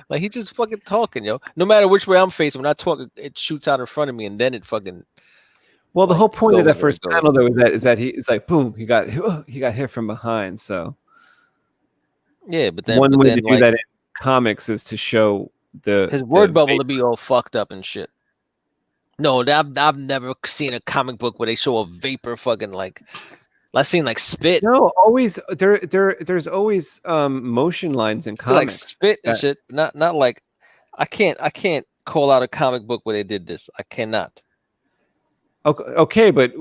Like, he just fucking talking, yo. No matter which way I'm facing, when I talk, it shoots out in front of me, and then it fucking. Well, the like, whole point of goes that where it first goes. panel though is that it's like boom, he got hit from behind. So Yeah, but then one way to do like, that in comics is to show his word bubble to be all fucked up and shit. No, I've never seen a comic book where they show a vapor fucking like. I've seen like spit. No, always there's always motion lines in Like comics. spit and shit. Not like I can't call out a comic book where they did this. I cannot. Okay, but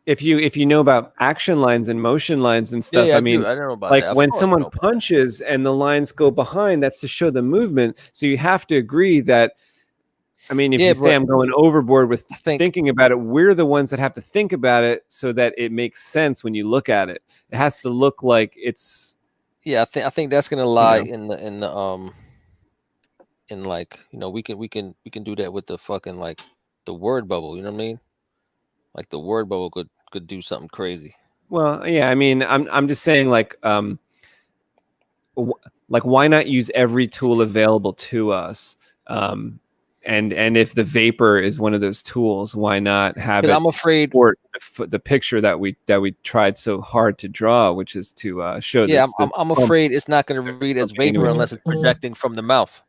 if you know about action lines and motion lines and stuff, Yeah, I mean, I don't know about like that. Of when course I someone know about punches and the lines go behind, that's to show the movement. So you have to agree that. I mean, if Yeah, you say but I'm going overboard with think- thinking about it, we're the ones that have to think about it so that it makes sense when you look at it. It has to look like it's. Yeah, I think that's gonna lie know. in like, you know, we can do that with the fucking like the word bubble. You know what I mean? Like the word bubble could do something crazy. Well, yeah. I mean, I'm just saying like why not use every tool available to us? And if the vapor is one of those tools, why not have it? I'm afraid support the picture that we tried so hard to draw, which is to show. Yeah, this I'm afraid it's not going to read as vapor unless it's projecting from the mouth.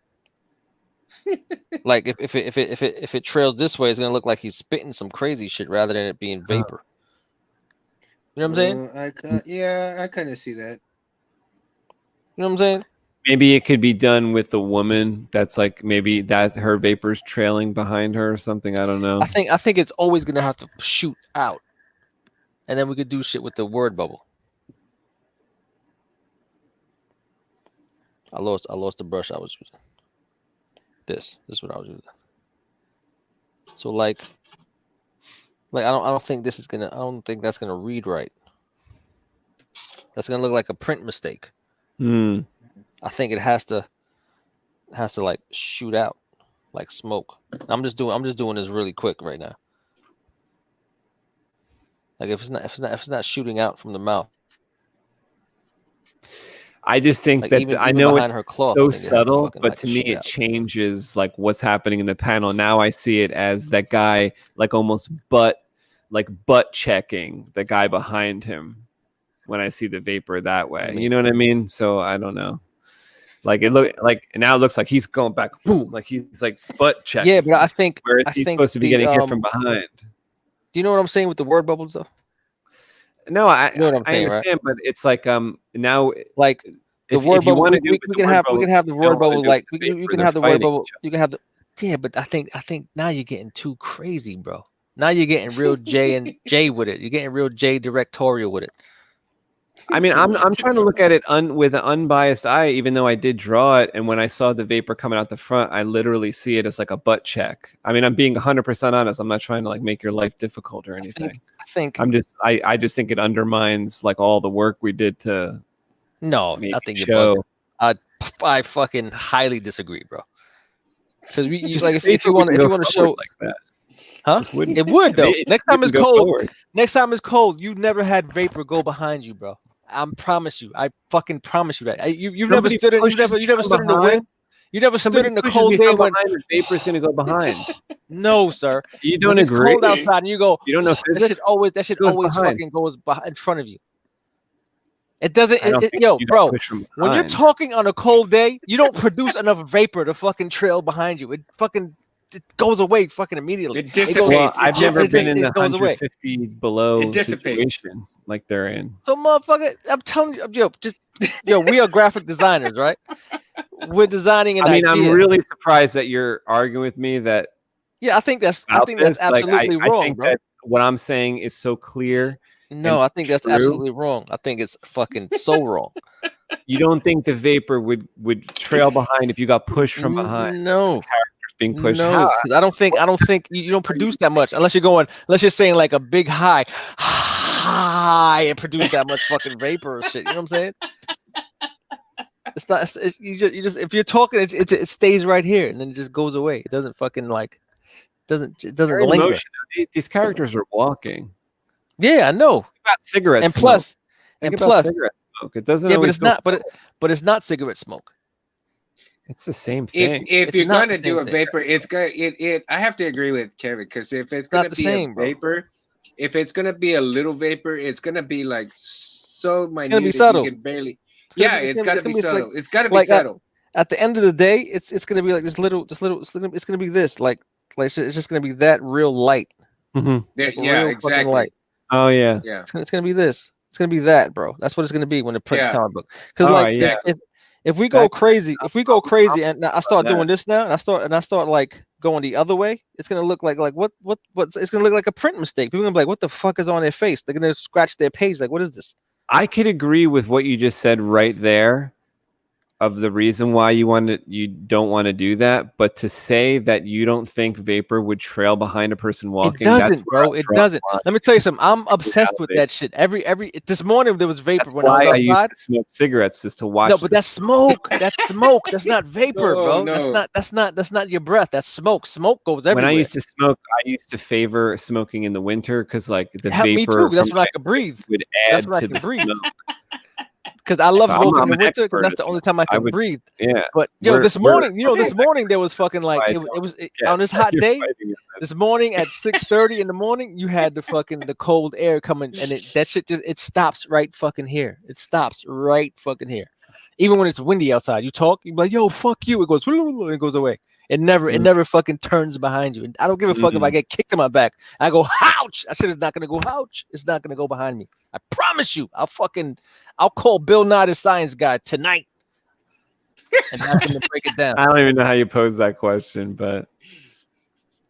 Like if it trails this way, it's going to look like he's spitting some crazy shit rather than it being vapor. You know what I'm saying? I kind of see that. You know what I'm saying? Maybe it could be done with a woman that's like maybe that her vapor's trailing behind her or something. I don't know. I think it's always gonna have to shoot out, and then we could do shit with the word bubble. I lost the brush I was using. This is what I was using. So like I don't think this is gonna. I don't think that's gonna read right. That's gonna look like a print mistake. I think it has to like shoot out like smoke. I'm just doing this really quick right now. Like if it's not shooting out from the mouth. I just think Like, that even know behind it's her cloth, I so think they have to subtle, fucking but light to the me shit it out. changes like what's happening in the panel. Now I see it as that guy like almost butt checking the guy behind him when I see the vapor that way. You know what I mean? So I don't know. Like it now it looks like he's going back, boom, like he's like butt checking. Yeah, but I think whereas he's supposed to be getting hit from behind. Do you know what I'm saying with the word bubbles though? No, I You know what I'm saying, understand, but it's like now like the if word you bubble, want to we can have the word bubble like you can have the word bubble. You can have the but I think now you're getting too crazy, bro. Now you're getting real J and J with it. You're getting real J directorial with it. I mean, I'm trying to look at it with an unbiased eye, even though I did draw it. And when I saw the vapor coming out the front, I literally see it as like a butt check. I mean, I'm being 100% honest. I'm not trying to like make your life difficult or anything. I just think it undermines like all the work we did to. No, I think show. I fucking highly disagree, bro. Because like if you want to show like that. Huh? It would though. Next time it's cold, you never had vapor go behind you, bro. I promise you. I fucking promise you that. You've never stood in. You never stood in the wind. You never stood in the cold day when the vapor's going to go behind. No, sir. You don't when agree. It's cold outside, and you go. You don't know physics. That shit always fucking goes in front of you. It doesn't. Bro. When you're talking on a cold day, you don't produce enough vapor to fucking trail behind you. It goes away fucking immediately. It dissipates. I've never been in the 150 below situation like they're in. So, motherfucker, I'm telling you, we are graphic designers, right? We're designing an idea. I'm really surprised that you're arguing with me that. Yeah, I think that's absolutely wrong, I think bro. that what I'm saying is so clear. No, I think that's absolutely wrong. I think it's fucking so wrong. You don't think the vapor would trail behind if you got pushed from behind? No. Being pushed. No, because I don't think you don't produce that much unless you're saying like a big high and produce that much fucking vapor or shit. You know what I'm saying? It's not. You just if you're talking, it stays right here and then it just goes away. It doesn't fucking doesn't linger. These characters are walking. Yeah, I know. About cigarette and smoke. plus cigarette smoke. It doesn't. Yeah, but it's not. But it's not cigarette smoke. It's the same thing. If you're gonna do a vapor, it's good. I have to agree with Kevin because if it's gonna be a vapor, if it's gonna be a little vapor, it's gonna be like so minute. It's gonna be subtle. You can barely. It's gotta be subtle. It's gotta be subtle. At the end of the day, it's gonna be like this little. It's gonna be this like it's just gonna be that real light. Mm-hmm. Yeah, exactly. Light. Oh yeah. Yeah. It's gonna be this. It's gonna be that, bro. That's what it's gonna be when it prints comic book. Because if we go crazy, and I start doing this now, and I start like going the other way, it's gonna look like what it's gonna look like a print mistake. People are gonna be like, what the fuck is on their face? They're gonna scratch their page, like, what is this? I could agree with what you just said right there of the reason why you don't want to do that, but to say that you don't think vapor would trail behind a person walking, it doesn't, bro. It doesn't. Let me tell you something. I'm obsessed with that shit. This morning there was vapor when I was outside. I used to smoke cigarettes just to watch. No, but that's smoke. That's smoke. That's not vapor, bro. No. That's not your breath. That's smoke. Smoke goes everywhere. When I used to smoke, I used to favor smoking in the winter because like the vapor. Me too. That's when I could breathe. Would add to the smoke. Because I love smoking in the winter because that's the only time I can breathe. Yeah. But this morning there was fucking like it was on this hot day. This morning at 6:30 in the morning, you had the cold air coming, and that shit it stops right fucking here. It stops right fucking here. Even when it's windy outside, you talk, you're like, yo, fuck you. It goes away. It never fucking turns behind you. And I don't give a fuck if I get kicked in my back. I go, ouch. That shit is not gonna go ouch. It's not gonna go behind me. I promise you. I'll call Bill Nye the Science Guy tonight. And ask him to break it down. I don't even know how you pose that question, but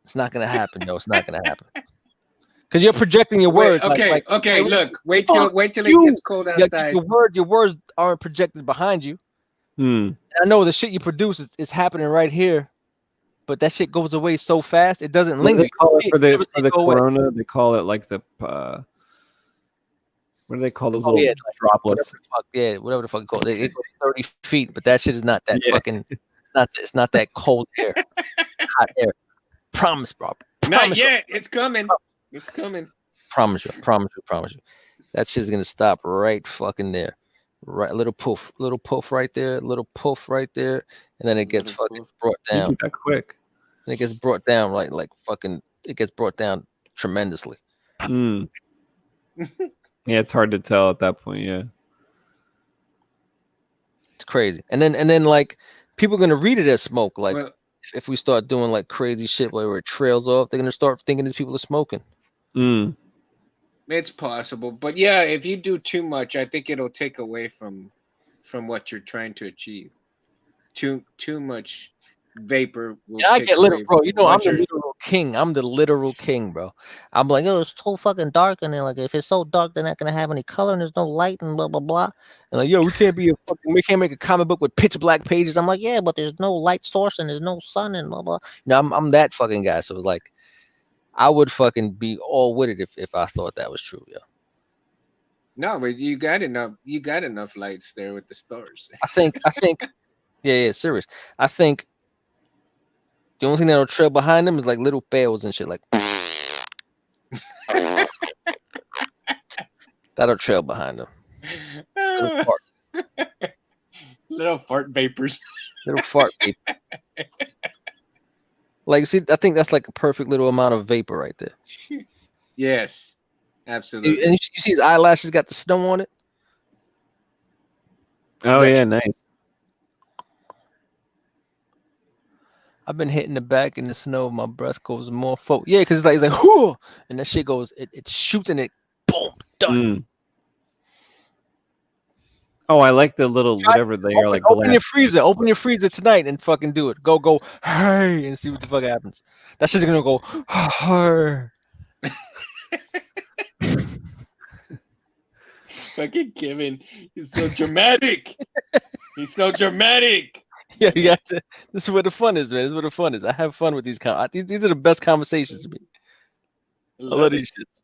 it's not gonna happen. No, it's not gonna happen. Because you're projecting your words. Okay, look. Wait till it gets cold outside. Your words aren't projected behind you. I know the shit you produce is happening right here, but that shit goes away so fast it doesn't linger. They call it for the corona. Away. They call it like the what do they call those little droplets? Whatever the fuck called it. It goes 30 feet, but that shit is not that fucking. It's not that cold air, hot air. Promise, bro. Not yet. It's coming. It's coming. Promise you. That shit's gonna stop right fucking there. Right, little poof right there, little poof right there, and then it gets Little fucking poof. brought You down. do that quick. And it gets brought down like fucking. It gets brought down tremendously. Mm. Yeah, it's hard to tell at that point. Yeah. It's crazy. And then like people are gonna read it as smoke. Like Well, if we start doing like crazy shit where it trails off, they're gonna start thinking these people are smoking. Mm. it's possible, but yeah, if you do too much, I think it'll take away from what you're trying to achieve. Too much vapor will Yeah, I take get literal, away bro. You know, I'm what the you're- literal king. I'm the literal king, bro. I'm like, oh, it's too fucking dark, and then like, if it's so dark, they're not gonna have any color, and there's no light, and blah blah blah. And like, yo, we can't make a comic book with pitch black pages. I'm like, yeah, but there's no light source, and there's no sun, and blah blah. You know, I'm that fucking guy. So like, I would fucking be all with it if I thought that was true, yeah. No, but you got enough lights there with the stars. I think, yeah, serious. I think the only thing that'll trail behind them is like little bells and shit, like that'll trail behind them. Little fart, Little fart vapors. little fart vapor. Like, see, I think that's like a perfect little amount of vapor right there. Yes, And absolutely. you see his eyelashes got the snow on it. Oh That- yeah, nice. I've been hitting the back in the snow. My breath goes more forward. Yeah, because it's like, whoo, and that shit goes, it shoots and it, boom, done. Mm. Oh, I like the little Try- whatever they are, like Open your glass. freezer. Open your freezer tonight and fucking do it. Go, hey, and see what the fuck happens. That shit's gonna go, hey. Fucking Kevin, he's so dramatic. He's so dramatic. Yeah, you got to. This is where the fun is, man. This is where the fun is. I have fun with these. These are the best conversations to me. I love these shits.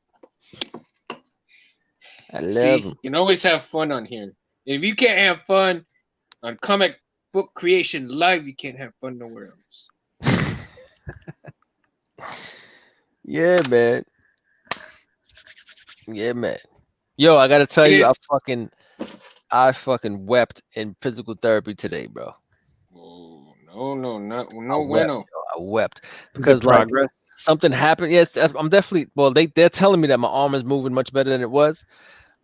I love See, them. you can always have fun on here. If you can't have fun on Comic Book Creation Live, you can't have fun nowhere else. Yeah, man. Yeah, man. Yo, I gotta tell It you, is- I fucking wept in physical therapy today, bro. Oh, no, no I wept, bueno. yo. I wept Is it because like progress. something happened. Yes, I'm definitely. Well, they're telling me that my arm is moving much better than it was,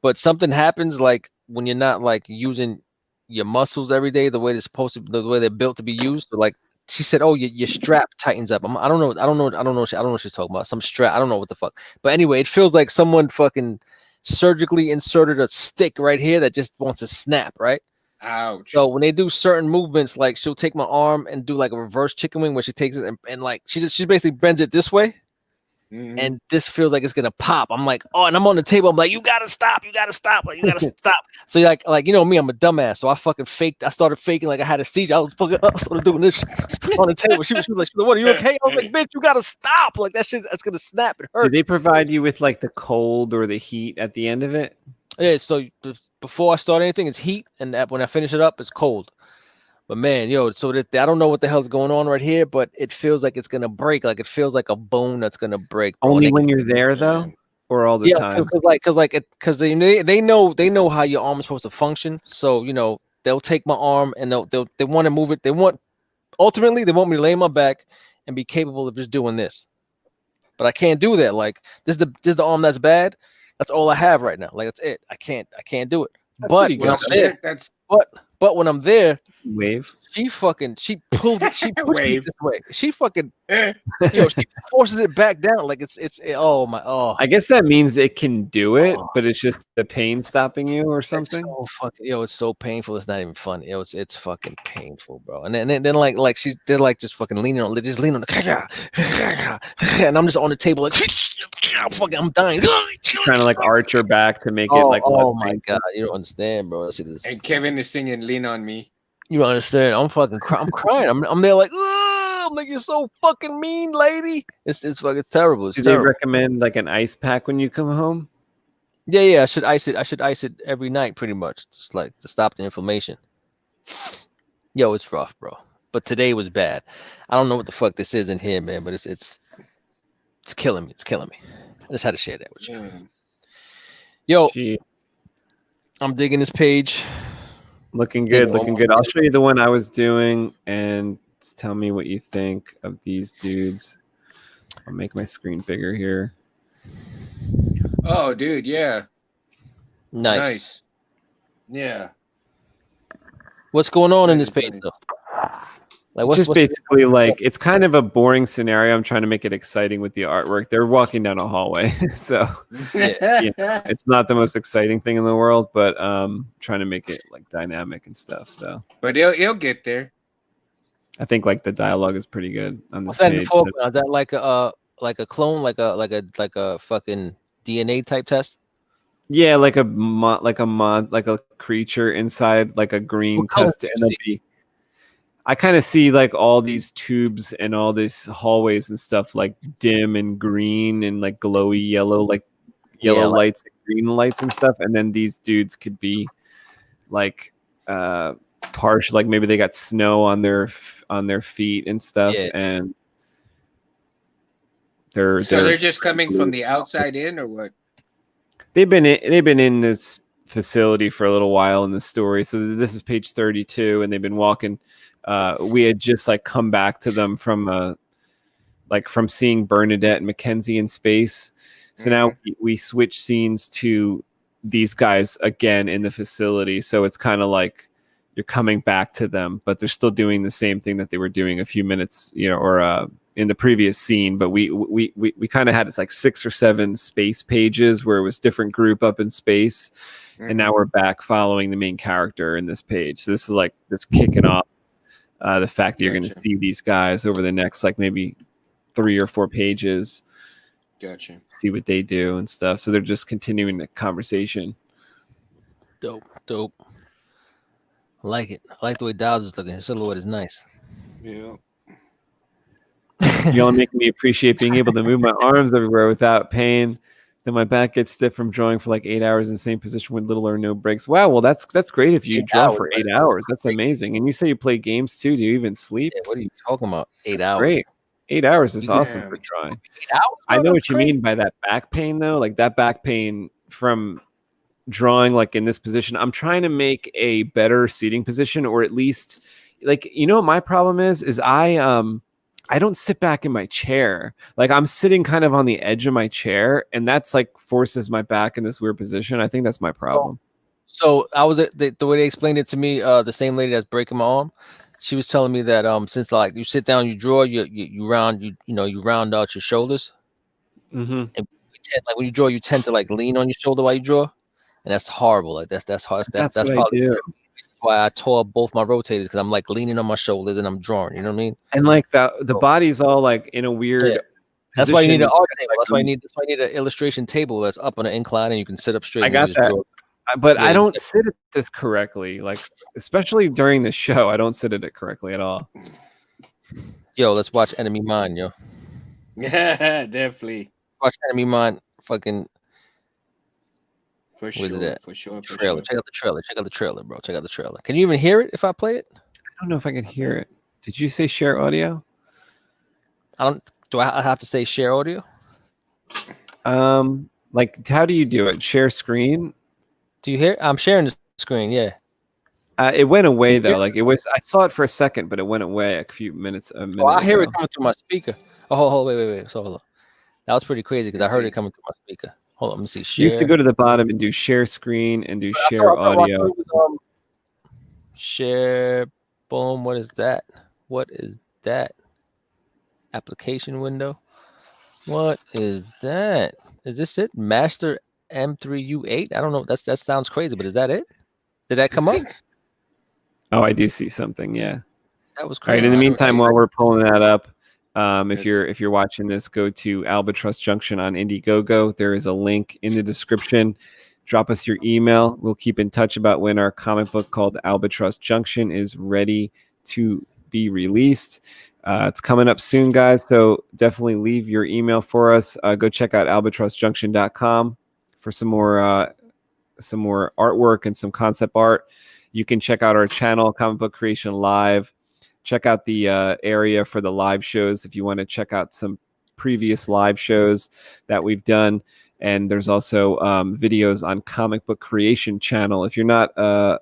but something happens like when you're not like using your muscles every day the way they're supposed to, the way they're built to be used. So like she said, oh, your strap tightens up. I don't know what she's talking about. Some strap. I don't know what the fuck. But anyway, it feels like someone fucking surgically inserted a stick right here that just wants to snap, right? Ouch. So when they do certain movements, like she'll take my arm and do like a reverse chicken wing where she takes it and like she basically bends it this way, Mhm. and this feels like it's gonna pop. I'm like, oh, and I'm on the table. I'm like, you gotta stop, like you gotta stop. So like you know me, I'm a dumbass. So I fucking faked. I started faking like I had a seizure. I started doing this shit on the table. She was like, what, are you okay? I was like, bitch, you gotta stop. Like that shit, that's gonna snap. It Do hurts. they provide you with like the cold or the heat at the end of it? Yeah, so before I start anything, it's heat, and when I finish it up, it's cold. But man, yo, so that I don't know what the hell's going on right here, but it feels like it's gonna break. Like it feels like a bone that's gonna break. Bro. Only And when you're there though, or all the yeah, time? because they know how your arm is supposed to function. So you know they'll take my arm and they want to move it. Ultimately they want me to lay on my back and be capable of just doing this. But I can't do that. Like this is the arm that's bad. That's all I have right now. Like that's it. I can't do it. That's But pretty when I'm good. there, That's but when I'm there, Wave. she pulls it, she pushes it Wave. this way. She fucking she forces it back down. Like it's I guess that means it can do it, Oh. but it's just the pain stopping you or It's something. so fucking, it's so painful. It's not even fun. It's fucking painful, bro. And then like they're like just fucking leaning on, just lean on the, and I'm just on the table like, fucking, I'm dying. Trying to like arch your back to make it like less oh my painful. god, you don't understand, bro. See this. and Kevin is singing "Lean on Me." You don't understand. I'm fucking I'm crying. I'm there like, I'm like, you're so fucking mean, lady. It's fucking terrible. It's Do they terrible. recommend like an ice pack when you come home? Yeah, I should ice it every night, pretty much, just like to stop the inflammation. Yo, it's rough, bro. But today was bad. I don't know what the fuck this is in here, man, but it's killing me. It's killing me. I just had to share that with you. Mm. Yo, Gee. I'm digging this page. Looking Think good, one looking more good. I'll page. show you the one I was doing and tell me what you think of these dudes. I'll make my screen bigger here. Oh, dude, yeah, Nice. yeah. What's going on in That this is page nice. though? Like It's just what's basically like it's kind of a boring scenario. I'm trying to make it exciting with the artwork. They're walking down a hallway, so it's not the most exciting thing in the world, but trying to make it like dynamic and stuff. So But he'll get there. I think like the dialogue is pretty good on this what's that in the page. So, foreground? Is that like a clone, like a fucking DNA type test? yeah, like a mod, like a creature inside like a green What color test, do you and it'll see? be. I kind of see like all these tubes and all these hallways and stuff like dim and green and like glowy yellow, like yellow Yeah, like- lights and green lights and stuff. And then these dudes could be like partial, like maybe they got snow on their feet and stuff, Yeah. and So they're they're just coming from the outside in, or what? they've been in this facility for a little while in the story. So this is page 32, and they've been walking. We had just like come back to them from from seeing Bernadette and Mackenzie in space. So now we switch scenes to these guys again in the facility. So it's kind of like you're coming back to them, but they're still doing the same thing that they were doing a few minutes, or in the previous scene. But we kind of had it's like 6 or 7 space pages where it was different group up in space, and now we're back following the main character in this page. So this is like this kicking off the fact that you're going to Gotcha. see these guys over the next like maybe 3 or 4 pages, Gotcha. see what they do and stuff. So they're just continuing the conversation. Dope. I like it. I like the way Dowd is looking. His silhouette is nice. Yeah. Y'all make me appreciate being able to move my arms everywhere without pain. Then my back gets stiff from drawing for like 8 hours in the same position with little or no breaks. Wow, well that's great if you 8 draw hours, for right? 8 hours. That's amazing. And you say you play games too. Do you even sleep? Yeah, what are you talking about? 8 hours. Great. 8 hours is You awesome can- for drawing. 8 hours? I bro? know That's what you great. mean by that back pain though. Like that back pain from drawing like in this position. I'm trying to make a better seating position, or at least like what my problem is I don't sit back in my chair. Like I'm sitting kind of on the edge of my chair, and that's like forces my back in this weird position. I think that's my problem. So I was the way they explained it to me, the same lady that's breaking my arm, she was telling me that since like you sit down, you draw, you round you round out your shoulders. Mm-hmm. Like when you draw, you tend to like lean on your shoulder while you draw, and that's horrible. Like that's hard. That's what I probably do. why I tore both my rotators, because I'm like leaning on my shoulders and I'm drawing. You know what I mean? And like the body's all like in a weird. Yeah. That's why you need an position. art table. That's why you need an illustration table that's up on an incline and you can sit up straight. I and you got just that. draw. But Yeah, I you don't get- sit at this correctly. Like especially during the show, I don't sit at it correctly at all. Yo, let's watch Enemy Mine, yo. Yeah, definitely. Watch Enemy Mine. Fucking For Where's sure. it at? For sure. For trailer. sure. Check out the trailer. Check out the trailer, bro. Check out the trailer. Can you even hear it if I play it? I don't know if I can hear it. Did you say share audio? Do I have to say share audio? Like how do you do it? Share screen? Do you hear? I'm sharing the screen. Yeah. It went away Can you hear though. Like it was. I saw it for a second, but it went away a few minutes. A minute Oh, I hear it ago. coming through my speaker. Oh, hold, wait. So hold on. That was pretty crazy because I heard it coming through my speaker. Hold on, let me see. Share. You have to go to the bottom and do share screen and do I share thought what I audio. thought was, share. Boom. What is that? What is that? Application window. What is that? Is this it? Master M3U8? I don't know. That sounds crazy, but is that it? Did that come up? Oh, I do see something. Yeah. That was All right. crazy. In the meantime, while we're pulling that up, Yes. if you're watching this, go to Albatross Junction on Indiegogo. There is a link in the description. Drop us your email. We'll keep in touch about when our comic book called Albatross Junction is ready to be released. It's coming up soon, guys. So definitely leave your email for us. Go check out albatrossjunction.com for some more artwork and some concept art. You can check out our channel, Comic Book Creation Live. Check out the area for the live shows if you want to check out some previous live shows that we've done. And there's also videos on Comic Book Creation channel. If you're not a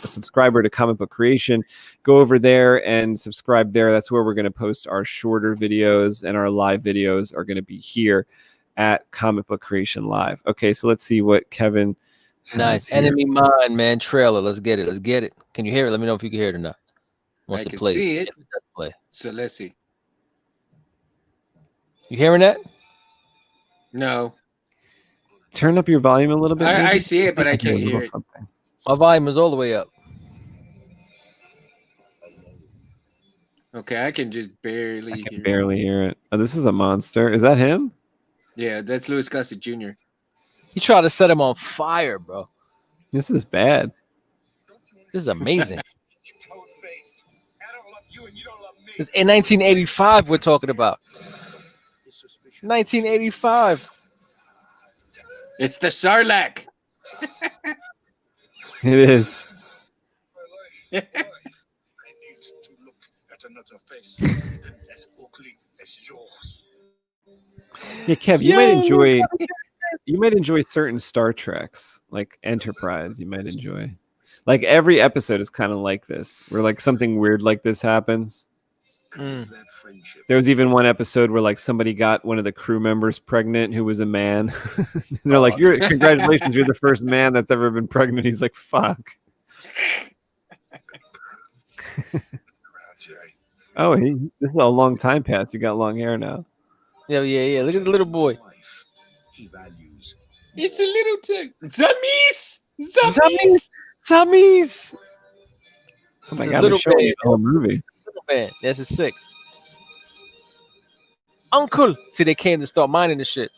subscriber to Comic Book Creation, go over there and subscribe there. That's where we're going to post our shorter videos, and our live videos are going to be here at Comic Book Creation Live. Okay, so let's see what Kevin has Nice. here. Enemy Mine, man. Trailer. Let's get it. Let's get it. Can you hear it? Let me know if you can hear it or not. Once I it can plays. see it. Play. So let's see. You hearing that? No, Turn up your volume a little bit. I maybe? see it, but I hear a can't little hear it. something. My volume is all the way up. Okay, I can just barely I hear. can barely hear it. Oh, this is a monster. Is that him? Yeah, that's Louis Gossett Jr. He tried to set him on fire, bro. This is bad. This is amazing. It's in 1985 we're talking about. 1985. It's the Sarlacc. It is. I need to look at another face as ugly as yours. Yeah, Kev, you might enjoy certain Star Treks, like Enterprise. You might enjoy. Like every episode is kind of like this, where like something weird like this happens. Mm. There was even one episode where like somebody got one of the crew members pregnant who was a man. And they're like, congratulations, you're the first man that's ever been pregnant. He's like, fuck. Oh, this is a long time past. He got long hair now. Yeah. Look at the little boy. It's a little tick. Zombies. Zombies. Oh my It's a god, little they're showing baby. you the whole movie. Little man. This is sick. Uncle. See, they came to start mining the shit.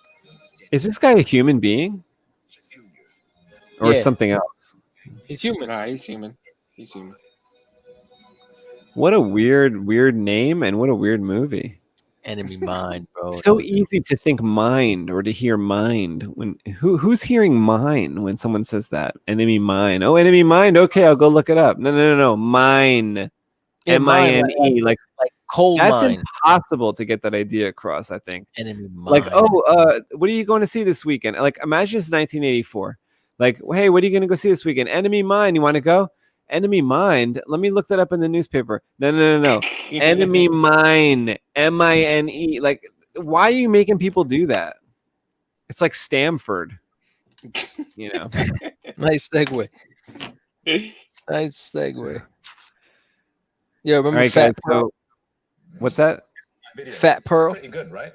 Is this guy a human being? Or Yeah. something else? He's human. Nah, he's human. He's human. What a weird name and what a weird movie. Enemy Mine, bro. So easy to think mind or to hear mind. When who's hearing mine when someone says that? Enemy mine. Oh, enemy mind. Okay, I'll go look it up. No. Mine. Yeah, mine, M-I-N-E. Like coal that's mine. impossible to get that idea across, I think. Enemy Mine. Like, what are you going to see this weekend? Like, imagine it's 1984. Like, hey, what are you going to go see this weekend? Enemy Mine. You want to go? Enemy Mind. Let me look that up in the newspaper. No. Enemy Mine. M-I-N-E. Like, why are you making people do that? It's like Stamford. You know. Nice segue. Nice segue. Yeah, remember All right, Fat guys. Pearl? So, what's that? Fat Pearl. Pretty good, right?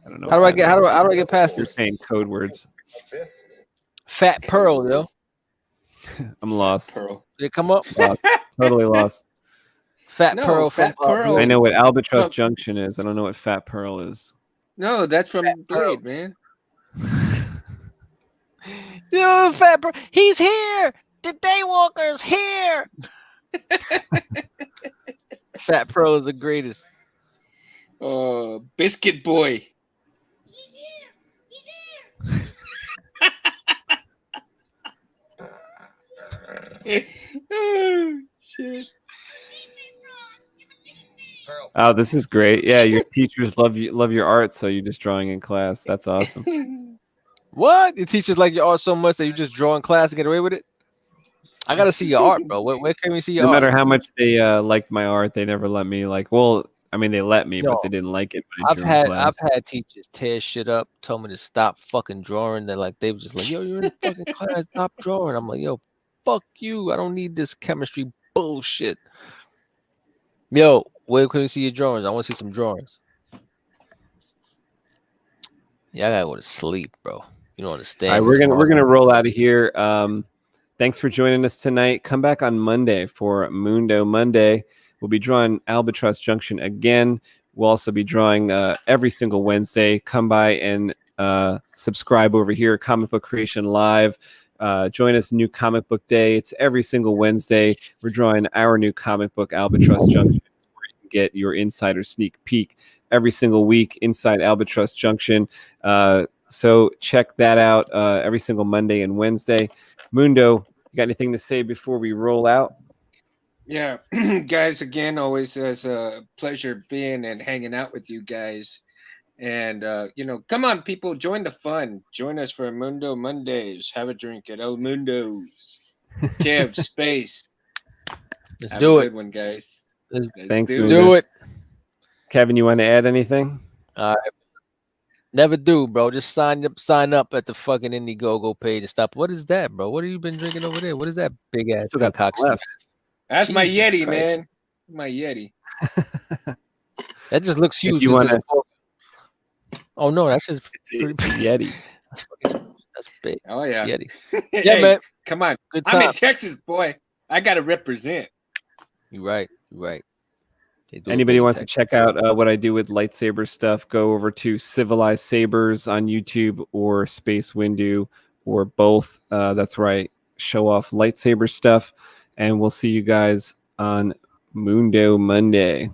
I don't know. How do I get? How do I get past You're this? saying code words. Fat Pearl, yo. I'm lost. Pearl. Did it come up? Lost. Totally lost. Fat No, Pearl. Fat from, Pearl. I know what Albatross Fuck. Junction is. I don't know what Fat Pearl is. No, that's from Pearl. Blade, man. Yo, Fat Pearl. He's here. The Daywalker's here. Fat Pearl is the greatest. Biscuit Boy. He's here. Oh, shit. Oh, this is great. Yeah, your teachers love your art, so you're just drawing in class. That's awesome. What? Your teachers like your art so much that you just draw in class and get away with it? I gotta see your art, bro. Where can we see your No art? matter how much they liked my art, they never let me well, I mean they let me, Yo, but they didn't like it. when I I've drew in had class. teachers tear shit up, told me to stop fucking drawing. They're like, they were just like, yo, you're in fucking class, stop drawing. I'm like, yo, fuck you. I don't need this chemistry bullshit. Yo, where can we see your drawings? I want to see some drawings. Yeah, I gotta go to sleep, bro. You don't understand. All right, we're gonna roll out of here. Thanks for joining us tonight. Come back on Monday for Mundo Monday. We'll be drawing Albatross Junction again. We'll also be drawing every single Wednesday. Come by and subscribe over here, Comic Book Creation Live. Join us New Comic Book Day. It's every single Wednesday. We're drawing our new comic book, Albatross Junction, where you can get your insider sneak peek every single week inside Albatross Junction. So check that out every single Monday and Wednesday. Mundo, you got anything to say before we roll out? Yeah, guys, again, always as a pleasure being and hanging out with you guys. And come on, people, join the fun. Join us for Mundo Mondays. Have a drink at El Mundo's. Kev, Space. Let's Have do a it. good one, guys. Let's Let's Thanks, do Mundo. do it. Kevin, you want to add anything? Never do, bro. Just sign up at the fucking Indiegogo page and stop. What is that, bro? What have you been drinking over there? What is that big ass Still got some concoction? left. That's my Jesus Yeti, Christ. man. My Yeti. That just looks huge. you 'cause wanna- of the- Oh no, that's just It's a pretty Yeti. That's big. Oh yeah. Yeti. Hey, Yeah, man. Come on. Good I'm in time. Texas, boy. I gotta represent. You're right. You're right. They do it Anybody good wants to tech. check out what I do with lightsaber stuff, go over to Civilized Sabers on YouTube or Space Windu or both. That's where I show off lightsaber stuff. And we'll see you guys on Mundo Monday.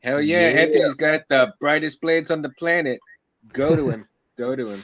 Hell yeah, Anthony's got the brightest blades on the planet. Go to him. Go to him.